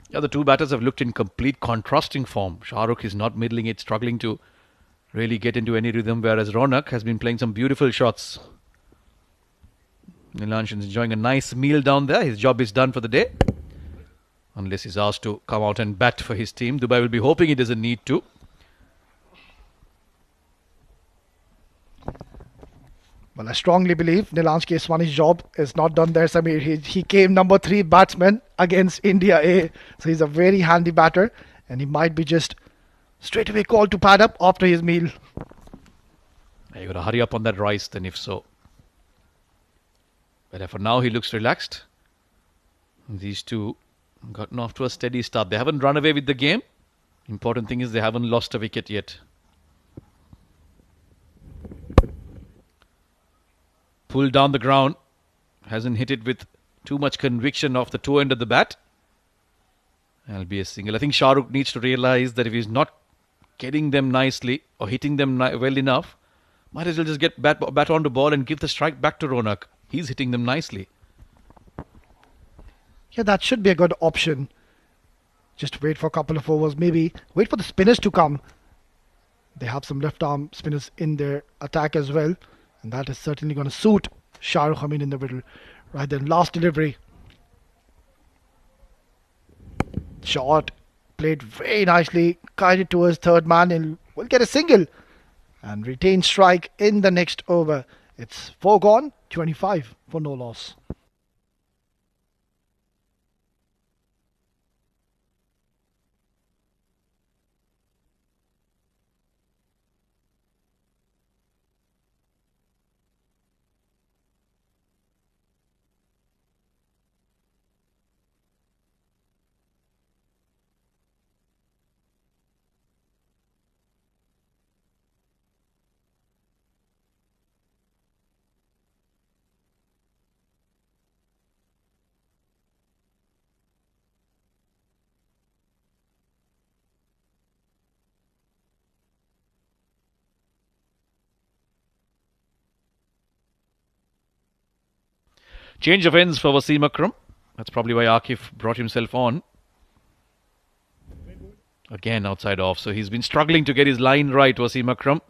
Yeah, the two batters have looked in complete contrasting form. Shahrukh is not middling it, struggling to really get into any rhythm, whereas Ronak has been playing some beautiful shots. Nilansh is enjoying a nice meal down there. His job is done for the day. Unless he's asked to come out and bat for his team. Dubai will be hoping he doesn't need to. Well, I strongly believe Nilansh Keswani's job is not done there, Samir. He came number 3 batsman against India A. So he's a very handy batter, and he might be just straight away called to pad up after his meal. You got to hurry up on that rice then, if so. But for now, he looks relaxed. These two gotten off to a steady start. They haven't run away with the game. Important thing is they haven't lost a wicket yet. Pulled down the ground. Hasn't hit it with too much conviction off the toe end of the bat. That'll be a single. I think Shah Rukh needs to realise that if he's not getting them nicely or hitting them well enough, might as well just get bat on the ball and give the strike back to Ronak. He's hitting them nicely. Yeah, that should be a good option. Just wait for a couple of overs, maybe wait for the spinners to come. They have some left arm spinners in their attack as well, and that is certainly going to suit Shah Rukh Hamid in the middle. Right then, last delivery. Shot played very nicely, guided towards third man, and will get a single and retain strike in the next over. It's 4 gone, 25 for no loss. Change of ends for Wasim Akram. That's probably why Akif brought himself on. Again outside off. So he's been struggling to get his line right, Wasim Akram.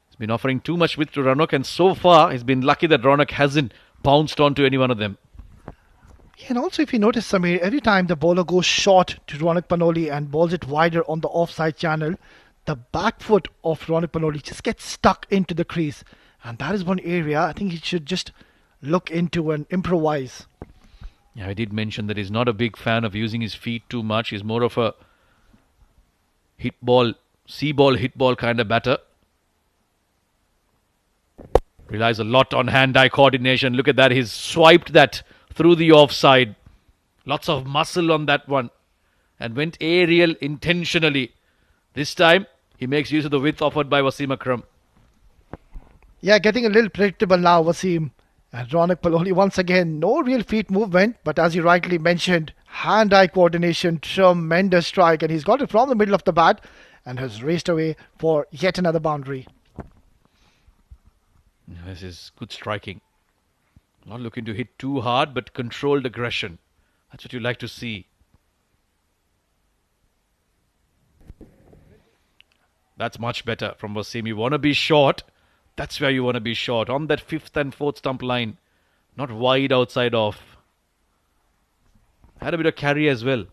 He's been offering too much width to Ronak, and so far he's been lucky that Ronak hasn't pounced onto any one of them. Yeah, and also if you notice, Samir, every time the bowler goes short to Ronak Panoli and bowls it wider on the offside channel, the back foot of Ronak Panoli just gets stuck into the crease. And that is one area I think he should just look into and improvise. Yeah, I did mention that he's not a big fan of using his feet too much. He's more of a hit ball, see ball, hit ball kind of batter. Relies a lot on hand-eye coordination. Look at that. He's swiped that through the offside. Lots of muscle on that one. And went aerial intentionally. This time, he makes use of the width offered by Wasim Akram. Yeah, getting a little predictable now, Wasim. And Ronak Paloli, once again, no real feet movement, but as you rightly mentioned, hand-eye coordination, tremendous strike, and he's got it from the middle of the bat and has raced away for yet another boundary. This is good striking. Not looking to hit too hard, but controlled aggression. That's what you like to see. That's much better from Wasim. You want to be short. That's where you want to be short. On that 5th and 4th stump line. Not wide outside off. Had a bit of carry as well.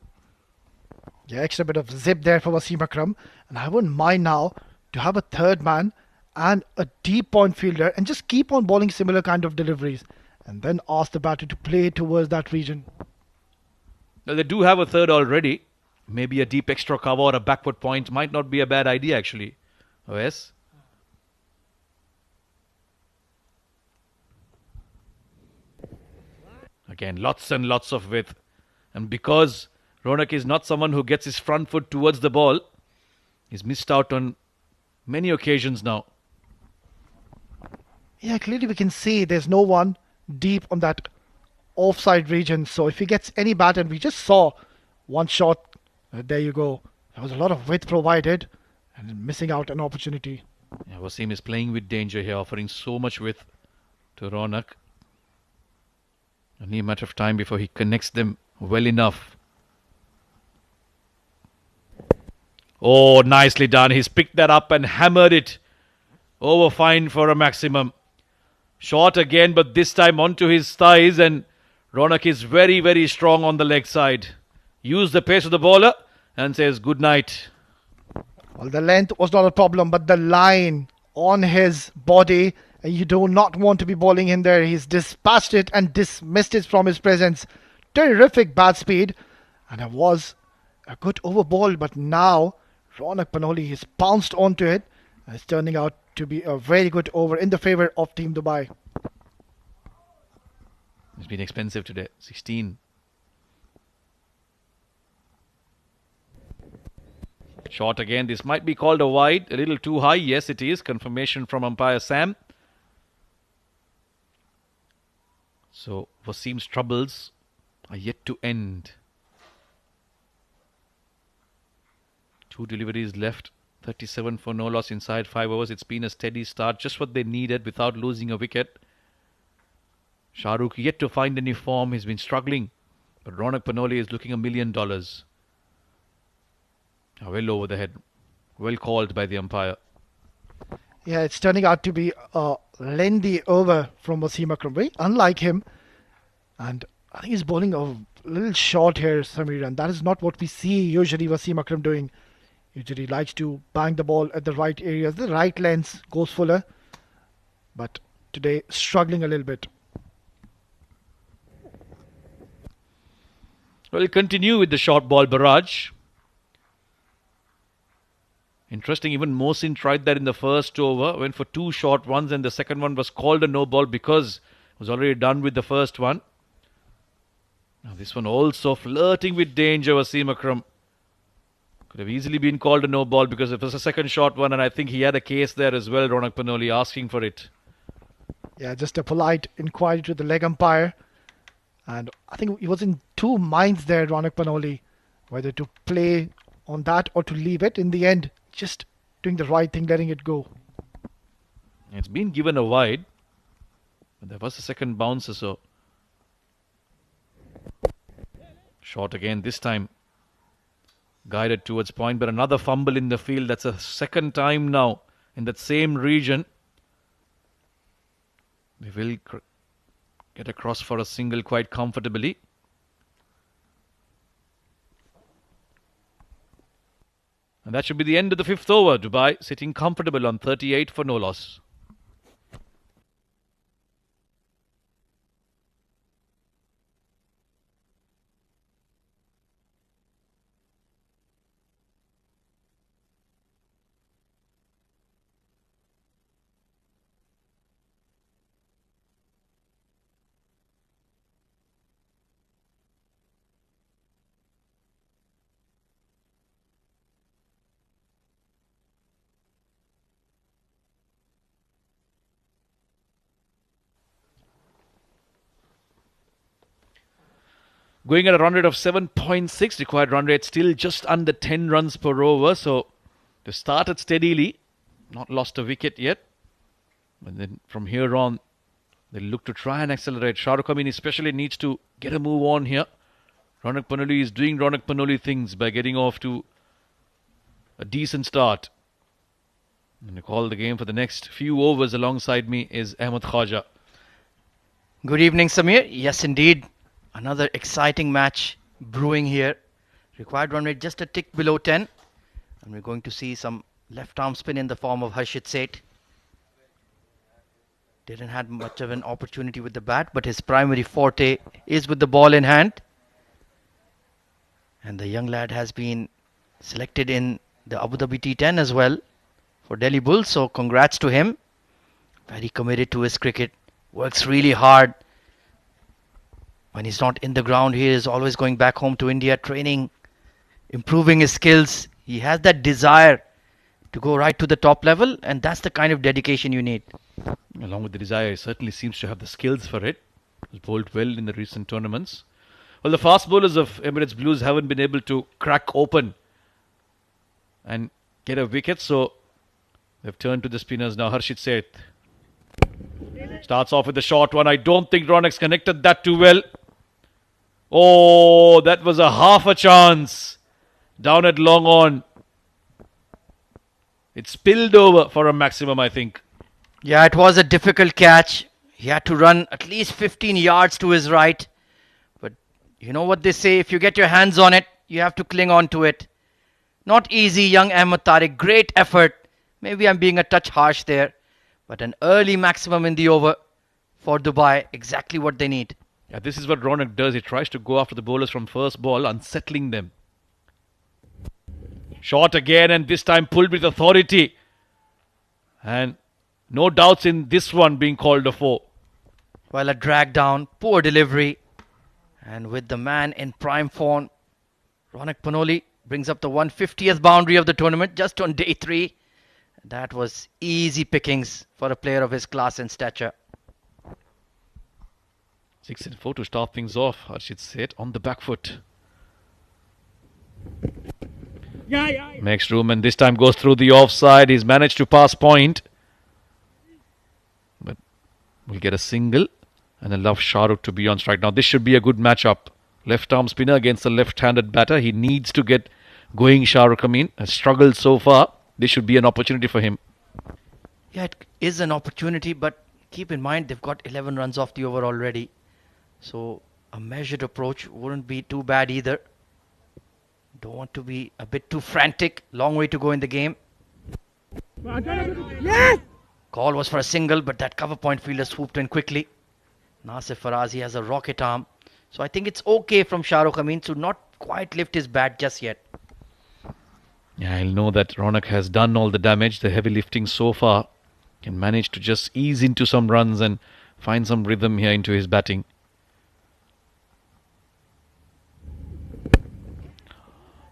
Yeah, extra bit of zip there for Wasim Akram. And I wouldn't mind now to have a third man and a deep point fielder and just keep on bowling similar kind of deliveries. And then ask the batter to play towards that region. Now they do have a third already. Maybe a deep extra cover or a backward point might not be a bad idea actually. Oh yes. Again, lots and lots of width. And because Ronak is not someone who gets his front foot towards the ball, he's missed out on many occasions now. Yeah, clearly we can see there's no one deep on that offside region. So if he gets any bat, and we just saw one shot, there you go. There was a lot of width provided and missing out an opportunity. Yeah, Wasim is playing with danger here, offering so much width to Ronak. Only a matter of time before he connects them well enough. Oh, nicely done. He's picked that up and hammered it over fine for a maximum. Short again, but this time onto his thighs, and Ronak is very, very strong on the leg side. Use the pace of the bowler and says good night. Well, the length was not a problem, but the line on his body You do not want to be bowling in there. He's dispatched it and dismissed it from his presence. Terrific bat speed. And it was a good over ball, but now Ronak Panoli has pounced onto it. And it's turning out to be a very good over in the favour of Team Dubai. It's been expensive today. 16. Short again. This might be called a wide. A little too high. Yes, it is. Confirmation from umpire Sam. So Wasim's troubles are yet to end. 2 deliveries left. 37 for no loss inside 5 overs. It's been a steady start. Just what they needed without losing a wicket. Shahrukh yet to find any form. He's been struggling. But Ronak Panoli is looking $1 million. Well over the head. Well called by the umpire. Yeah, it's turning out to be a lengthy over from Wasim Akram. Very unlike him. And I think he's bowling a little short here, Samir. And that is not what we see usually Wasim Akram doing. Usually likes to bang the ball at the right areas. The right length goes fuller. But today, struggling a little bit. We'll continue with the short ball barrage. Interesting, even Mohsin tried that in the first over, went for 2 short ones, and the second one was called a no ball because it was already done with the first one. Now this one also flirting with danger, Wasim Akram. Could have easily been called a no ball because it was a second short one, and I think he had a case there as well, Ronak Panoli, asking for it. Yeah, just a polite inquiry to the leg umpire. And I think he was in 2 minds there, Ronak Panoli, whether to play on that or to leave it. In the end, just doing the right thing, letting it go. It's been given a wide, but there was a second bouncer, so short again this time. Guided towards point, but another fumble in the field. That's a second time now in that same region. They will get across for a single quite comfortably. And that should be the end of the 5th over. Dubai sitting comfortable on 38 for no loss. Going at a run rate of 7.6, required run rate still just under 10 runs per over. So they started steadily, not lost a wicket yet. But then from here on, they look to try and accelerate. Shah Rukh Khan especially needs to get a move on here. Ronak Panoli is doing Ronak Panoli things by getting off to a decent start. And to call the game for the next few overs alongside me is Ahmed Khaja. Good evening, Samir. Yes, indeed. Another exciting match brewing here. Required run rate just a tick below 10. And we're going to see some left arm spin in the form of Harshit Seth. Didn't have much of an opportunity with the bat, but his primary forte is with the ball in hand. And the young lad has been selected in the Abu Dhabi T10 as well for Delhi Bulls. So congrats to him. Very committed to his cricket. Works really hard. When he's not in the ground, he is always going back home to India, training, improving his skills. He has that desire to go right to the top level, and that's the kind of dedication you need. Along with the desire, he certainly seems to have the skills for it. He's bowled well in the recent tournaments. Well, the fast bowlers of Emirates Blues haven't been able to crack open and get a wicket, so they've turned to the spinners now. Harshit Seth starts off with the short one. I don't think Ronak's connected that too well. Oh, that was a half a chance. Down at long on. It spilled over for a maximum, I think. Yeah, it was a difficult catch. He had to run at least 15 yards to his right. But you know what they say, if you get your hands on it, you have to cling on to it. Not easy, young Ahmed Tariq. Great effort. Maybe I'm being a touch harsh there. But an early maximum in the over for Dubai, exactly what they need. Yeah, this is what Ronak does. He tries to go after the bowlers from first ball, unsettling them. Shot again, and this time pulled with authority. And no doubts in this one being called a 4. While a drag down, poor delivery. And with the man in prime form, Ronak Panoli brings up the 150th boundary of the tournament just on day 3. That was easy pickings for a player of his class and stature. 6 and 4 to start things off. Harshit Seth on the back foot. Makes room, and this time goes through the offside. He's managed to pass point. But we'll get a single and allow Shahrukh to be on strike. Now this should be a good matchup. Left arm spinner against a left-handed batter. He needs to get going. Shahrukh Amin has struggled so far. This should be an opportunity for him. Yeah, it is an opportunity, but keep in mind they've got 11 runs off the over already. So a measured approach wouldn't be too bad either. Don't want to be a bit too frantic. Long way to go in the game. Yes! Call was for a single, but that cover point fielder swooped in quickly. Nasir Farazi has a rocket arm. So I think it's okay from Shahrukh Amin to not quite lift his bat just yet. Yeah, I'll know that Ronak has done all the damage, the heavy lifting so far. Can manage to just ease into some runs and find some rhythm here into his batting.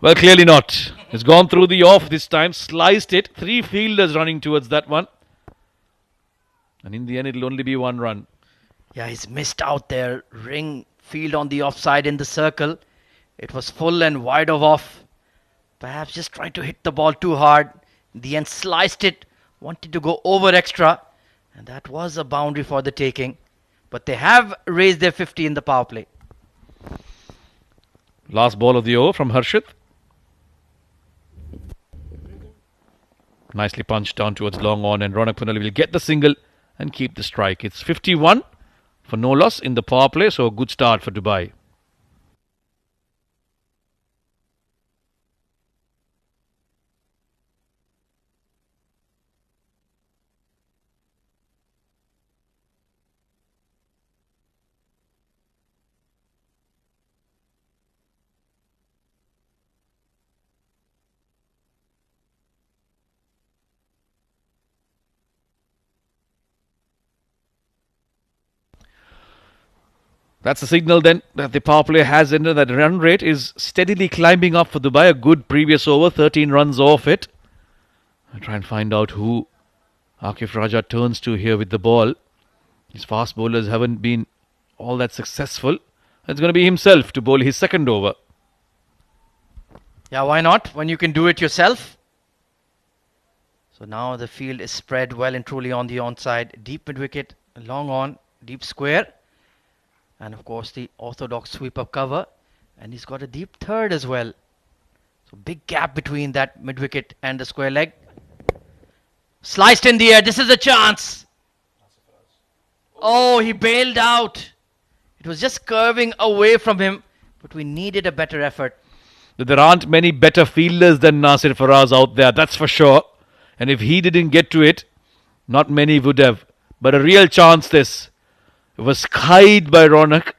Well, clearly not. He's gone through the off this time, sliced it. 3 fielders running towards that one. And in the end, it'll only be 1 run. Yeah, he's missed out there. Ring field on the offside in the circle. It was full and wide of off. Perhaps just trying to hit the ball too hard. In the end, sliced it. Wanted to go over extra. And that was a boundary for the taking. But they have raised their 50 in the power play. Last ball of the over from Harshit. Nicely punched down towards long on, and Ronak Panoli will get the single and keep the strike. It's 51 for no loss in the power play, so a good start for Dubai. That's a signal then that the power play has ended. That run rate is steadily climbing up for Dubai. A good previous over, 13 runs off it. I'll try and find out who Akif Raja turns to here with the ball. His fast bowlers haven't been all that successful. It's going to be himself to bowl his second over. Yeah, why not? When you can do it yourself. So now the field is spread well and truly on the onside. Deep mid wicket, long on, deep square. And of course the orthodox sweep up cover. And he's got a deep third as well. So big gap between that mid wicket and the square leg. Sliced in the air. This is a chance. Oh, he bailed out. It was just curving away from him. But we needed a better effort. There aren't many better fielders than Nasir Faraz out there, that's for sure. And if he didn't get to it, not many would have. But a real chance this. It was skied by Ronak.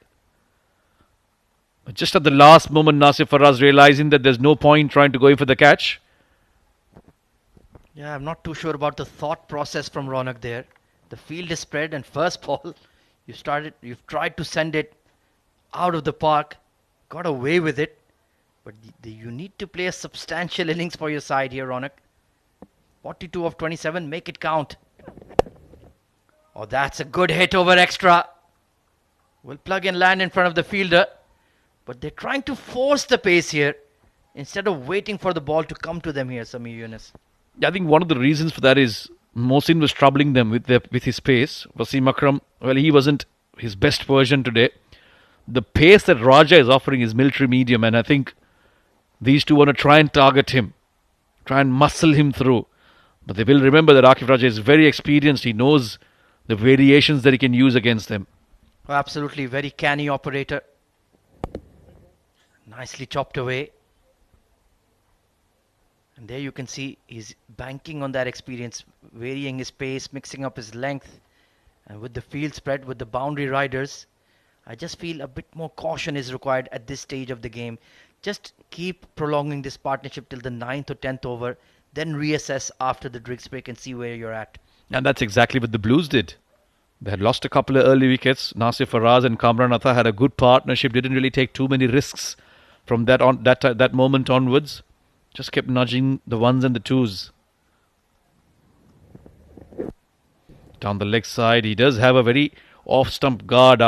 But just at the last moment, Nasir Faraz realizing that there's no point trying to go in for the catch. Yeah, I'm not too sure about the thought process from Ronak there. The field is spread and first ball, you've tried to send it out of the park, got away with it. But you need to play a substantial innings for your side here, Ronak. 42 of 27, make it count. Oh, that's a good hit over extra. Will plug and land in front of the fielder. But they're trying to force the pace here instead of waiting for the ball to come to them here, Samir Yunus. I think one of the reasons for that is Mohsin was troubling them with his pace. Wasim Akram, well, he wasn't his best version today. The pace that Raja is offering is military medium, and I think these two want to try and target him, try and muscle him through. But they will remember that Akif Raja is very experienced. He knows the variations that he can use against them. Oh, absolutely, very canny operator. Nicely chopped away. And there you can see he's banking on that experience, varying his pace, mixing up his length. And with the field spread, with the boundary riders, I just feel a bit more caution is required at this stage of the game. Just keep prolonging this partnership till the 9th or 10th over, then reassess after the drinks break and see where you're at. And that's exactly what the Blues did. They had lost a couple of early wickets. Nasir Faraz and Kamran Atta had a good partnership, didn't really take too many risks from that moment onwards. Just kept nudging the ones and the twos. Down the leg side, he does have a very off-stump guard,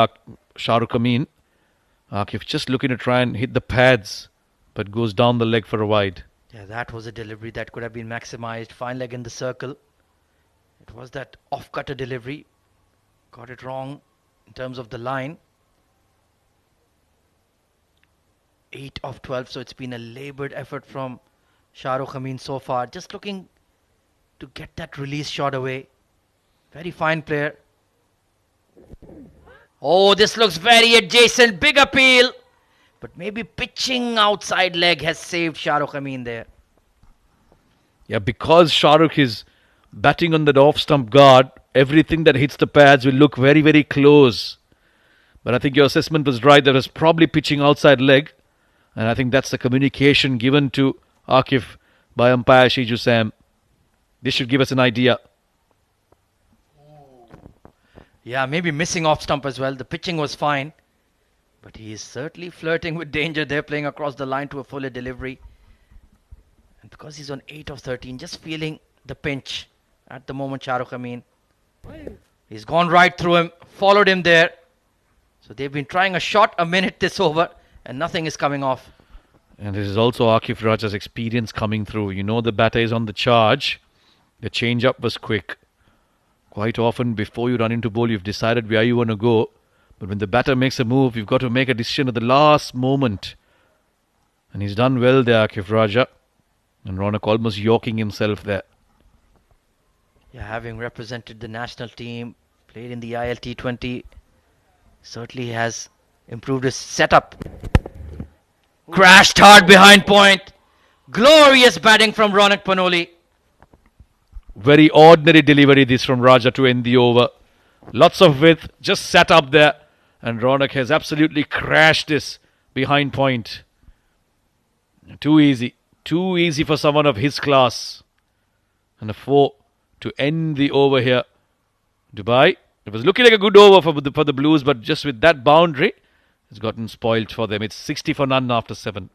Shahrukh Amin. Akif just looking to try and hit the pads, but goes down the leg for a wide. Yeah, that was a delivery that could have been maximized. Fine leg in the circle. It was that off-cutter delivery. Got it wrong in terms of the line. 8 of 12, so it's been a laboured effort from Shahrukh Amin so far. Just looking to get that release shot away. Very fine player. Oh, this looks very adjacent. Big appeal. But maybe pitching outside leg has saved Shahrukh Amin there. Yeah, because Shahrukh is batting on that off-stump guard, everything that hits the pads will look very, very close. But I think your assessment was right. There was probably pitching outside leg. And I think that's the communication given to Akif by umpire Shiju Sam. This should give us an idea. Yeah, maybe missing off stump as well. The pitching was fine. But he is certainly flirting with danger. They're playing across the line to a fuller delivery. And because he's on 8 of 13, just feeling the pinch at the moment, Shahrukh Amin. He's gone right through him, followed him there. So they've been trying a shot a minute this over, and nothing is coming off. And this is also Akif Raja's experience coming through. You know the batter is on the charge. The change-up was quick. Quite often, before you run into bowl, you've decided where you want to go. But when the batter makes a move, you've got to make a decision at the last moment. And he's done well there, Akif Raja. And Ronak almost yoking himself there. Yeah, having represented the national team, played in the ILT20, certainly has improved his setup. Crashed hard behind point. Glorious batting from Ronak Panoli. Very ordinary delivery this from Raja to end the over. Lots of width, just sat up there. And Ronak has absolutely crashed this behind point. Too easy. Too easy for someone of his class. And a 4 to end the over here. Dubai. It was looking like a good over for the Blues, but just with that boundary, it's gotten spoilt for them. It's 60 for none after 7.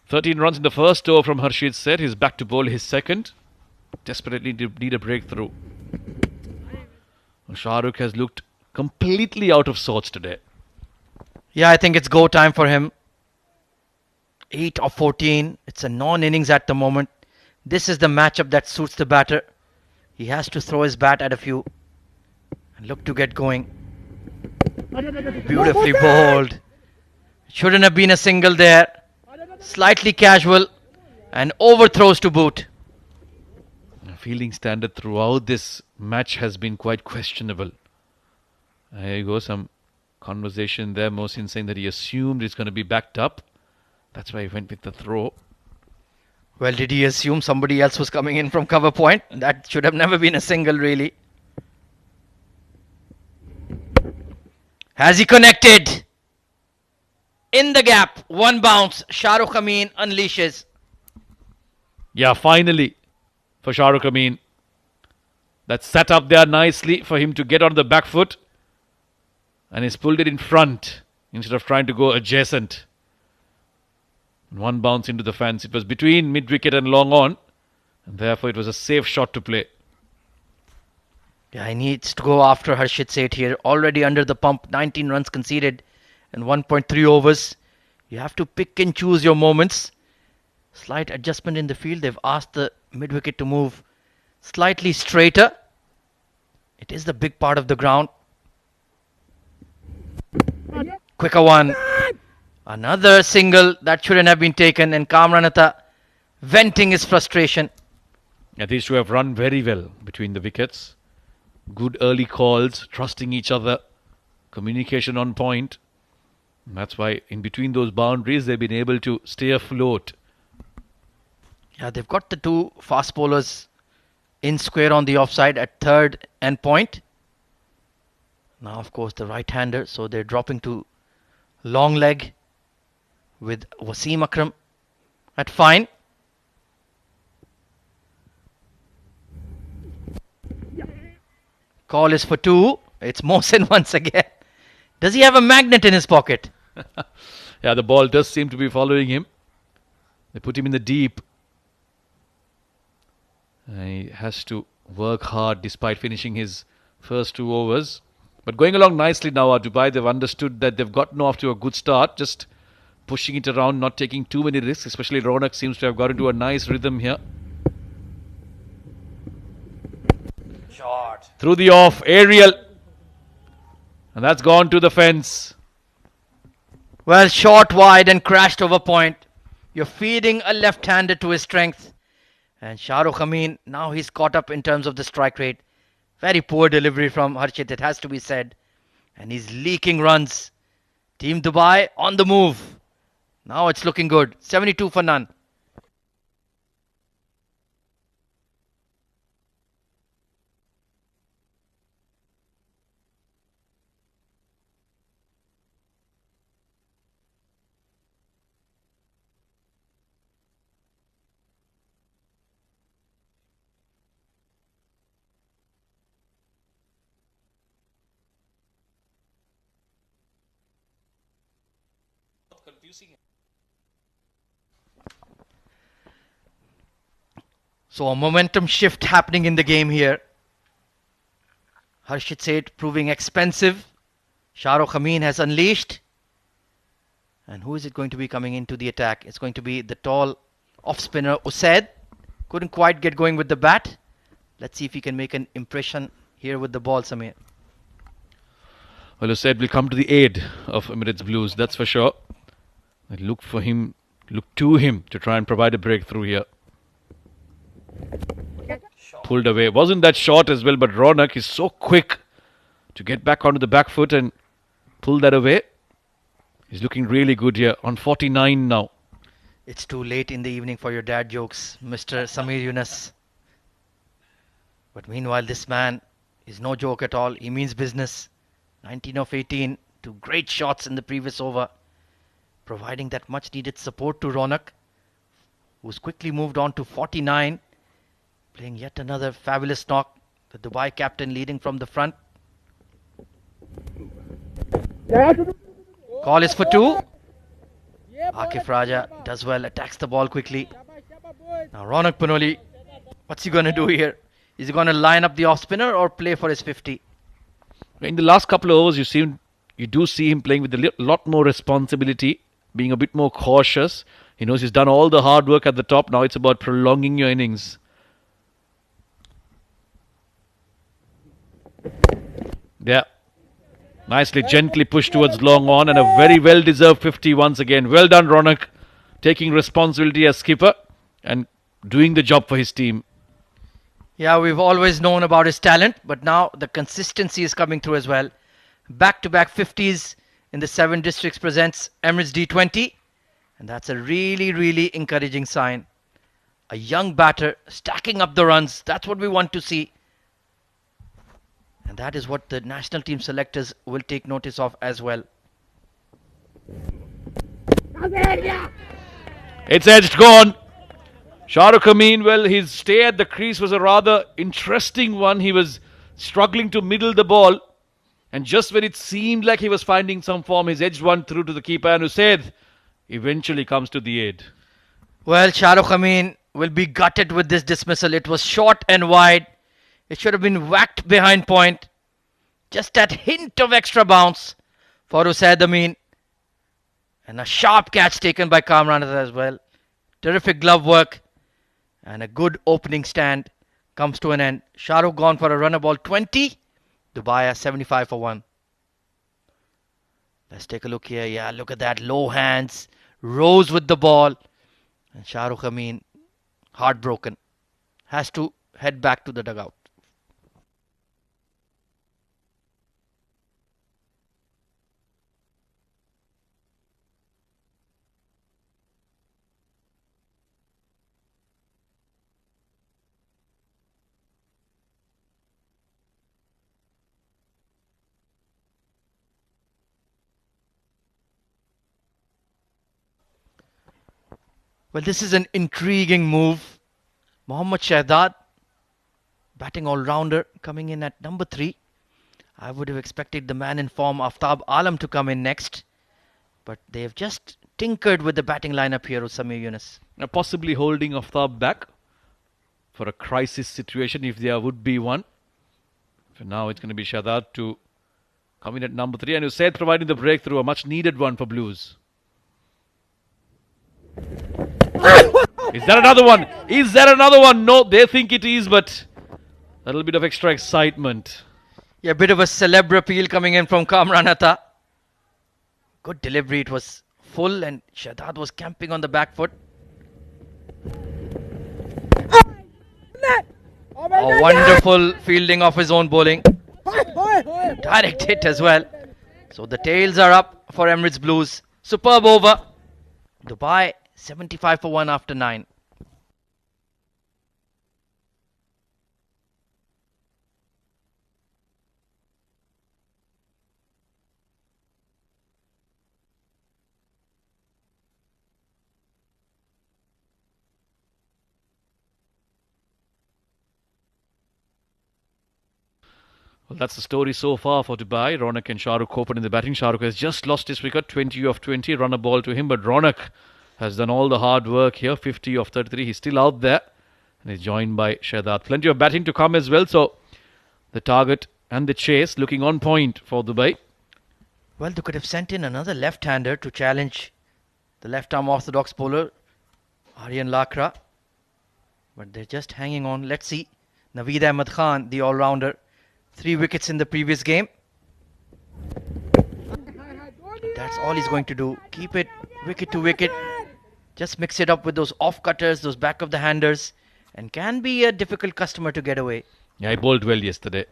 "13 runs in the first over from Harshid said. He's back to bowl his second. Desperately need a breakthrough. Shahrukh has looked completely out of sorts today. Yeah, I think it's go time for him. 8 of 14. It's a non-innings at the moment. This is the matchup that suits the batter. He has to throw his bat at a few and look to get going. Beautifully bowled. Shouldn't have been a single there. Slightly casual and overthrows to boot. Fielding standard throughout this match has been quite questionable. Here you go, some conversation there. Mohsin saying that he assumed it's going to be backed up. That's why he went with the throw. Well, did he assume somebody else was coming in from cover point? That should have never been a single, really. Has he connected? In the gap, one bounce. Shahrukh Amin unleashes. Yeah, finally for Shahrukh Amin. That's set up there nicely for him to get on the back foot. And he's pulled it in front instead of trying to go adjacent. And one bounce into the fence. It was between mid-wicket and long on. And therefore it was a safe shot to play. Yeah, he needs to go after Harshit Seth here. Already under the pump, 19 runs conceded in 1.3 overs. You have to pick and choose your moments. Slight adjustment in the field. They've asked the mid-wicket to move slightly straighter. It is the big part of the ground. Quicker one. Another single that shouldn't have been taken, and Kamranatha venting his frustration. Yeah, these two have run very well between the wickets. Good early calls, trusting each other, communication on point. And that's why in between those boundaries they've been able to stay afloat. Yeah, they've got the two fast bowlers in square on the offside at third and point. Now, of course, the right-hander, so they're dropping to long leg with Wasim Akram at fine. Call is for two. It's Mohsen once again. Does he have a magnet in his pocket? Yeah, the ball does seem to be following him. They put him in the deep. He has to work hard despite finishing his first 2 overs. But going along nicely now are Dubai. They've understood that they've gotten off to a good start. Just pushing it around, not taking too many risks. Especially Ronak seems to have got into a nice rhythm here. Shot. Through the off, aerial. And that's gone to the fence. Well, short wide and crashed over point. You're feeding a left-hander to his strength. And Shahrukh Amin, now he's caught up in terms of the strike rate. Very poor delivery from Harshit, it has to be said. And he's leaking runs. Team Dubai on the move. Now it's looking good. 72 for none. So a momentum shift happening in the game here. Harshit Seth proving expensive. Shahrukh Amin has unleashed. And who is it going to be coming into the attack? It's going to be the tall off-spinner Usaid. Couldn't quite get going with the bat. Let's see if he can make an impression here with the ball, Samir. Well, Usaid will come to the aid of Emirates Blues, that's for sure. They look for him, look to him to try and provide a breakthrough here. Pulled away. Wasn't that short as well, but Ronak is so quick to get back onto the back foot and pull that away. He's looking really good here on 49 now. It's too late in the evening for your dad jokes, Mr. Samir Yunus. But meanwhile, this man is no joke at all. He means business. 19 of 18, 2 great shots in the previous over, providing that much needed support to Ronak, who's quickly moved on to 49, playing yet another fabulous knock. The Dubai captain leading from the front. Call is for 2. Akif Raja does well, attacks the ball quickly. Now Ronak Panoli, what's he going to do here? Is he going to line up the off-spinner or play for his 50? In the last couple of overs, you do see him playing with a lot more responsibility, being a bit more cautious. He knows he's done all the hard work at the top. Now it's about prolonging your innings. Yeah. Nicely, gently pushed towards long on, and a very well-deserved 50 once again. Well done, Ronak. Taking responsibility as skipper and doing the job for his team. Yeah, we've always known about his talent, but now the consistency is coming through as well. Back-to-back 50s in the 7 districts presents Emirates D20. And that's a really, really encouraging sign. A young batter stacking up the runs. That's what we want to see. And that is what the national team selectors will take notice of as well. It's edged, gone. Shahrukh Amin, well, his stay at the crease was a rather interesting one. He was struggling to middle the ball. And just when it seemed like he was finding some form, his edged one through to the keeper, and Usaid eventually comes to the aid. Well, Shahrukh Amin will be gutted with this dismissal. It was short and wide. It should have been whacked behind point. Just that hint of extra bounce for Usaid Amin. And a sharp catch taken by Kamran as well. Terrific glove work. And a good opening stand comes to an end. Shahrukh gone for a runner ball 20. Dubai 75 for 1. Let's take a look here. Yeah, look at that. Low hands. Rose with the ball. And Shahrukh Amin, heartbroken, has to head back to the dugout. Well, this is an intriguing move. Mohammad Shahzad, batting all-rounder, coming in at number 3. I would have expected the man in form, Aftab Alam, to come in next. But they've just tinkered with the batting lineup here with Samir Yunus. Now possibly holding Aftab back for a crisis situation if there would be one. For now, it's going to be Shahzad to come in at number 3. And Usaid providing the breakthrough, a much-needed one for Blues. Is that another one? Is that another one? No, they think it is, but a little bit of extra excitement. Yeah, a bit of a celeb appeal coming in from Kamran Atta. Good delivery. It was full and Shahzad was camping on the back foot. A wonderful fielding of his own bowling. Direct hit as well. So the tails are up for Emirates Blues. Superb over. Dubai 75 for 1 after 9. Well, that's the story so far for Dubai. Ronak and Shahrukh open in the batting. Shahrukh has just lost his wicket, 20 of 20, run a ball to him, but Ronak has done all the hard work here, 50 of 33. He's still out there and he's joined by Shahzad. Plenty of batting to come as well, so the target and the chase looking on point for Dubai. Well, they could have sent in another left-hander to challenge the left-arm orthodox bowler, Aryan Lakra. But they're just hanging on. Let's see. Naveed Ahmed Khan, the all-rounder, 3 wickets in the previous game. That's all he's going to do. Keep it wicket to wicket. Just mix it up with those off-cutters, those back-of-the-handers, and can be a difficult customer to get away. Yeah, he bowled well yesterday.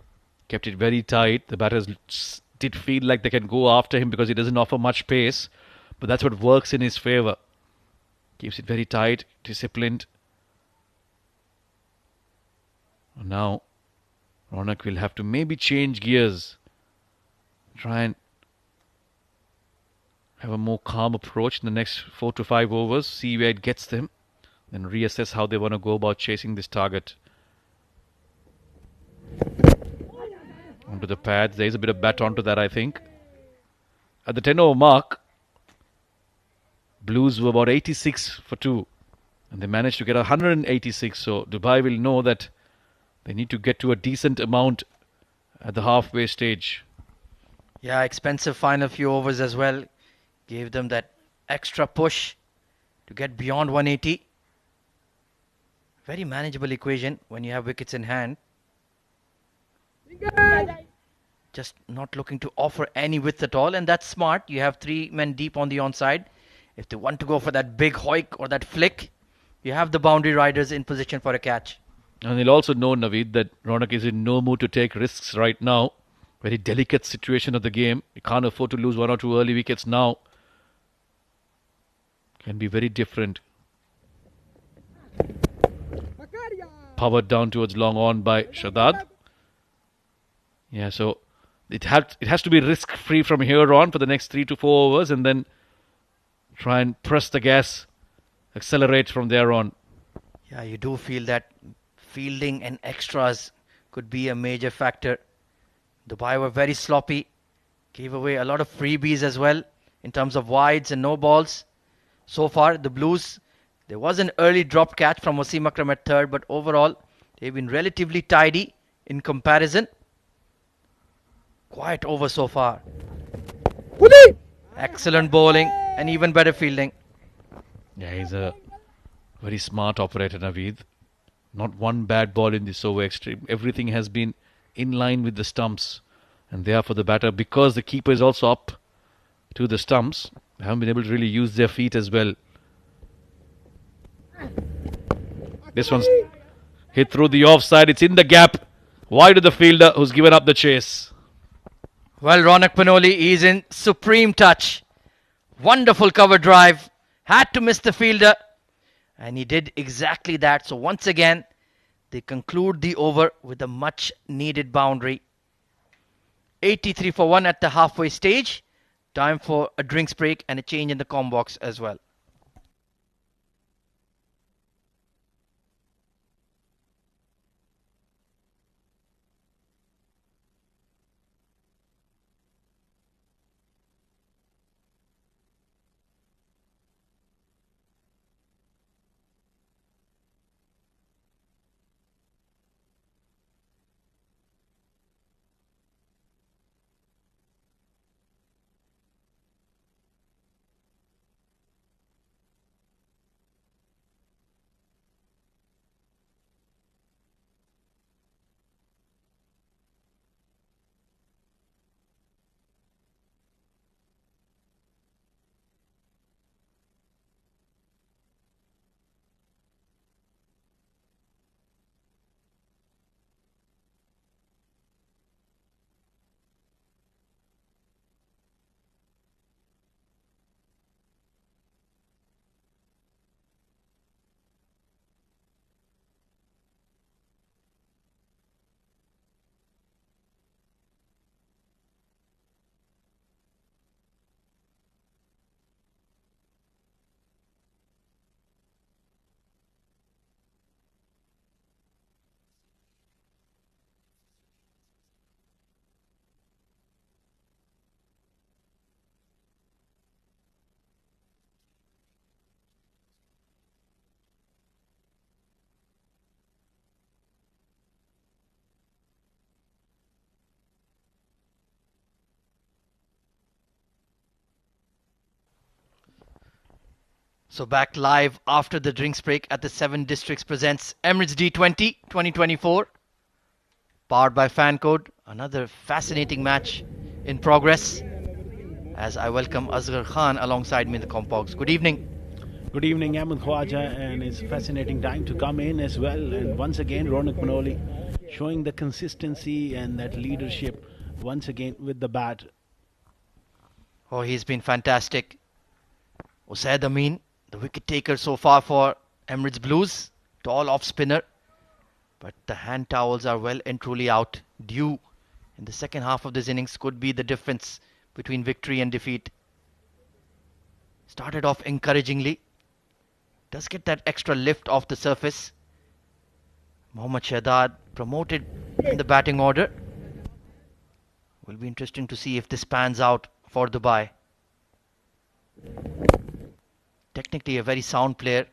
Kept it very tight. The batters did feel like they can go after him because he doesn't offer much pace. But that's what works in his favour. Keeps it very tight, disciplined. Now, Ronak will have to maybe change gears. Try and have a more calm approach in the next 4 to 5 overs. See where it gets them. Then reassess how they want to go about chasing this target. Onto the pads. There is a bit of bat onto that, I think. At the 10 over mark, Blues were about 86 for 2. And they managed to get 186. So Dubai will know that they need to get to a decent amount at the halfway stage. Yeah, expensive final few overs as well. Gave them that extra push to get beyond 180. Very manageable equation when you have wickets in hand. Just not looking to offer any width at all, and that's smart. You have 3 men deep on the onside. If they want to go for that big hoik or that flick, you have the boundary riders in position for a catch. And they'll also know, Naveed, that Ronak is in no mood to take risks right now. Very delicate situation of the game. He can't afford to lose 1 or 2 early wickets now. Can be very different. Powered down towards long on by Shahzad. Yeah, so it has to be risk-free from here on for the next 3 to 4 overs, and then try and press the gas, accelerate from there on. Yeah, you do feel that fielding and extras could be a major factor. Dubai were very sloppy, gave away a lot of freebies as well in terms of wides and no balls. So far, the Blues, there was an early drop catch from Wasim Akram at third, but overall, they've been relatively tidy in comparison. Quiet over so far. Excellent bowling and even better fielding. Yeah, he's a very smart operator, Naveed. Not one bad ball in this over extreme. Everything has been in line with the stumps. And therefore the batter, because the keeper is also up to the stumps, they haven't been able to really use their feet as well. This one's hit through the offside. It's in the gap. Wide of the fielder who's given up the chase. Well, Ronak Panoli is in supreme touch. Wonderful cover drive. Had to miss the fielder. And he did exactly that. So once again, they conclude the over with a much needed boundary. 83 for 1 at the halfway stage. Time for a drinks break and a change in the comm box as well. So back live after the drinks break at the 7 Districts presents Emirates D20 2024. Powered by Fancode. Another fascinating match in progress. As I welcome Asghar Khan alongside me in the compox. Good evening. Good evening, Ahmed Khwaja, and it's a fascinating time to come in as well. And once again, Ronak Panoli showing the consistency and that leadership once again with the bat. Oh, he's been fantastic. Usaid Amin, the wicket taker so far for Emirates Blues. Tall off spinner. But the hand towels are well and truly out. Due in the second half of this innings could be the difference between victory and defeat. Started off encouragingly. Does get that extra lift off the surface. Mohammad Shahzad promoted in the batting order. Will be interesting to see if this pans out for Dubai. Technically a very sound player.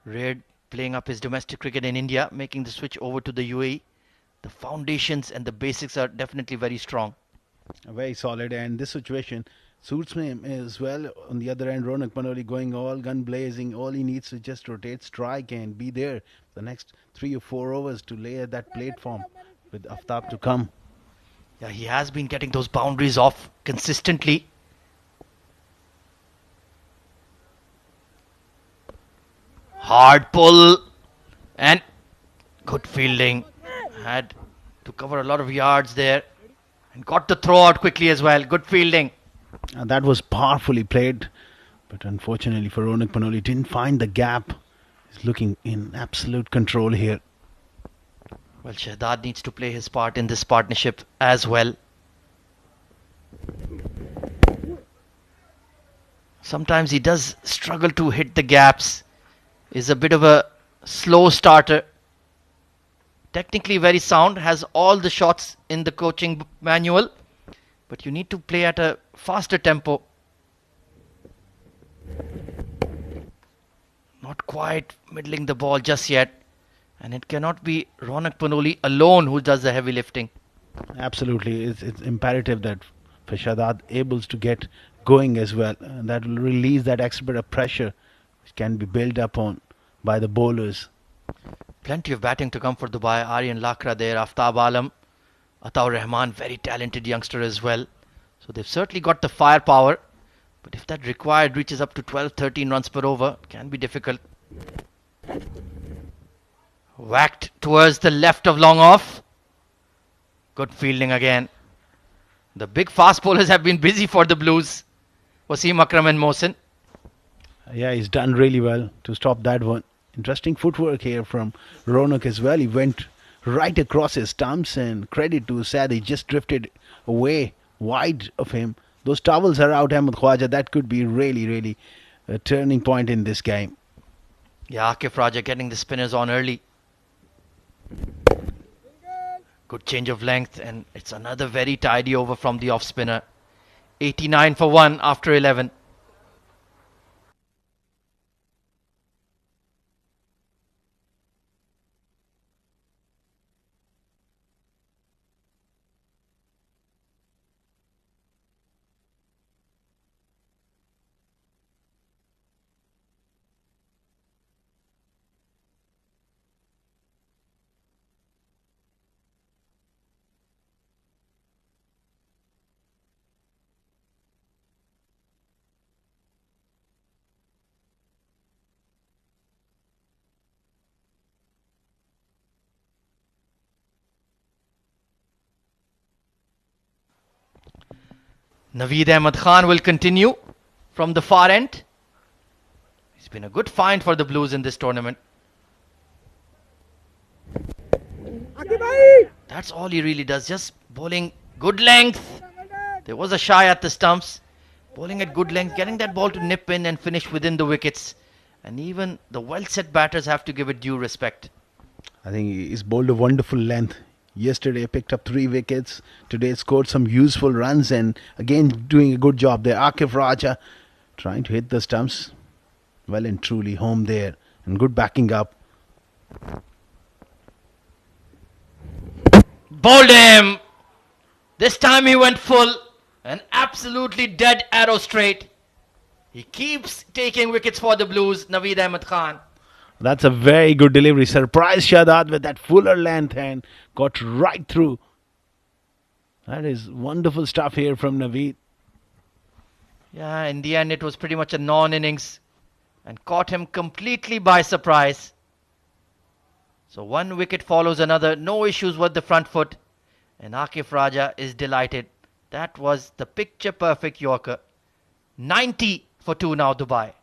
Reared playing up his domestic cricket in India, making the switch over to the UAE. The foundations and the basics are definitely very strong. Very solid, and this situation suits him as well. On the other end, Ronak Panoli going all gun blazing. All he needs to just rotate, strike, and be there the next 3 or 4 overs to lay at that platform with Aftab to come. Yeah, he has been getting those boundaries off consistently. Hard pull and good fielding. Had to cover a lot of yards there and got the throw out quickly as well. Good fielding. And that was powerfully played, but unfortunately for Ronak Panoli, didn't find the gap. He's looking in absolute control here. Well, Shahzad needs to play his part in this partnership as well. Sometimes he does struggle to hit the gaps. Is a bit of a slow starter. Technically very sound, has all the shots in the coaching manual, but you need to play at a faster tempo. Not quite middling the ball just yet. And it cannot be Ronak Panoli alone who does the heavy lifting. Absolutely, it's imperative that for Shadad able to get going as well. And that will release that extra bit of pressure which can be built upon by the bowlers. Plenty of batting to come for Dubai. Aryan Lakra there, Aftab Alam, Ataur Rahman, very talented youngster as well. So they've certainly got the firepower. But if that required reaches up to 12, 13 runs per over, it can be difficult. Whacked towards the left of long off. Good fielding again. The big fast bowlers have been busy for the Blues. Wasim Akram and Mohsin. Yeah, he's done really well to stop that one. Interesting footwork here from Ronak as well. He went right across his stumps, and credit to Sad, he just drifted away wide of him. Those towels are out, Ahmed Khwaja. That could be really a turning point in this game. Yeah, Akif Raja getting the spinners on early. Good change of length, and it's another very tidy over from the off spinner. 89 for 1 after 11. Naveed Ahmed Khan will continue from the far end. He's been a good find for the Blues in this tournament. That's all he really does, just bowling good length. There was a shy at the stumps. Bowling at good length, getting that ball to nip in and finish within the wickets. And even the well-set batters have to give it due respect. I think he's bowled a wonderful length. Yesterday picked up 3 wickets. Today scored some useful runs, and again doing a good job there. Akif Raja trying to hit the stumps. Well and truly home there, and good backing up. Bowled him! This time he went full. An absolutely dead arrow straight. He keeps taking wickets for the Blues, Naveed Ahmed Khan. That's a very good delivery. Surprised Shadad with that fuller length and got right through. That is wonderful stuff here from Naveed. Yeah, in the end it was pretty much a non-innings and caught him completely by surprise. So one wicket follows another, no issues with the front foot, and Akif Raja is delighted. That was the picture perfect Yorker. 90 for 2 now, Dubai.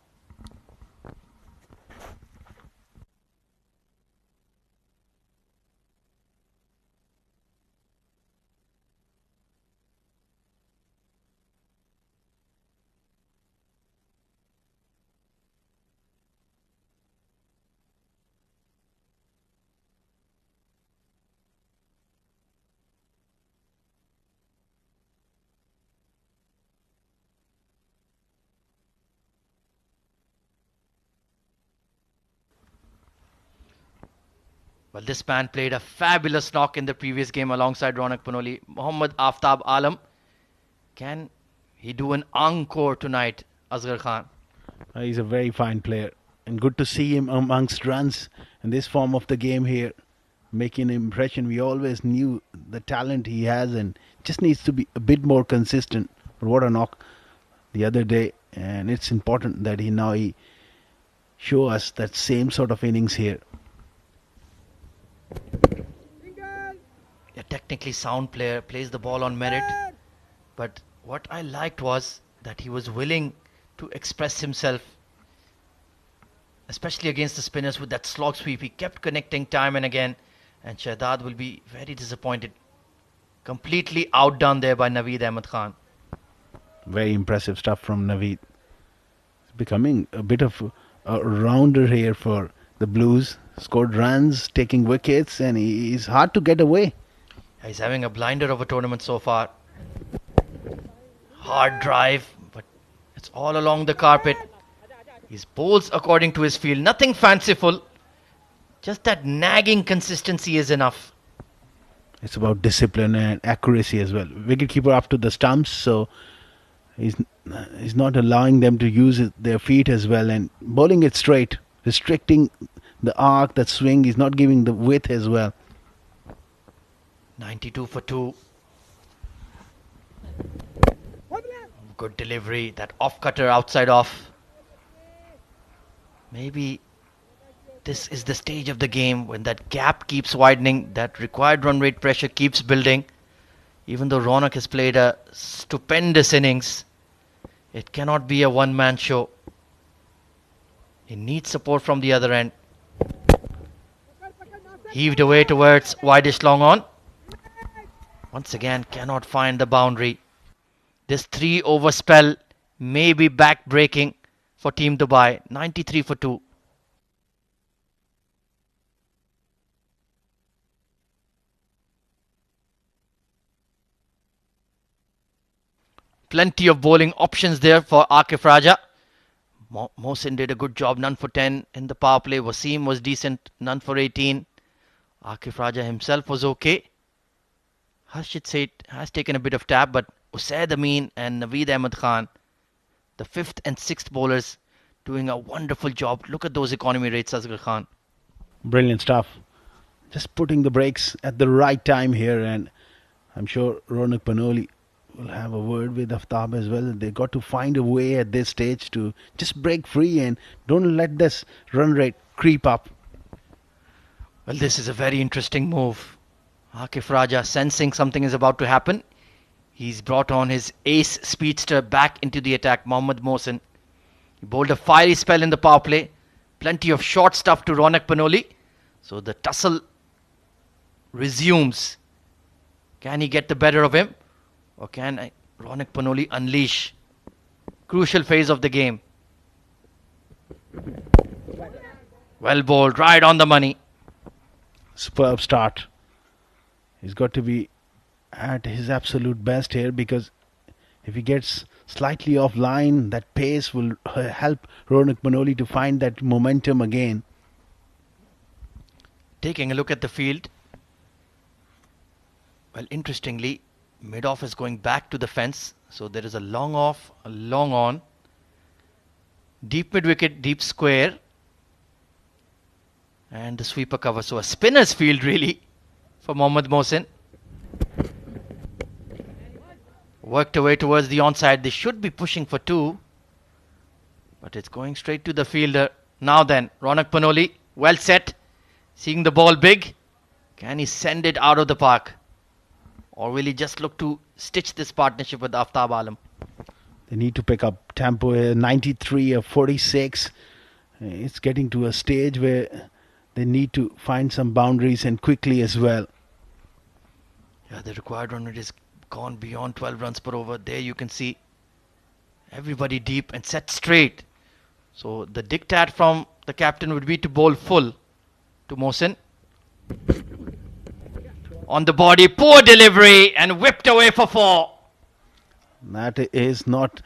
Well, this man played a fabulous knock in the previous game alongside Ronak Panoli. Mohammad Aftab Alam. Can he do an encore tonight, Asghar Khan? He's a very fine player, and good to see him amongst runs in this form of the game here, making an impression. We always knew the talent he has, and just needs to be a bit more consistent. But what a knock the other day, and it's important that he show us that same sort of innings here. A technically sound player, plays the ball on merit. But what I liked was that he was willing to express himself, especially against the spinners with that slog sweep. He kept connecting time and again, and Shahzad will be very disappointed. Completely outdone there by Naveed Ahmed Khan. Very impressive stuff from Naveed. He's becoming a bit of a rounder here for the Blues. Scored runs, taking wickets, and he's hard to get away. He's having a blinder of a tournament so far. Hard drive, but it's all along the carpet. He bowls according to his field. Nothing fanciful. Just that nagging consistency is enough. It's about discipline and accuracy as well. Wicketkeeper up to the stumps, so he's not allowing them to use their feet as well, and bowling it straight, restricting the arc, that swing. He's not giving the width as well. 92 for 2. Good delivery. That off cutter outside off. Maybe this is the stage of the game when that gap keeps widening, that required run rate pressure keeps building. Even though Ronak has played a stupendous innings, it cannot be a one-man show. He needs support from the other end. Heaved away towards wideish long on. Once again, cannot find the boundary. This 3-over spell may be back-breaking for Team Dubai. 93 for 2. Plenty of bowling options there for Akif Raja. Mohsin did a good job, none for 10 in the power play. Wasim was decent, none for 18. Akif Raja himself was okay. Harshit Seth has taken a bit of tap, but Usaid Amin and Naveed Ahmed Khan, the 5th and 6th bowlers, doing a wonderful job. Look at those economy rates, Asghar Khan. Brilliant stuff. Just putting the brakes at the right time here, and I'm sure Ronak Panoli will have a word with Aftab as well. They got to find a way at this stage to just break free and don't let this run rate creep up. Well, this is a very interesting move. Akif Raja sensing something is about to happen. He's brought on his ace speedster back into the attack, Mohammad Mohsin. He bowled a fiery spell in the power play. Plenty of short stuff to Ronak Panoli. So the tussle resumes. Can he get the better of him? Or can Ronak Panoli unleash? Crucial phase of the game. Well bowled, right on the money. Superb start. He's got to be at his absolute best here, because if he gets slightly off line, that pace will help Ronak Panoli to find that momentum again. Taking a look at the field. Well, interestingly, mid-off is going back to the fence. So there is a long off, a long on. Deep mid-wicket, deep square. And the sweeper cover. So a spinner's field really for Mohammad Mohsin. Worked away towards the onside. They should be pushing for 2. But it's going straight to the fielder. Now then, Ronak Panoli, well set. Seeing the ball big. Can he send it out of the park? Or will he just look to stitch this partnership with Aftab Alam? They need to pick up tempo here. 93 or 46. It's getting to a stage where they need to find some boundaries, and quickly as well. Yeah, the required run rate is gone beyond 12 runs per over. There you can see everybody deep and set straight. So the diktat from the captain would be to bowl full to Mohsin. On the body, poor delivery, and whipped away for 4. That is not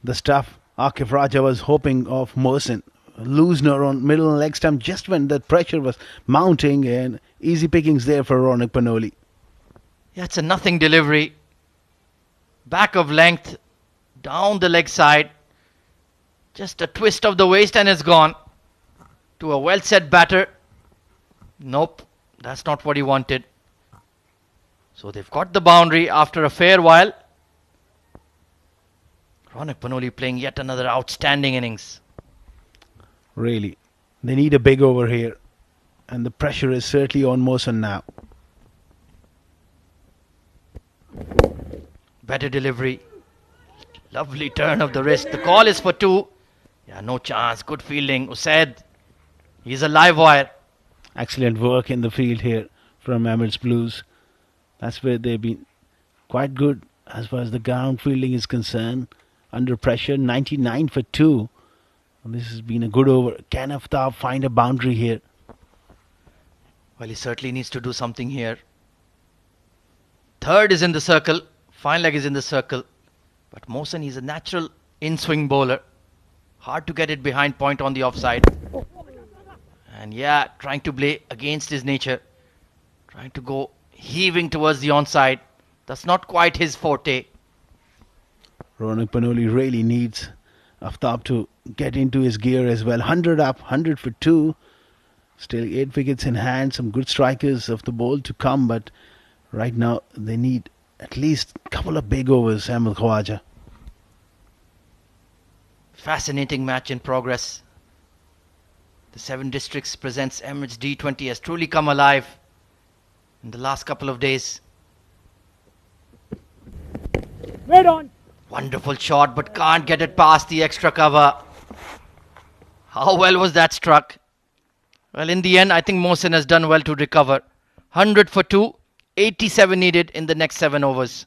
the stuff Akif Raja was hoping of Mohsin. Loosener on middle leg stump just when the pressure was mounting, and easy pickings there for Ronak Panoli. Yeah, it's a nothing delivery. Back of length, down the leg side. Just a twist of the waist and it's gone. To a well set batter. Nope, that's not what he wanted. So they've got the boundary after a fair while. Ronak Panoli playing yet another outstanding innings. Really, they need a big over here, and the pressure is certainly on Mohsin now. Better delivery. Lovely turn of the wrist. The call is for 2. Yeah, no chance. Good fielding. Usaid, he's a live wire. Excellent work in the field here from Emirates Blues. That's where they've been quite good as far as the ground fielding is concerned. Under pressure, 99 for 2. And this has been a good over. Can Aftab find a boundary here? Well, he certainly needs to do something here. Third is in the circle. Fine leg is in the circle. But Mohsin, he's a natural in-swing bowler. Hard to get it behind point on the offside. And yeah, trying to play against his nature. Trying to go heaving towards the onside. That's not quite his forte. Ronak Panoli really needs Aftab to get into his gear as well. 100 up, 100 for 2. Still 8 wickets in hand. Some good strikers of the ball to come, but right now they need at least a couple of big overs, Amil Khawaja. Fascinating match in progress. The Seven Districts presents Emirates D20 has truly come alive in the last couple of days. Wait on. Wonderful shot, but can't get it past the extra cover. How well was that struck? Well, in the end, I think Mohsin has done well to recover. 100 for 2, 87 needed in the next 7 overs.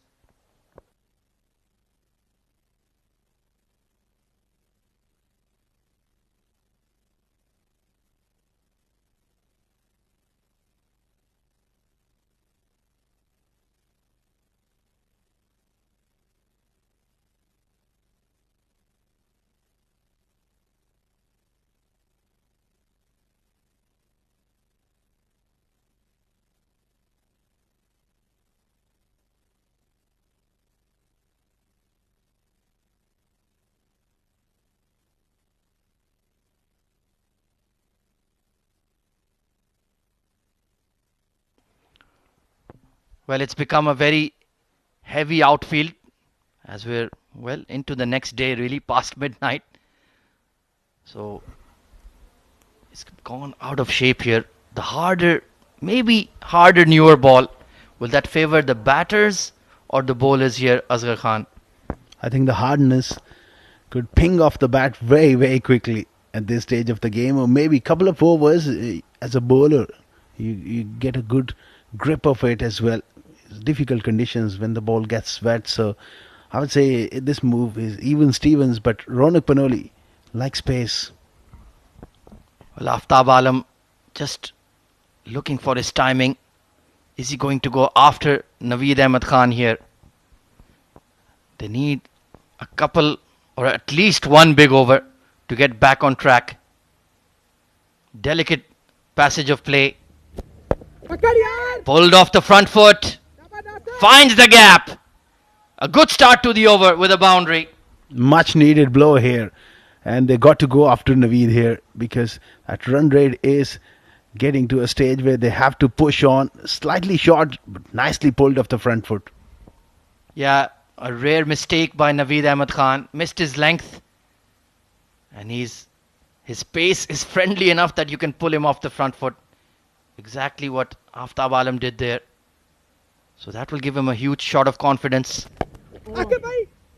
Well, it's become a very heavy outfield as we're, well, into the next day, really past midnight. So it's gone out of shape here. The harder, maybe harder, newer ball. Will that favor the batters or the bowlers here, Asghar Khan? I think the hardness could ping off the bat very, very quickly at this stage of the game, or maybe a couple of overs as a bowler. You get a good grip of it as well. It's difficult conditions when the ball gets wet, so I would say this move is even Stevens, but Ronak Panoli likes pace. Well, Aftab Alam just looking for his timing. Is he going to go after Naveed Ahmed Khan here? They need a couple or at least one big over to get back on track. Delicate passage of play. Pulled off the front foot. Finds the gap. A good start to the over with a boundary. Much needed blow here, and they got to go after Naveed here because that run rate is getting to a stage where they have to push on. Slightly short, but nicely pulled off the front foot. Yeah, a rare mistake by Naveed Ahmed Khan. Missed his length, and his pace is friendly enough that you can pull him off the front foot. Exactly what Aftab Alam did there. So that will give him a huge shot of confidence.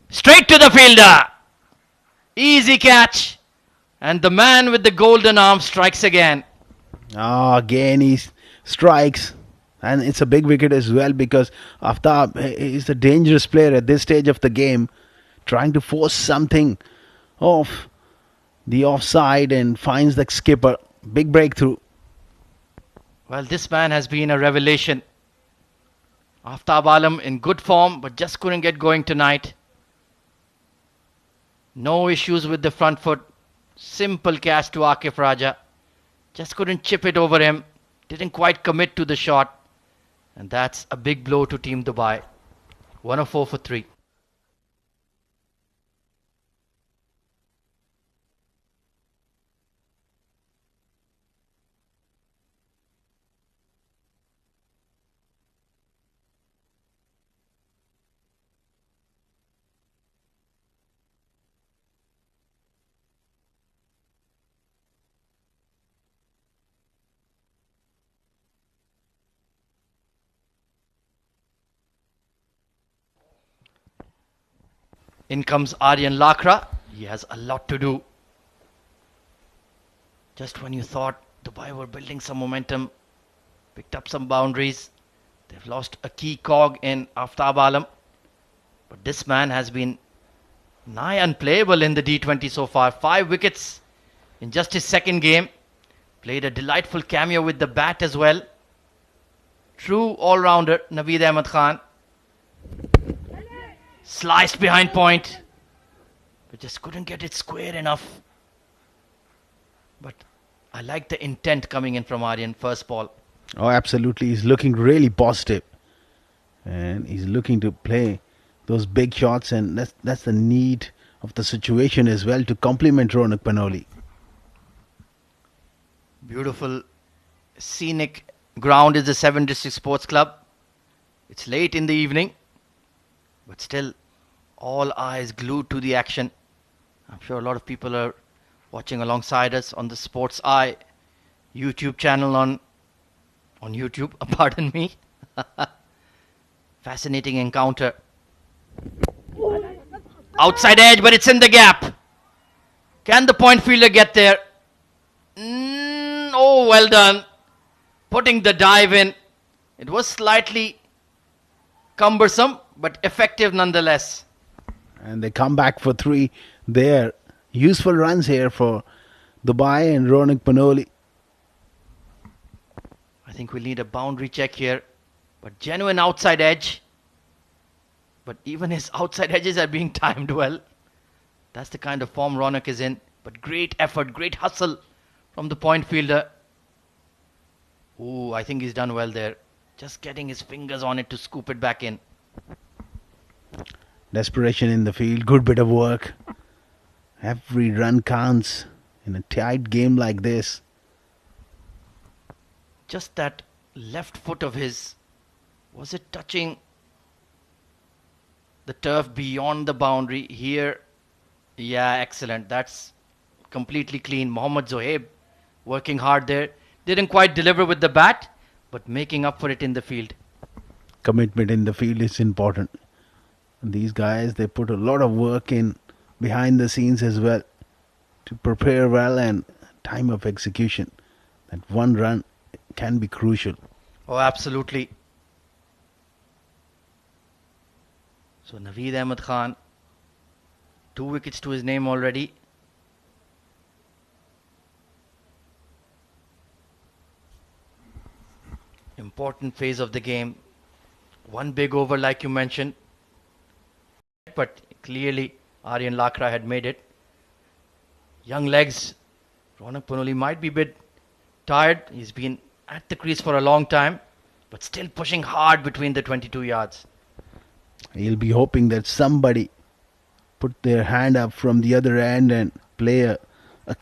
Straight to the fielder. Easy catch. And the man with the golden arm strikes again. Again he strikes. And it's a big wicket as well because Aftab is a dangerous player at this stage of the game. Trying to force something off the offside and finds the skipper. Big breakthrough. Well, this man has been a revelation. Aftab Alam in good form, but just couldn't get going tonight. No issues with the front foot. Simple catch to Akif Raja. Just couldn't chip it over him. Didn't quite commit to the shot. And that's a big blow to Team Dubai. 104 for 3. In comes Aryan Lakra. He has a lot to do. Just when you thought Dubai were building some momentum, picked up some boundaries, they've lost a key cog in Aftab Alam. But this man has been nigh unplayable in the D20 so far. 5 wickets in just his second game. Played a delightful cameo with the bat as well. True all-rounder, Naveed Ahmed Khan. Sliced behind point, but just couldn't get it square enough. But I like the intent coming in from Aryan first ball. Oh, absolutely. He's looking really positive. And he's looking to play those big shots, and that's the need of the situation as well to complement Ronak Panoli. Beautiful scenic ground is the 7 District Sports Club. It's late in the evening, but still all eyes glued to the action. I'm sure a lot of people are watching alongside us on the Sports Eye YouTube channel on YouTube. Pardon me. Fascinating encounter. Outside edge, but it's in the gap. Can the point fielder get there? Oh, well done. Putting the dive in. It was slightly cumbersome, but effective nonetheless. And they come back for 3 there. Useful runs here for Dubai and Ronak Panoli. I think we'll need a boundary check here. But genuine outside edge. But even his outside edges are being timed well. That's the kind of form Ronak is in. But great effort, great hustle from the point fielder. Ooh, I think he's done well there. Just getting his fingers on it to scoop it back in. Desperation in the field, good bit of work. Every run counts in a tight game like this. Just that left foot of his. Was it touching the turf beyond the boundary? Here, yeah, excellent. That's completely clean. Mohammad Zohaib working hard there. Didn't quite deliver with the bat, but making up for it in the field. Commitment in the field is important. And these guys, they put a lot of work in behind the scenes as well to prepare well, and time of execution. That one run can be crucial. Oh, absolutely. So Naveed Ahmed Khan, 2 wickets to his name already. Important phase of the game. One big over like you mentioned. But clearly Aryan Lakra had made it. Young legs. Ronak Panoli might be a bit tired. He's been at the crease for a long time. But still pushing hard between the 22 yards. He'll be hoping that somebody put their hand up from the other end and play a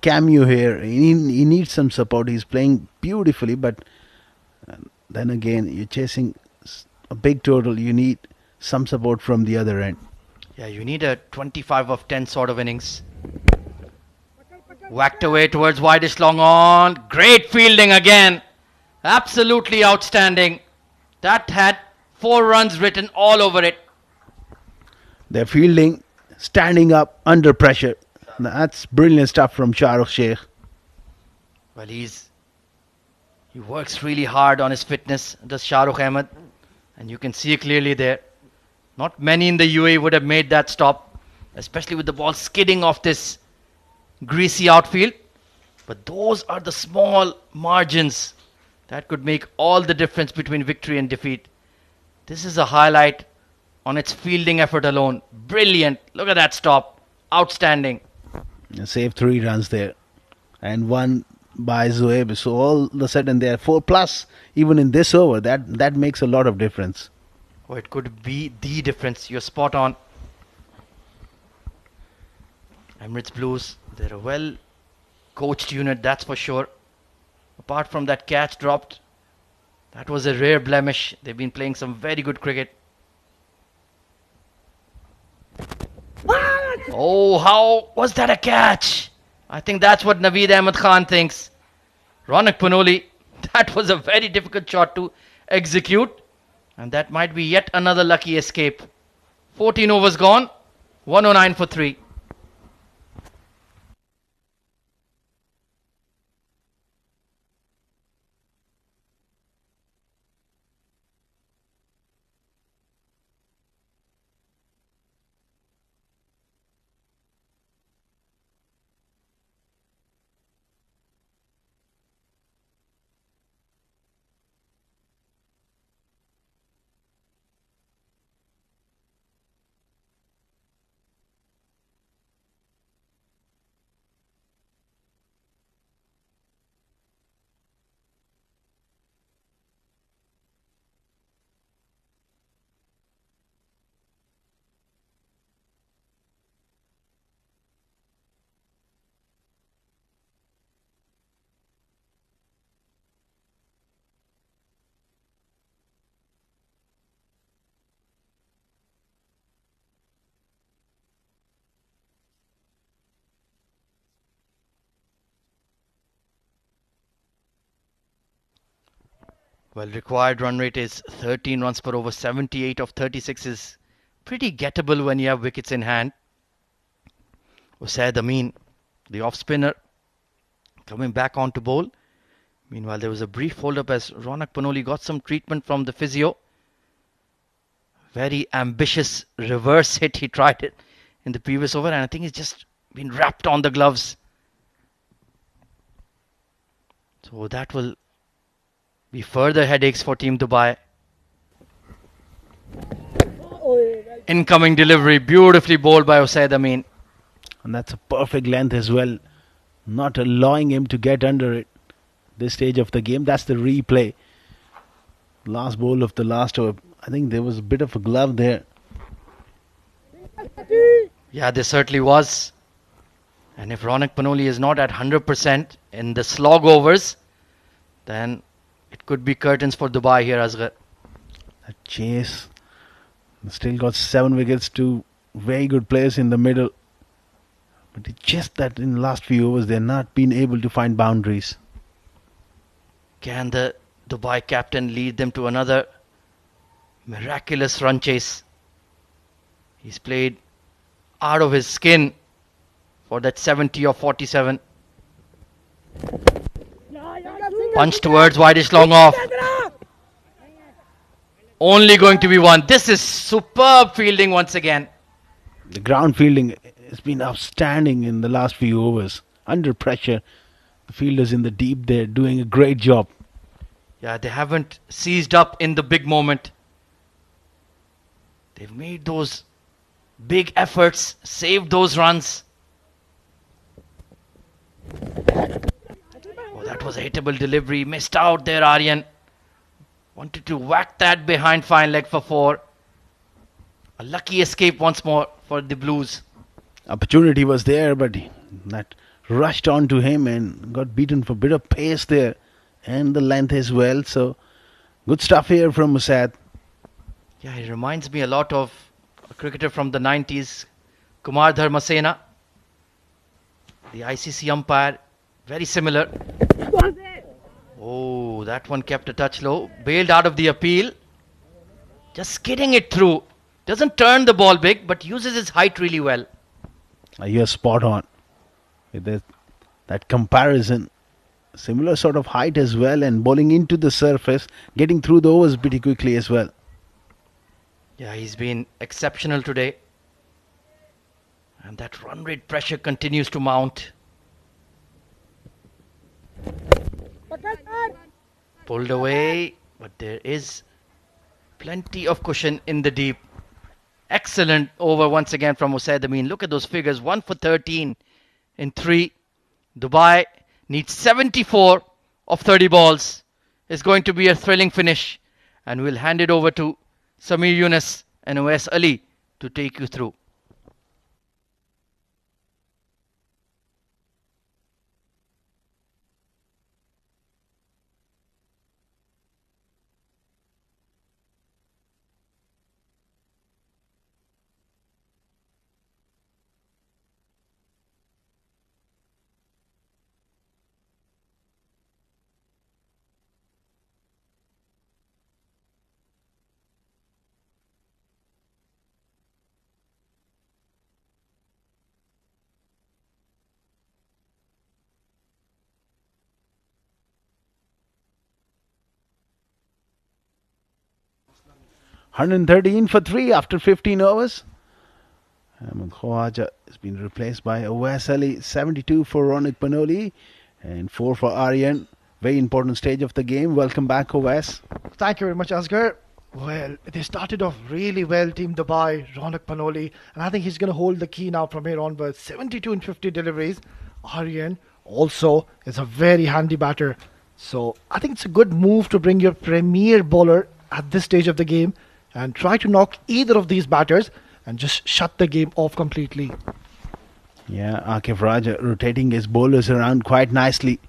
cameo here. He needs some support. He's playing beautifully, but then again, you're chasing a big total. You need some support from the other end. Yeah, you need a 25 of 10 sort of innings. Whacked away towards widest long on. Great fielding again. Absolutely outstanding. That had 4 runs written all over it. They're fielding, standing up under pressure. That's brilliant stuff from Shahrukh Sheikh. Well, he works really hard on his fitness, does Shahrukh Ahmed. And you can see it clearly there. Not many in the UAE would have made that stop, especially with the ball skidding off this greasy outfield. But those are the small margins that could make all the difference between victory and defeat. This is a highlight on its fielding effort alone. Brilliant. Look at that stop. Outstanding. Saved 3 runs there. And 1 by Zohaib. So all of a sudden they are 4 plus even in this over. That makes a lot of difference. Oh, it could be the difference. You're spot on. Emirates Blues, they're a well coached unit, that's for sure. Apart from that catch dropped, that was a rare blemish. They've been playing some very good cricket. Oh, how was that a catch? I think that's what Naveed Ahmed Khan thinks. Ronak Panoli, that was a very difficult shot to execute. And that might be yet another lucky escape. 14 overs gone, 109 for 3. Well, required run rate is 13 runs per over. 78 of 36 is pretty gettable when you have wickets in hand. Usaid Amin, the off spinner, coming back on to bowl. Meanwhile, there was a brief hold up as Ronak Panoli got some treatment from the physio. Very ambitious reverse hit. He tried it in the previous over, and I think he's just been wrapped on the gloves. So that will be further headaches for Team Dubai. Incoming delivery, beautifully bowled by Usaid Amin. And that's a perfect length as well. Not allowing him to get under it. This stage of the game, that's the replay. Last ball of the last over. I think there was a bit of a glove there. Yeah, there certainly was. And if Ronak Panoli is not at 100% in the slog overs, then it could be curtains for Dubai here, Asghar. That chase. Still got 7 wickets, 2 very good players in the middle. But it's just that in the last few overs they're not been able to find boundaries. Can the Dubai captain lead them to another miraculous run chase? He's played out of his skin for that 70 or 47. Punch towards wideish long off. Only going to be one. This is superb fielding once again. The ground fielding has been outstanding in the last few overs. Under pressure, the fielders in the deep, they're doing a great job. Yeah, they haven't seized up in the big moment. They've made those big efforts, saved those runs. Oh, that was a hittable delivery. Missed out there, Aryan. Wanted to whack that behind fine leg for 4. A lucky escape once more for the Blues. Opportunity was there, but that rushed onto him and got beaten for a bit of pace there. And the length as well. So, good stuff here from Musad. Yeah, he reminds me a lot of a cricketer from the 90s, Kumar Dharmasena. The ICC umpire, very similar. Oh, that one kept a touch low. Bailed out of the appeal. Just skidding it through. Doesn't turn the ball big, but uses his height really well. You're spot on. With that comparison. Similar sort of height as well, and bowling into the surface, getting through the overs pretty quickly as well. Yeah, he's been exceptional today. And that run rate pressure continues to mount. Pulled away, but there is plenty of cushion in the deep. Excellent over once again from Usaid Amin. Look at those figures. 1 for 13 in 3. Dubai needs 74 of 30 balls. It's going to be a thrilling finish. And we'll hand it over to Samir Yunus and Uwais Ali to take you through. $113 for 3 after 15 overs. Ahmed Khawaja has been replaced by Uwais Ali. 72 for Ronak Panoli and 4 for Aryan. Very important stage of the game. Welcome back, Uwais. Thank you very much, Asghar. Well, they started off really well, Team Dubai, Ronak Panoli, and I think he's going to hold the key now from here onwards. 72 in 50 deliveries. Aryan also is a very handy batter. So I think it's a good move to bring your premier bowler at this stage of the game and try to knock either of these batters and just shut the game off completely. Yeah, Akif Raja rotating his bowlers around quite nicely.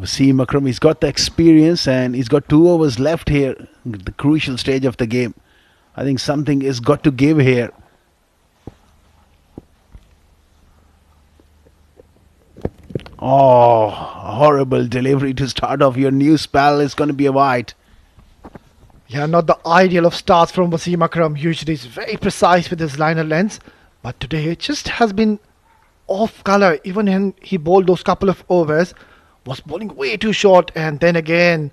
Wasim Akram, he's got the experience and he's got 2 overs left here, the crucial stage of the game. I think something has got to give here. Oh, horrible delivery to start off your new spell. Is going to be a wide. Yeah, not the ideal of starts from Wasim Akram. Usually he's very precise with his liner lengths, but today it just has been off color. Even when he bowled those couple of overs, was bowling way too short, and then again,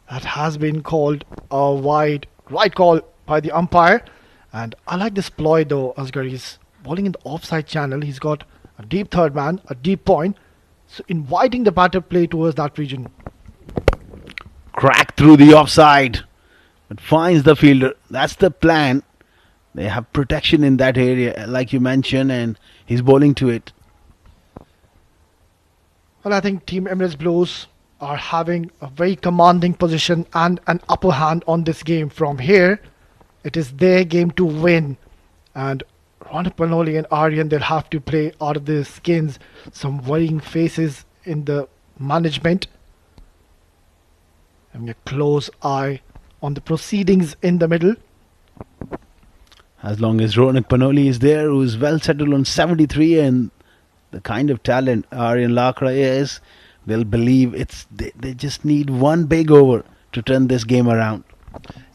that has been called a wide. Right call by the umpire. And I like this ploy though, Asghar. He's bowling in the offside channel. He's got a deep third man, a deep point. So inviting the batter play towards that region. Crack through the offside, but finds the fielder. That's the plan. They have protection in that area, like you mentioned, and he's bowling to it. Well, I think Team Emirates Blues are having a very commanding position and an upper hand on this game. From here, it is their game to win. And Ronak Panoli and Aryan, they'll have to play out of their skins. Some worrying faces in the management. Having a close eye on the proceedings in the middle. As long as Ronak Panoli is there, who's well settled on 73, and the kind of talent Aryan Lakra is, they'll believe they just need one big over to turn this game around.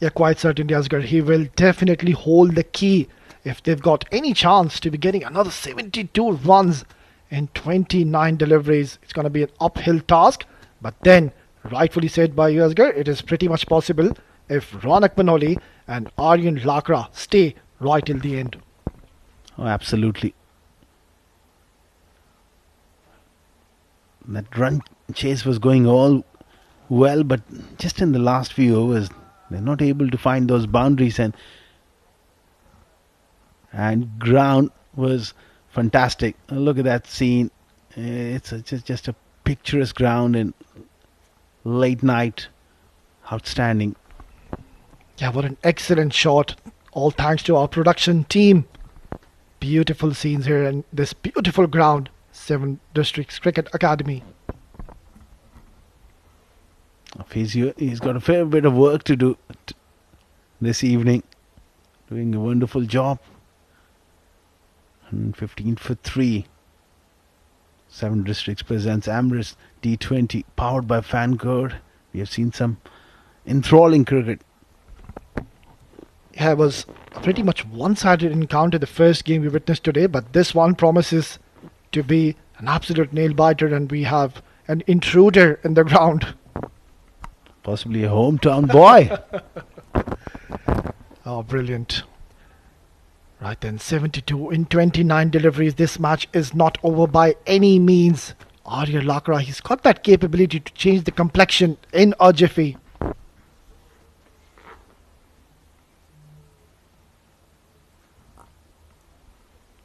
Yeah, quite certainly, Asghar. He will definitely hold the key if they've got any chance to be getting another 72 runs in 29 deliveries. It's going to be an uphill task, but then, rightfully said by you, Asghar, it is pretty much possible if Ronak Panoli and Aryan Lakra stay right till the end. Oh, absolutely. That run chase was going all well, but just in the last few overs, they're not able to find those boundaries, and ground was fantastic. Look at that scene. It's just a picturesque ground in late night. Outstanding. Yeah, what an excellent shot. All thanks to our production team. Beautiful scenes here and this beautiful ground. 7 Districts Cricket Academy. He's got a fair bit of work to do this evening. Doing a wonderful job. 115 for 3. 7 Districts presents Emirates D20, powered by Fancode. We have seen some enthralling cricket. Yeah, it was a pretty much one-sided encounter, the first game we witnessed today, but this one promises to be an absolute nail-biter, and we have an intruder in the ground. Possibly a hometown boy. Oh, brilliant. Right then, 72 in 29 deliveries. This match is not over by any means. Aryan Lakra, he's got that capability to change the complexion in a jiffy.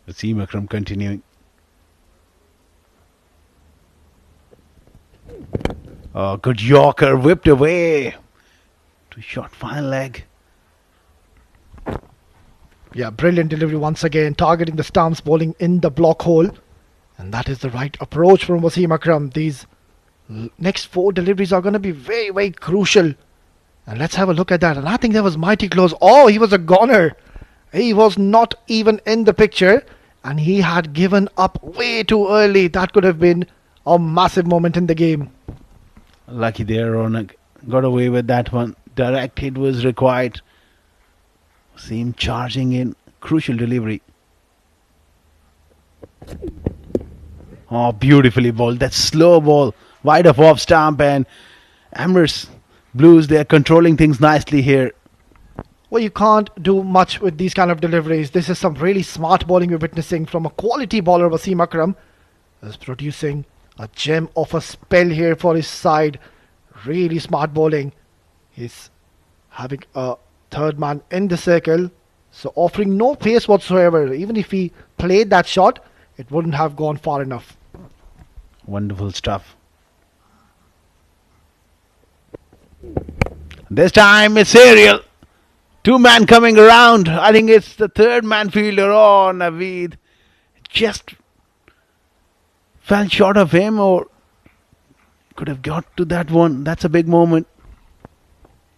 Wasim Akram continuing. Oh, good Yorker, whipped away. To short fine leg. Yeah, brilliant delivery once again, targeting the stumps, bowling in the block hole. And that is the right approach from Wasim Akram. These next 4 deliveries are going to be very, very crucial. And let's have a look at that. And I think that was mighty close. Oh, he was a goner. He was not even in the picture. And he had given up way too early. That could have been a massive moment in the game. Lucky there, Ronak. Got away with that one. Direct hit was required. See him charging in. Crucial delivery. Oh, beautifully bowled. That slow ball. Wide of off stump, and Emirates Blues, they're controlling things nicely here. Well, you can't do much with these kind of deliveries. This is some really smart bowling we're witnessing from a quality bowler. Wasim Akram is producing a gem of a spell here for his side. Really smart bowling. He's having a third man in the circle, so offering no pace whatsoever. Even if he played that shot, it wouldn't have gone far enough. Wonderful stuff. This time it's aerial. 2-man coming around. I think it's the third man fielder. Oh, Naveed just fell short of him, or could have got to that one. That's a big moment.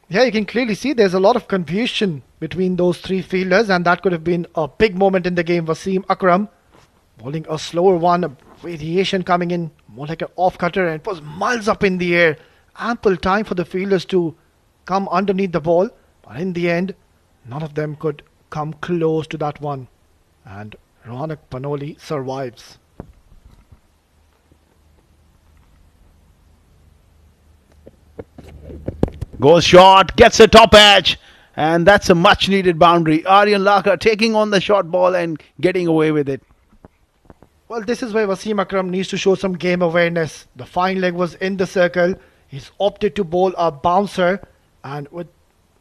Yeah, you can clearly see there's a lot of confusion between those 3 fielders, and that could have been a big moment in the game. Wasim Akram bowling a slower one, a variation coming in, more like an off cutter, and it was miles up in the air. Ample time for the fielders to come underneath the ball, but in the end, none of them could come close to that one. And Ronak Panoli survives. Goes short, gets a top edge, and that's a much needed boundary. Aryan Lakra taking on the short ball and getting away with it. Well, this is where Wasim Akram needs to show some game awareness. The fine leg was in the circle. He's opted to bowl a bouncer, and with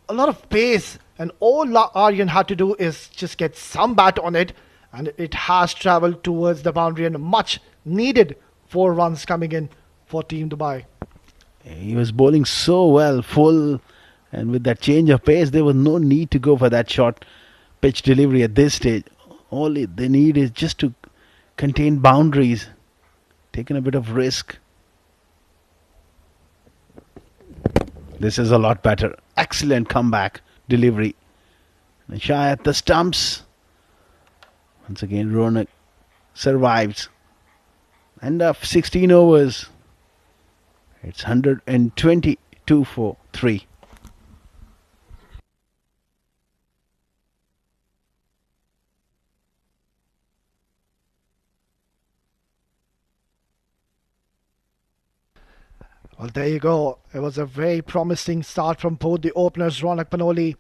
a lot of pace, and all Aryan had to do is just get some bat on it, and it has travelled towards the boundary, and much needed 4 runs coming in for Team Dubai. He was bowling so well, full, and with that change of pace, there was no need to go for that short pitch delivery at this stage. All they need is just to contain boundaries, taking a bit of risk. This is a lot better. Excellent comeback delivery. And shy at the stumps. Once again, Ronak survives. End of 16 overs. It's 122 for 3. Well, there you go. It was a very promising start from both the openers, Ronak Panoli.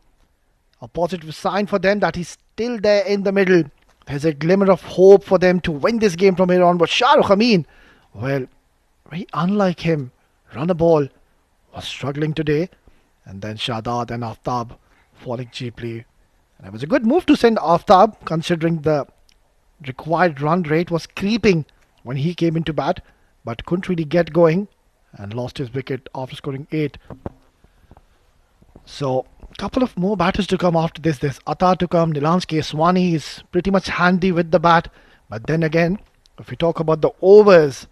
A positive sign for them that he's still there in the middle. There's a glimmer of hope for them to win this game from here on. But Shahrukh Amin, well, very unlike him, run a ball, was struggling today. And then Shadad and Aftab falling cheaply. And it was a good move to send Aftab, considering the required run rate was creeping when he came into bat, but couldn't really get going and lost his wicket after scoring 8. So, a couple of more batters to come after this. There's Atar to come. Nilanski Swani is pretty much handy with the bat. But then again, if we talk about the overs,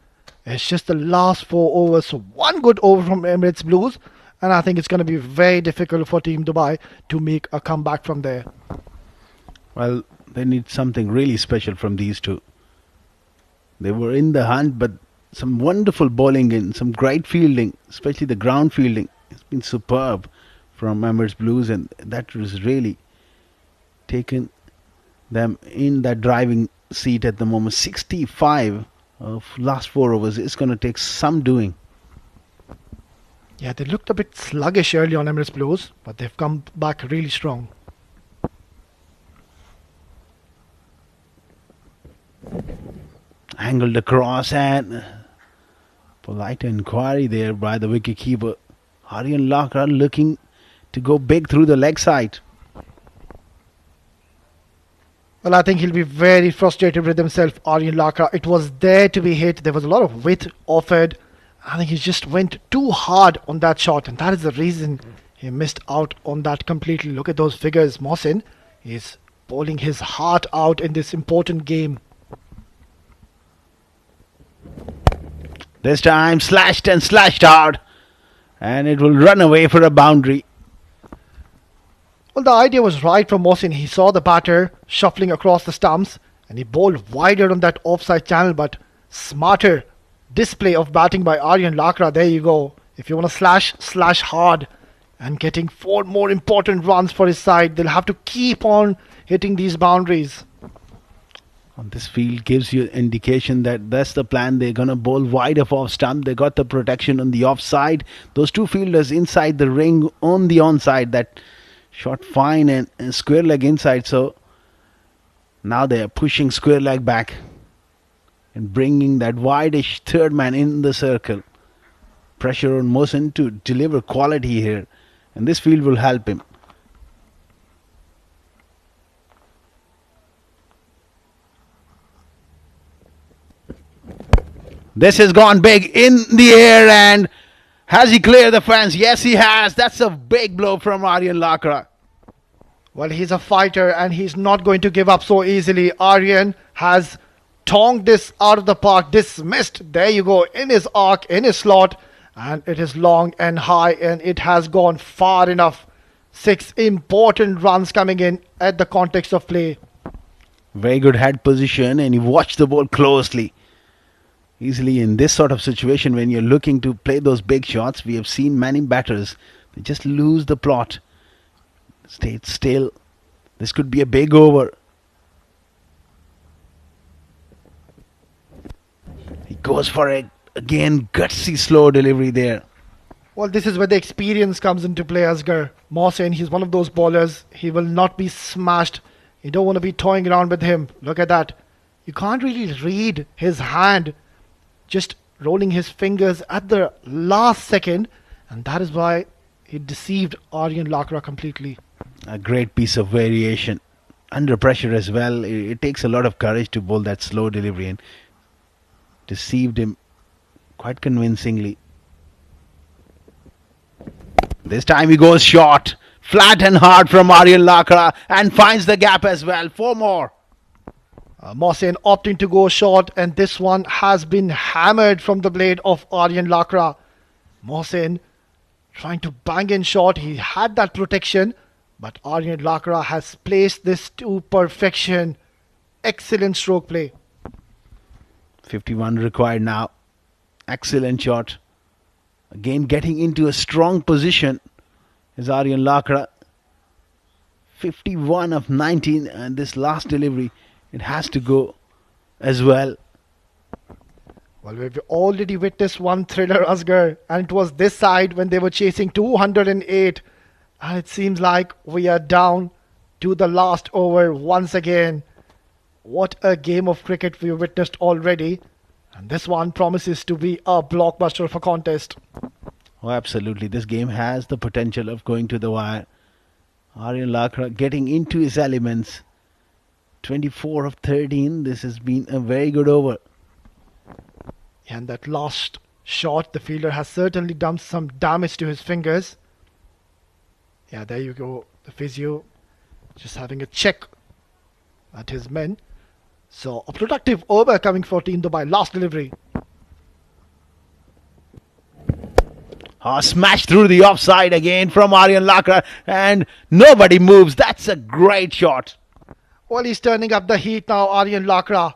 it's just the last 4 overs. So, one good over from Emirates Blues. And I think it's going to be very difficult for Team Dubai to make a comeback from there. Well, they need something really special from these two. They were in the hunt, but some wonderful bowling in, some great fielding, especially the ground fielding. It's been superb from Emirates Blues, and that has really taken them in that driving seat at the moment. 65 of last 4 overs. It's going to take some doing. Yeah, they looked a bit sluggish early on Emirates Blues, but they've come back really strong. Angled across, and polite inquiry there by the wicketkeeper. Aryan Lakra looking to go big through the leg side. Well, I think he'll be very frustrated with himself, Aryan Lakra. It was there to be hit. There was a lot of width offered. I think he just went too hard on that shot, and that is the reason he missed out on that completely. Look at those figures. Mohsin is bowling his heart out in this important game. This time slashed and slashed hard, and it will run away for a boundary. Well, the idea was right from Mohsin. He saw the batter shuffling across the stumps, and he bowled wider on that offside channel, but smarter display of batting by Aryan Lakra. There you go. If you want to slash hard, and getting 4 more important runs for his side. They'll have to keep on hitting these boundaries. On this field gives you indication that that's the plan. They're going to bowl wide of off stump. They got the protection on the offside. Those 2 fielders inside the ring on the onside. That shot fine and square leg inside. So now they're pushing square leg back and bringing that wideish third man in the circle. Pressure on Mohsin to deliver quality here. And this field will help him. This has gone big in the air, and has he cleared the fence? Yes, he has. That's a big blow from Aryan Lakra. Well, he's a fighter and he's not going to give up so easily. Aryan has tonged this out of the park, dismissed. There you go, in his arc, in his slot, and it is long and high, and it has gone far enough. 6 important runs coming in at the context of play. Very good head position, and he watched the ball closely. easily in this sort of situation when you're looking to play those big shots. We have seen many batters, they just lose the plot. Stay still. This could be a big over. He goes for it again. Gutsy slow delivery there. Well, this is where the experience comes into play, Asghar. Mohsin, he's one of those bowlers. He will not be smashed. You don't want to be toying around with him. Look at that. You can't really read his hand. Just rolling his fingers at the last second. And that is why he deceived Aryan Lakra completely. A great piece of variation. Under pressure as well. It takes a lot of courage to bowl that slow delivery, and deceived him quite convincingly. This time he goes short. Flat and hard from Aryan Lakra, and finds the gap as well. 4 more. Mohsin opting to go short, and this one has been hammered from the blade of Aryan Lakra. Mohsin trying to bang in short. He had that protection, but Aryan Lakra has placed this to perfection. Excellent stroke play. 51 required now. Excellent shot. Again getting into a strong position is Aryan Lakra. 51 of 19, and this last delivery, it has to go as well. Well, we've already witnessed one thriller, Asghar, and it was this side when they were chasing 208. And it seems like we are down to the last over once again. What a game of cricket we witnessed already. And this one promises to be a blockbuster of a contest. Oh, absolutely. This game has the potential of going to the wire. Aryan Lakra getting into his elements. 24 of 13. This has been a very good over. And that last shot, the fielder has certainly done some damage to his fingers. Yeah, there you go. The physio just having a check at his men. So a productive over coming for Team Dubai. Last delivery. Smash through the offside again from Aryan Lakra, and nobody moves. That's a great shot. Well, he's turning up the heat now, Aryan Lakra.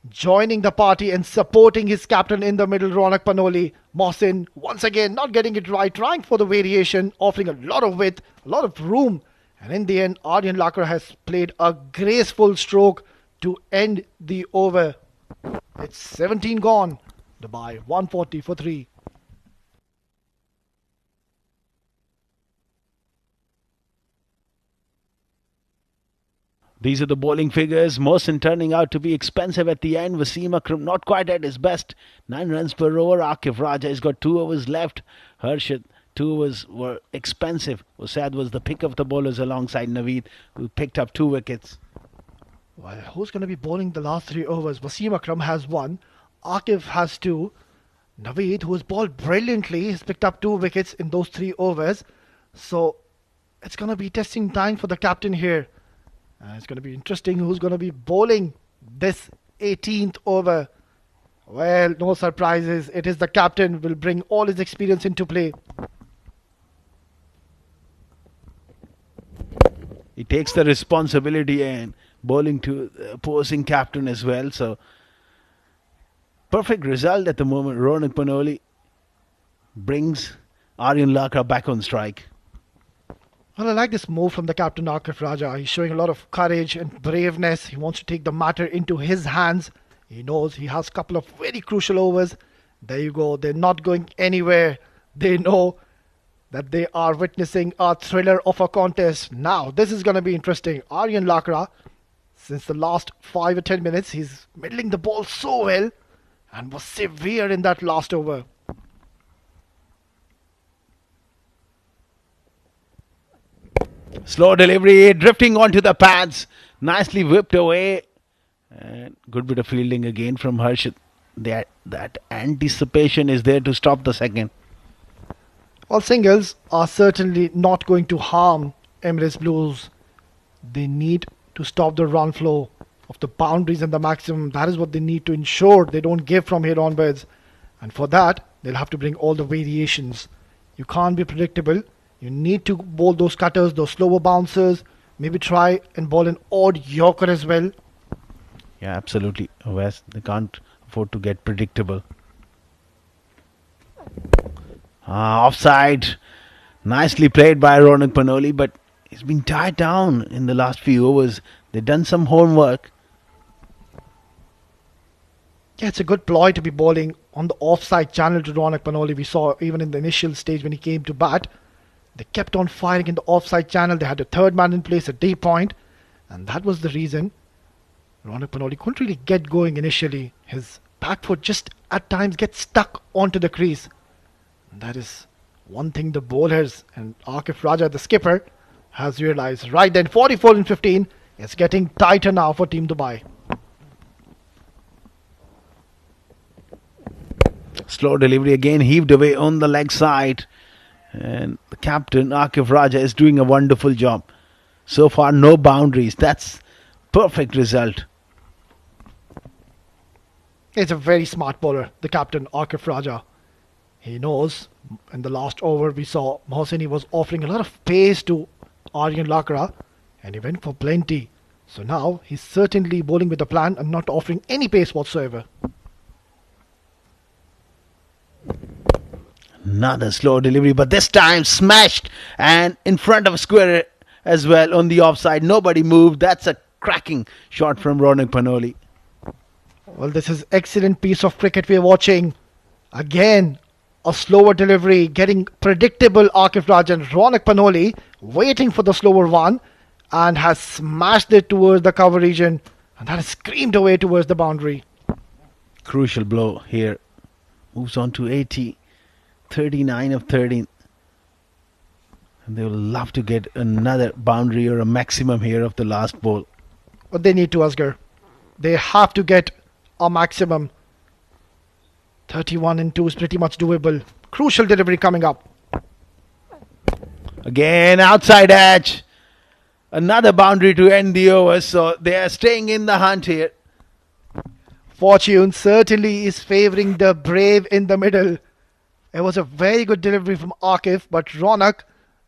Joining the party and supporting his captain in the middle, Ronak Panoli. Mohsin, once again, not getting it right, trying for the variation, offering a lot of width, a lot of room. And in the end, Aryan Lakra has played a graceful stroke to end the over. It's 17 gone. Dubai 140 for 3. These are the bowling figures. Mohsin turning out to be expensive at the end. Wasim Akram not quite at his best. 9 runs per over. Akif Raja has got 2 overs left. Harshit, 2 overs were expensive. Usad was the pick of the bowlers alongside Naveed, who picked up 2 wickets. Well, who's going to be bowling the last 3 overs? Wasim Akram has 1. Akif has 2. Naveed, who has bowled brilliantly, has picked up 2 wickets in those 3 overs. So it's going to be testing time for the captain here. It's going to be interesting who's going to be bowling this 18th over. Well, no surprises. It is the captain will bring all his experience into play. He takes the responsibility and bowling to the opposing captain as well. So, perfect result at the moment. Ronak Panoli brings Aryan Lakra back on strike. Well, I like this move from the captain, Akif Raja. He's showing a lot of courage and braveness. He wants to take the matter into his hands. He knows he has a couple of very crucial overs. There you go. They're not going anywhere. They know that they are witnessing a thriller of a contest. Now, this is going to be interesting. Aryan Lakra, since the last 5 or 10 minutes, he's middling the ball so well and was severe in that last over. Slow delivery, drifting onto the pads. Nicely whipped away. And good bit of fielding again from Harshit. That anticipation is there to stop the second. Well, singles are certainly not going to harm Emirates Blues. They need to stop the run flow of the boundaries and the maximum. That is what they need to ensure they don't give from here onwards. And for that, they'll have to bring all the variations. You can't be predictable. You need to bowl those cutters, those slower bouncers. Maybe try and bowl an odd yorker as well. Yeah, absolutely. West, they can't afford to get predictable. Offside. Nicely played by Ronak Panoli, but he's been tied down in the last few overs. They've done some homework. Yeah, it's a good ploy to be bowling on the offside channel to Ronak Panoli. We saw even in the initial stage when he came to bat. They kept on firing in the offside channel. They had a third man in place at day point, and that was the reason Ronak Panoli couldn't really get going initially. His back foot just at times gets stuck onto the crease. And that is one thing the bowlers and Akif Raja, the skipper, has realized. Right then, 44 and 15. It's getting tighter now for Team Dubai. Slow delivery again, heaved away on the leg side. And the captain, Akif Raja, is doing a wonderful job. So far, no boundaries. That's perfect result. He's a very smart bowler, the captain, Akif Raja. He knows in the last over we saw Mohseni was offering a lot of pace to Aryan Lakra, and he went for plenty. So now he's certainly bowling with a plan and not offering any pace whatsoever. Another slow delivery, but this time smashed and in front of square as well on the offside. Nobody moved. That's a cracking shot from Ronak Panoli. Well, this is excellent piece of cricket we're watching. Again, a slower delivery, getting predictable Akif Rajan. Ronak Panoli waiting for the slower one and has smashed it towards the cover region, and that is screamed away towards the boundary. Crucial blow here. Moves on to 80. 39 of 13. And they will love to get another boundary or a maximum here of the last ball. But they need to, Asghar. They have to get a maximum. 31 and 2 is pretty much doable. Crucial delivery coming up. Again, outside edge. Another boundary to end the over. So they are staying in the hunt here. Fortune certainly is favouring the brave in the middle. It was a very good delivery from Akif, but Ronak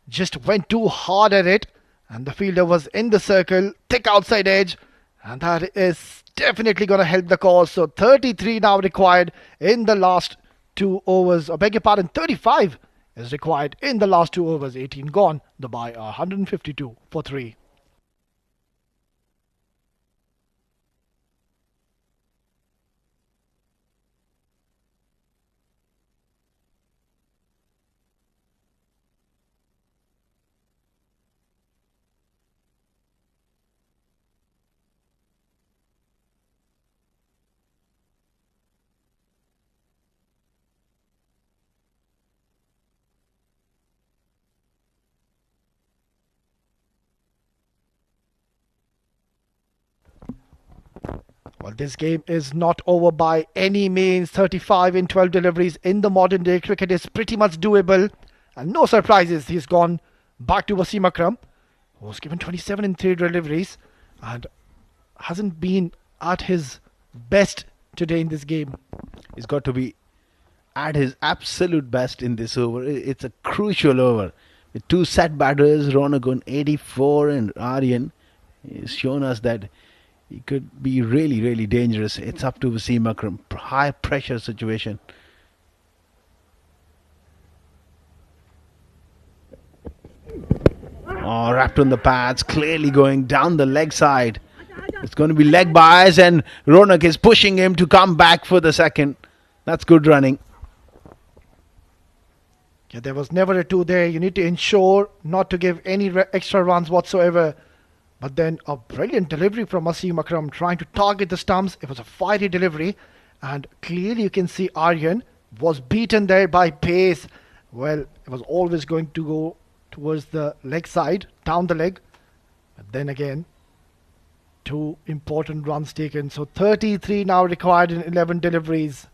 just went too hard at it, and the fielder was in the circle, thick outside edge, and that is definitely going to help the cause. So 33 now required in the last 2 overs. I beg your pardon, 35 is required in the last 2 overs. 18 gone. Dubai are 152 for 3. Well, this game is not over by any means. 35 in 12 deliveries in the modern day cricket is pretty much doable. And no surprises, he's gone back to Wasim Akram, who was given 27 in 3 deliveries and hasn't been at his best today in this game. He's got to be at his absolute best in this over. It's a crucial over. With 2 set batters, Ronak on 84 and Aryan has shown us that he could be really, really dangerous. It's up to Wasim Akram. High pressure situation. Oh, wrapped on the pads. Clearly going down the leg side. It's going to be leg bias, and Ronak is pushing him to come back for the second. That's good running. Yeah, there was never a 2 there. You need to ensure not to give any extra runs whatsoever. But then a brilliant delivery from Wasim Akram trying to target the stumps. It was a fiery delivery. And clearly you can see Aryan was beaten there by pace. Well, it was always going to go towards the leg side, down the leg. But then again, 2 important runs taken. So 33 now required in 11 deliveries.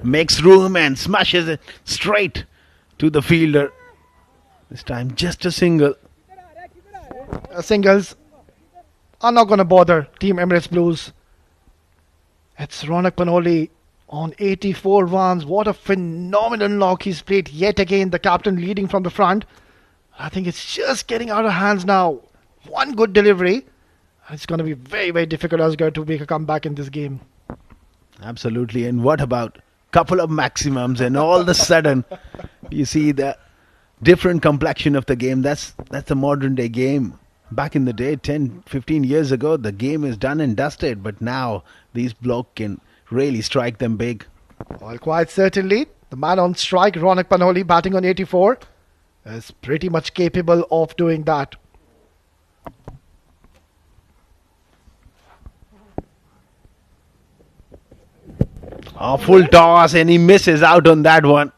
Makes room and smashes it straight to the fielder. This time just a single. Singles are not going to bother Team Emirates Blues. It's Ronak Panoli on 84 runs. What a phenomenal knock he's played yet again. The captain leading from the front. I think it's just getting out of hands now. One good delivery. It's going to be very, very difficult as to make a comeback in this game. Absolutely. And what about couple of maximums and all of a sudden you see the different complexion of the game. That's a modern day game. Back in the day, 10, 15 years ago, the game is done and dusted. But now these blokes can really strike them big. Well, quite certainly. The man on strike, Ronak Panoli, batting on 84, is pretty much capable of doing that. Oh, full toss, and he misses out on that one.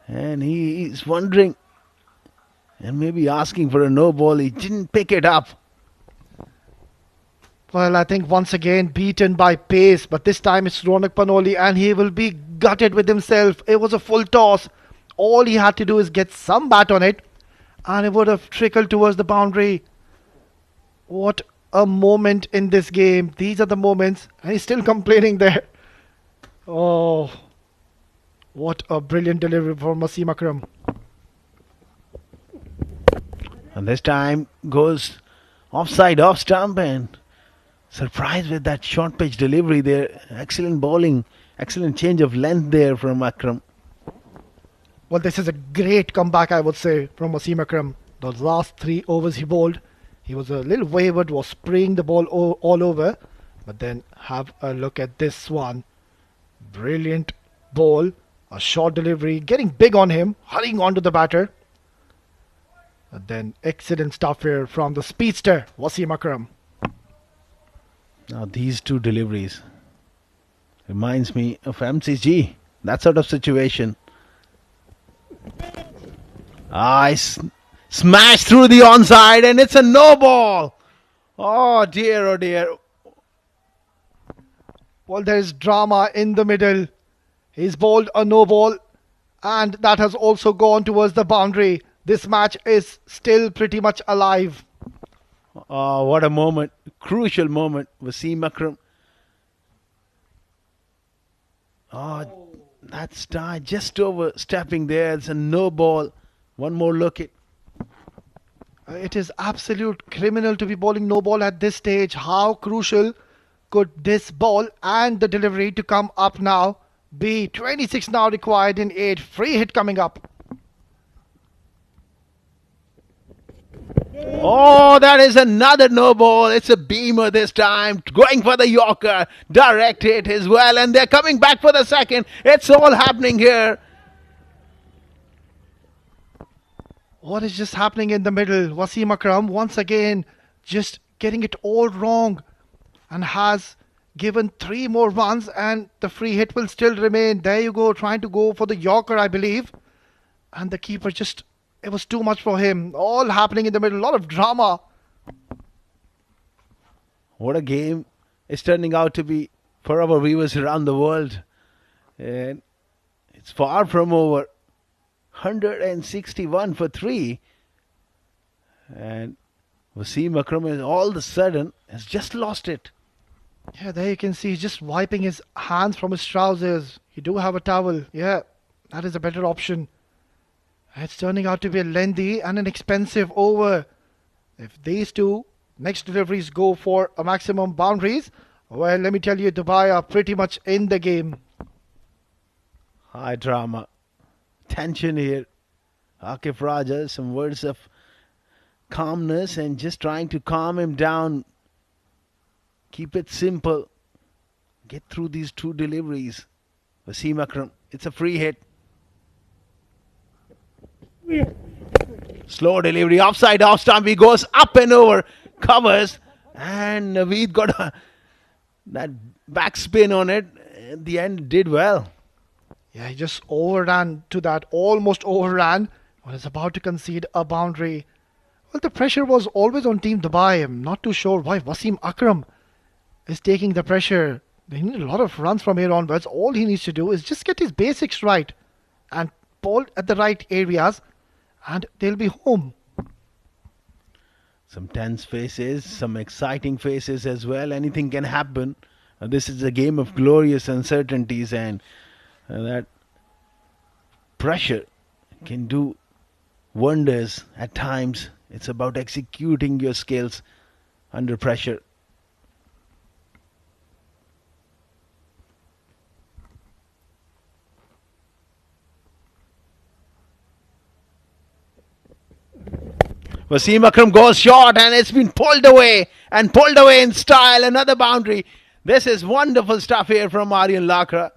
And he's wondering and maybe asking for a no ball. He didn't pick it up. Well, I think once again beaten by pace, but this time it's Ronak Panoli and he will be gutted with himself. It was a full toss. All he had to do is get some bat on it and it would have trickled towards the boundary. What a moment in this game. These are the moments, and he's still complaining there. Oh, what a brilliant delivery from Wasim Akram. And this time goes offside, off stump, and surprised with that short pitch delivery there. Excellent bowling, excellent change of length there from Akram. Well, this is a great comeback, I would say, from Wasim Akram. Those last 3 overs he bowled, he was a little wayward, was spraying the ball all over. But then have a look at this one. Brilliant ball, a short delivery, getting big on him, hurrying onto the batter. And then excellent stuff here from the speedster, Wasim Akram. Now these two deliveries reminds me of MCG, that sort of situation. Smash through the onside and it's a no ball. Oh dear, oh dear. Well, there's drama in the middle. He's bowled a no ball and that has also gone towards the boundary. This match is still pretty much alive. Oh, what a moment. Crucial moment. Wasim Akram. Oh, that's just overstepping there. It's a no ball. One more look at. It is absolute criminal to be bowling no ball at this stage. How crucial could this ball and the delivery to come up now be? 26 now required in 8. Free hit coming up. Oh, that is another no ball. It's a beamer this time. Going for the Yorker. Direct hit as well. And they're coming back for the second. It's all happening here. What is just happening in the middle? Wasim Akram once again just getting it all wrong and has given 3 more runs and the free hit will still remain. There you go, trying to go for the Yorker, I believe. And the keeper just, it was too much for him. All happening in the middle, a lot of drama. What a game it's turning out to be for our viewers around the world. And it's far from over. 161 for 3. And Wasim Akram is all of a sudden has just lost it. Yeah, there you can see he's just wiping his hands from his trousers. You do have a towel. Yeah, that is a better option. It's turning out to be a lengthy and an expensive over. If these two next deliveries go for a maximum boundaries, well, let me tell you, Dubai are pretty much in the game. High drama. Tension here. Akif Raja, some words of calmness and just trying to calm him down. Keep it simple. Get through these 2 deliveries. Wasim Akram, it's a free hit. Slow delivery, offside, off stump. He goes up and over, covers, and Naveed got that backspin on it. At the end, did well. Yeah, he just overran to that, almost overran. Was about to concede a boundary. Well, the pressure was always on Team Dubai. I'm not too sure why Wasim Akram is taking the pressure. They need a lot of runs from here onwards. All he needs to do is just get his basics right and bowl at the right areas and they'll be home. Some tense faces, some exciting faces as well. Anything can happen. This is a game of glorious uncertainties and that pressure can do wonders at times. It's about executing your skills under pressure. Wasim Akram goes short and it's been pulled away in style. Another boundary. This is wonderful stuff here from Aryan Lakra.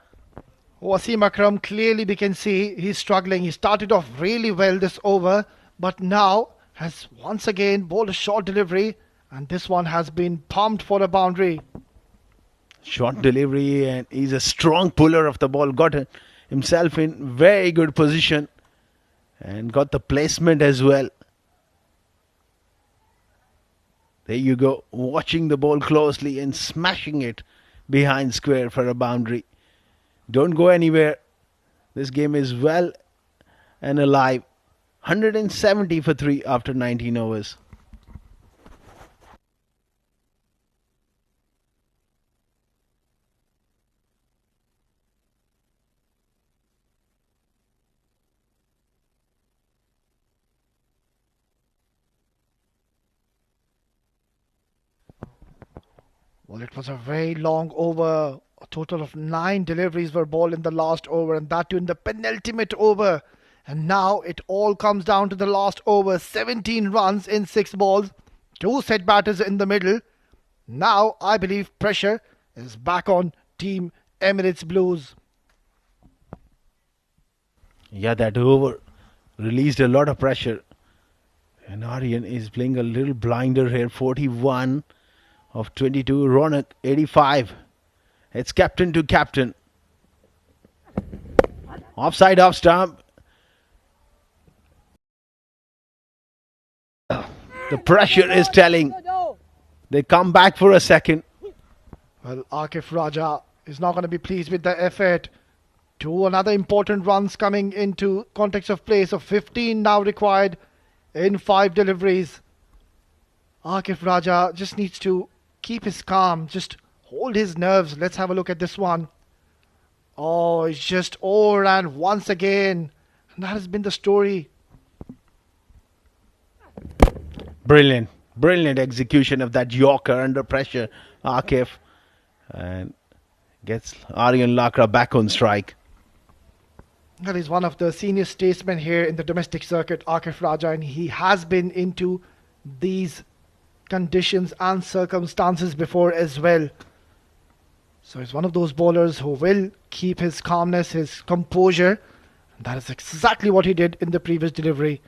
Wasim Akram, clearly we can see he's struggling. He started off really well this over, but now has once again bowled a short delivery, and this one has been pumped for a boundary. Short delivery, and he's a strong puller of the ball. Got himself in very good position and got the placement as well. There you go, watching the ball closely and smashing it behind square for a boundary. Don't go anywhere. This game is well and alive. 170 for 3 after 19 overs. Well, it was a very long over. A total of 9 deliveries were bowled in the last over, and that too in the penultimate over. And now it all comes down to the last over. 17 runs in 6 balls. 2 set batters in the middle. Now I believe pressure is back on Team Emirates Blues. Yeah, that over released a lot of pressure. And Aryan is playing a little blinder here. 41 of 22. Ronak 85. It's captain to captain. Offside off stump. The pressure is telling. They come back for a second. Well, Akif Raja is not going to be pleased with the effort. 2 another important runs coming into context of play. So 15 now required in 5 deliveries. Akif Raja just needs to keep his calm. Just hold his nerves. Let's have a look at this one. Oh, it's just overran once again. And that has been the story. Brilliant execution of that Yorker under pressure. Akif. And gets Aryan Lakra back on strike. Well, he's one of the senior statesmen here in the domestic circuit, Akif Raja, and he has been into these conditions and circumstances before as well. So he's one of those bowlers who will keep his calmness, his composure. And that is exactly what he did in the previous delivery.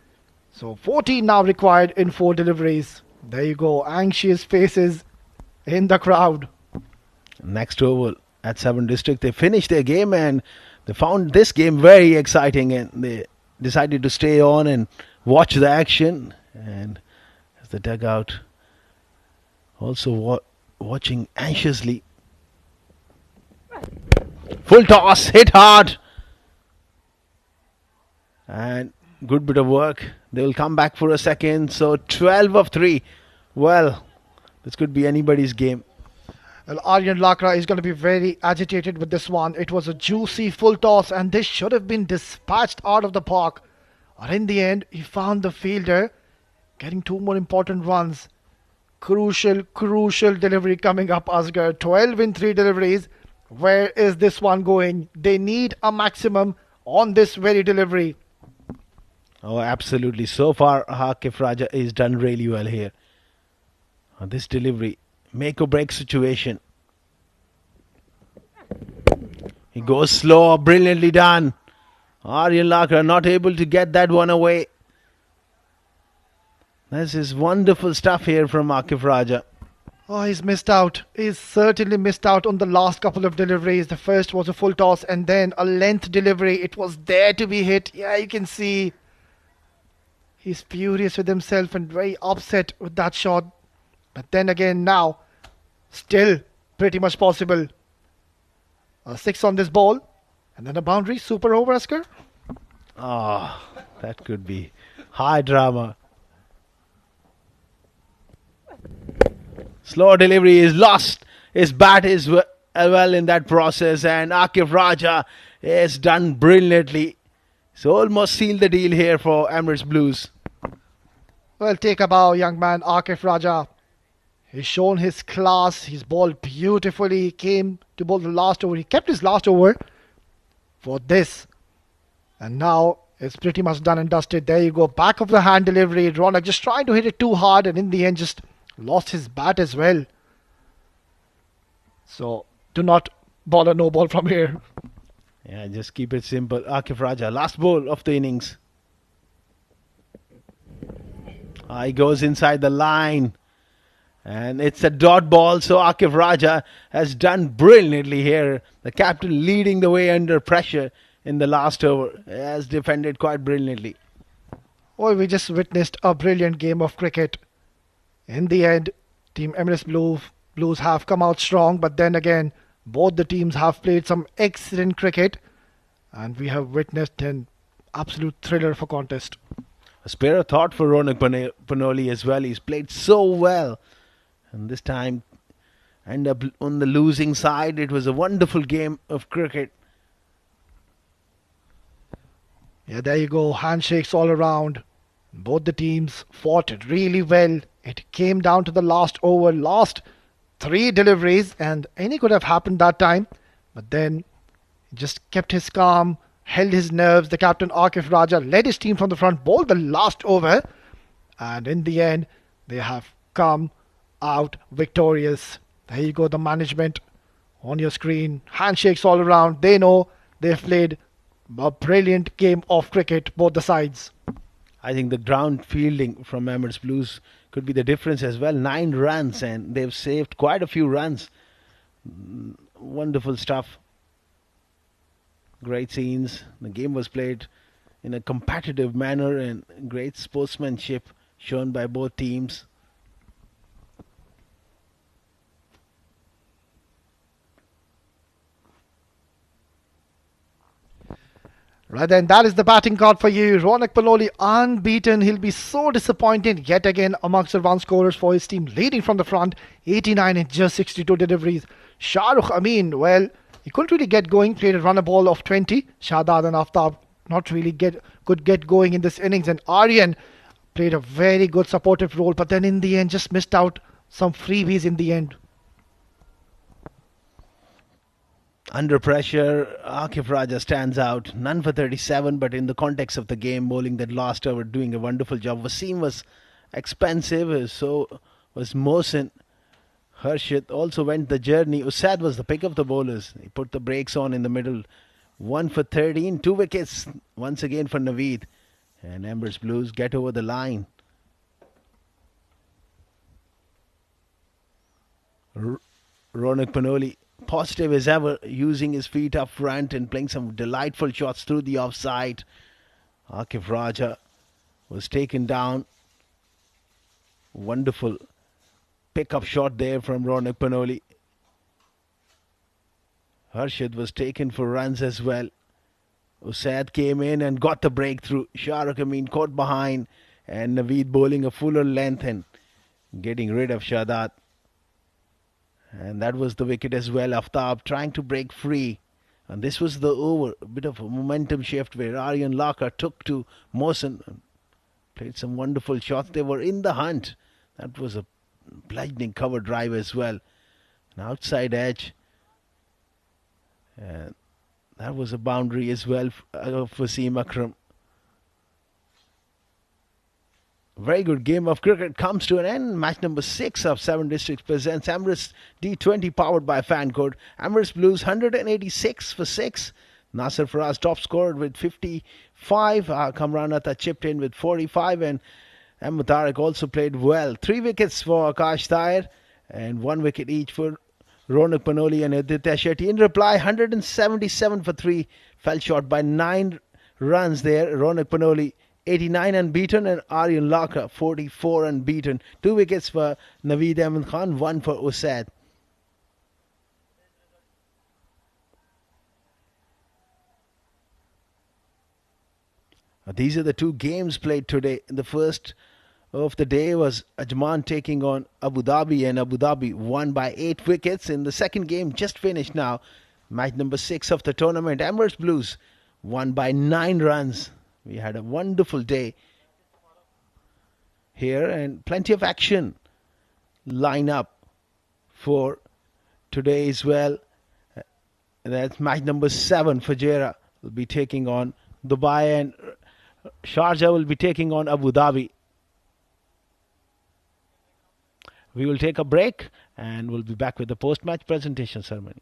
So 14 now required in 4 deliveries. There you go, anxious faces in the crowd. Next over at 7 District, they finished their game and they found this game very exciting, and they decided to stay on and watch the action. And as the dugout also watching anxiously. Full toss, hit hard. And good bit of work. They will come back for a second. So 12 of 3. Well, this could be anybody's game. Well, Aryan Lakra is going to be very agitated with this one. It was a juicy full toss and this should have been dispatched out of the park. But in the end, he found the fielder getting 2 more important runs. Crucial delivery coming up, Asghar. 12 in 3 deliveries. Where is this one going? They need a maximum on this very delivery. Oh, absolutely. So far, Akif Raja is done really well here. On this delivery, make or break situation. He goes slow, brilliantly done. Aryan Lakra not able to get that one away. This is wonderful stuff here from Akif Raja. Oh, he's missed out. He's certainly missed out on the last couple of deliveries. The first was a full toss and then a length delivery. It was there to be hit. Yeah, you can see. He's furious with himself and very upset with that shot. But then again now, still pretty much possible. A 6 on this ball. And then a boundary. Super over, Asghar. Oh, that could be high drama. Slow delivery is lost. His bat is well in that process. And Akif Raja is done brilliantly. So almost sealed the deal here for Emirates Blues. Well, take a bow, young man, Akif Raja. He's shown his class. He's bowled beautifully. He came to bowl the last over. He kept his last over for this. And now it's pretty much done and dusted. There you go. Back of the hand delivery. Ronak just trying to hit it too hard and in the end just lost his bat as well. So do not bowl a no ball from here. Yeah, just keep it simple. Akif Raja, last ball of the innings. He goes inside the line. And it's a dot ball, so Akif Raja has done brilliantly here. The captain leading the way under pressure in the last over. Has defended quite brilliantly. Oh, we just witnessed a brilliant game of cricket. In the end, Team Emirates Blues have come out strong, but then again, both the teams have played some excellent cricket, and we have witnessed an absolute thriller for contest. A spare of thought for Ronak Panoli as well. He's played so well. And this time, end up on the losing side. It was a wonderful game of cricket. Yeah, there you go. Handshakes all around. Both the teams fought it really well. It came down to the last over, last 3 deliveries, and any could have happened that time. But then he just kept his calm, held his nerves. The captain Akif Raja led his team from the front, bowled the last over, and in the end, they have come out victorious. There you go, the management on your screen. Handshakes all around. They know they've played a brilliant game of cricket, both the sides. I think the ground fielding from Emirates Blues could be the difference as well. 9 runs, and they've saved quite a few runs. Wonderful stuff. Great scenes. The game was played in a competitive manner and great sportsmanship shown by both teams. Right then, that is the batting card for you. Ronak Panoli unbeaten. He'll be so disappointed yet again amongst the run scorers for his team, leading from the front, 89 in just 62 deliveries. Shahrukh Amin, well, he couldn't really get going, played a runner ball of 20. Shadad and Aftab not really could get going in this innings, and Aryan played a very good supportive role, but then in the end just missed out some freebies in the end. Under pressure, Akif Raja stands out. None for 37, but in the context of the game, bowling that last over, doing a wonderful job. Wasim was expensive, so was Mohsin. Harshit also went the journey. Usaid was the pick of the bowlers. He put the brakes on in the middle. 1 for 13, 2 wickets once again for Naveed. And Emirates Blues get over the line. Ronak Panoli, positive as ever, using his feet up front and playing some delightful shots through the offside. Akif Raja was taken down. Wonderful pick-up shot there from Ronak Panoli. Harshad was taken for runs as well. Usaid came in and got the breakthrough. Shahrukh Amin caught behind, and Naveed bowling a fuller length and getting rid of Shadat. And that was the wicket as well. Aftab trying to break free. And this was the over. A bit of a momentum shift where Aryan Laka took to Mohsin. Played some wonderful shots. They were in the hunt. That was a bludgeoning cover drive as well. An outside edge. And that was a boundary as well of Wasim Akram. Very good game of cricket comes to an end. Match number 6 of 7 Districts presents Emirates D20 powered by Fancode. Emirates Blues 186 for 6. Nasser Faraz top scored with 55. Kamran Atta chipped in with 45. And Mutarak also played well. 3 wickets for Akash Thayer and 1 wicket each for Ronak Panoli and Aditya Shetty. In reply, 177 for 3. Fell short by 9 runs there. Ronak Panoli 89 unbeaten and Aryan Laka 44 unbeaten. 2 wickets for Naveed Ahmed Khan, 1 for Usaid. These are the 2 games played today. The first of the day was Ajman taking on Abu Dhabi, and Abu Dhabi won by 8 wickets. In the second game just finished now, match number 6 of the tournament, Emirates Blues won by 9 runs. We had a wonderful day here and plenty of action line up for today as well. That's match number 7. Fujairah will be taking on Dubai and Sharjah will be taking on Abu Dhabi. We will take a break and we'll be back with the post-match presentation ceremony.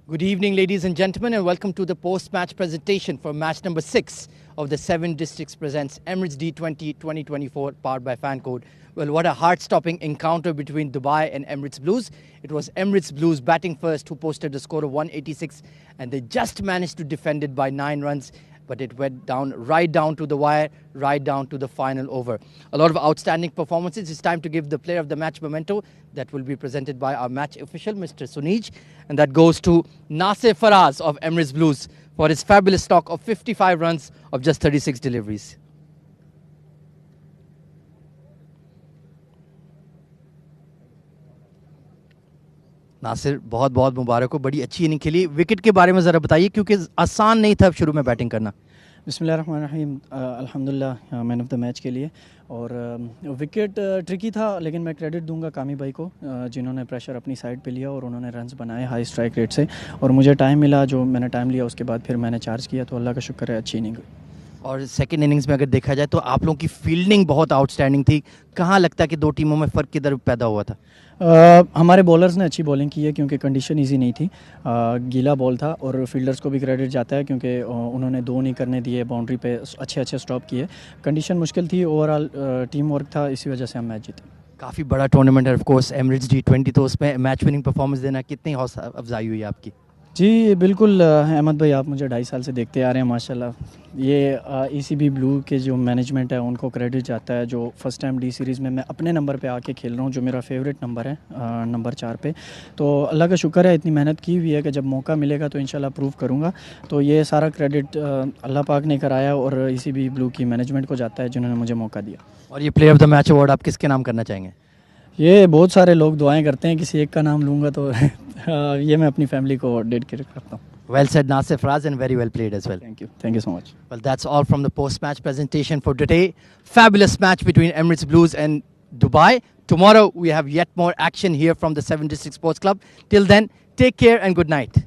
Good evening, ladies and gentlemen, and welcome to the post-match presentation for match number 6 of the 7 Districts Presents Emirates D20 2024, powered by Fancode. Well, what a heart-stopping encounter between Dubai and Emirates Blues. It was Emirates Blues batting first who posted a score of 186, and they just managed to defend it by 9 runs. But it went down, right down to the wire, right down to the final over. A lot of outstanding performances. It's time to give the player of the match memento that will be presented by our match official, Mr. Sunij. And that goes to Nasir Faraz of Emirates Blues for his fabulous stock of 55 runs of just 36 deliveries. Nasir बहुत बहुत मुबारक हो, बड़ी अच्छी inning खेली. Wicket के बारे में ज़रा बताइए क्योंकि आसान नहीं था शुरू में बैटिंग करना. बिस्मिल्लाहिर्रहमानिर्रहीम. अल्हम्दुलिल्लाह मैन ऑफ द मैच के लिए. और विकेट ट्रिकी था, लेकिन मैं क्रेडिट दूंगा कामी भाई को जिन्होंने प्रेशर अपनी साइड पे लिया और उन्होंने रन्स बनाए हाई स्ट्राइक रेट से. और मुझे टाइम मिला, जो मैंने टाइम लिया उसके बाद फिर मैंने चार्ज किया, तो अल्लाह का शुक्र है अच्छी इनिंग. और सेकंड इनिंग्स में अगर देखा जाए तो आप लोगों की फील्डिंग बहुत आउटस्टैंडिंग थी. कहाँ लगता है कि दो टीमों में फ़र्क किधर पैदा हुआ था? हमारे बॉलर्स ने अच्छी बॉलिंग की है क्योंकि कंडीशन इजी नहीं थी. गीला बॉल था और फील्डर्स को भी क्रेडिट जाता है क्योंकि उन्होंने 2 नहीं करने दिए, बाउंड्री पे अच्छे स्टॉप किए. कंडीशन मुश्किल थी, ओवरऑल टीम वर्क था, इसी वजह से हम मैच जीते. काफ़ी बड़ा टूर्नामेंट है ऑफ कोर्स एमिरेट्स D20, तो उसमें मैच विनिंग परफॉर्मेंस देना कितनी हौसला अफजाई हुई आपकी? जी बिल्कुल अहमद भाई, आप मुझे 2.5 साल से देखते आ रहे हैं माशाल्लाह. ये ECB ब्लू के जो मैनेजमेंट है उनको क्रेडिट जाता है. जो फर्स्ट टाइम डी सीरीज़ में मैं अपने नंबर पे आके खेल रहा हूँ, जो मेरा फेवरेट नंबर है, नंबर 4 पे. तो अल्लाह का शुक्र है, इतनी मेहनत की हुई है कि जब मौका मिलेगा तो इंशाल्लाह प्रूव करूँगा. तो ये सारा क्रेडिट अल्लाह पाक ने कराया और ECB ब्लू की मैनेजमेंट को जाता है जिन्होंने मुझे मौका दिया. और ये player of the match award आप किसके नाम करना चाहेंगे? ये बहुत सारे लोग दुआएं करते हैं, किसी एक का नाम लूँगा तो ये मैं अपनी फैमिली को डेडिकेट करता हूँ. Well said, Nasir Faraz, and very well played as well. Thank you so much. Well, that's all from the post-match presentation for today. Fabulous match between Emirates Blues and Dubai. Tomorrow we have yet more action here from the 7 District Sports Club. Till then, take care and good night.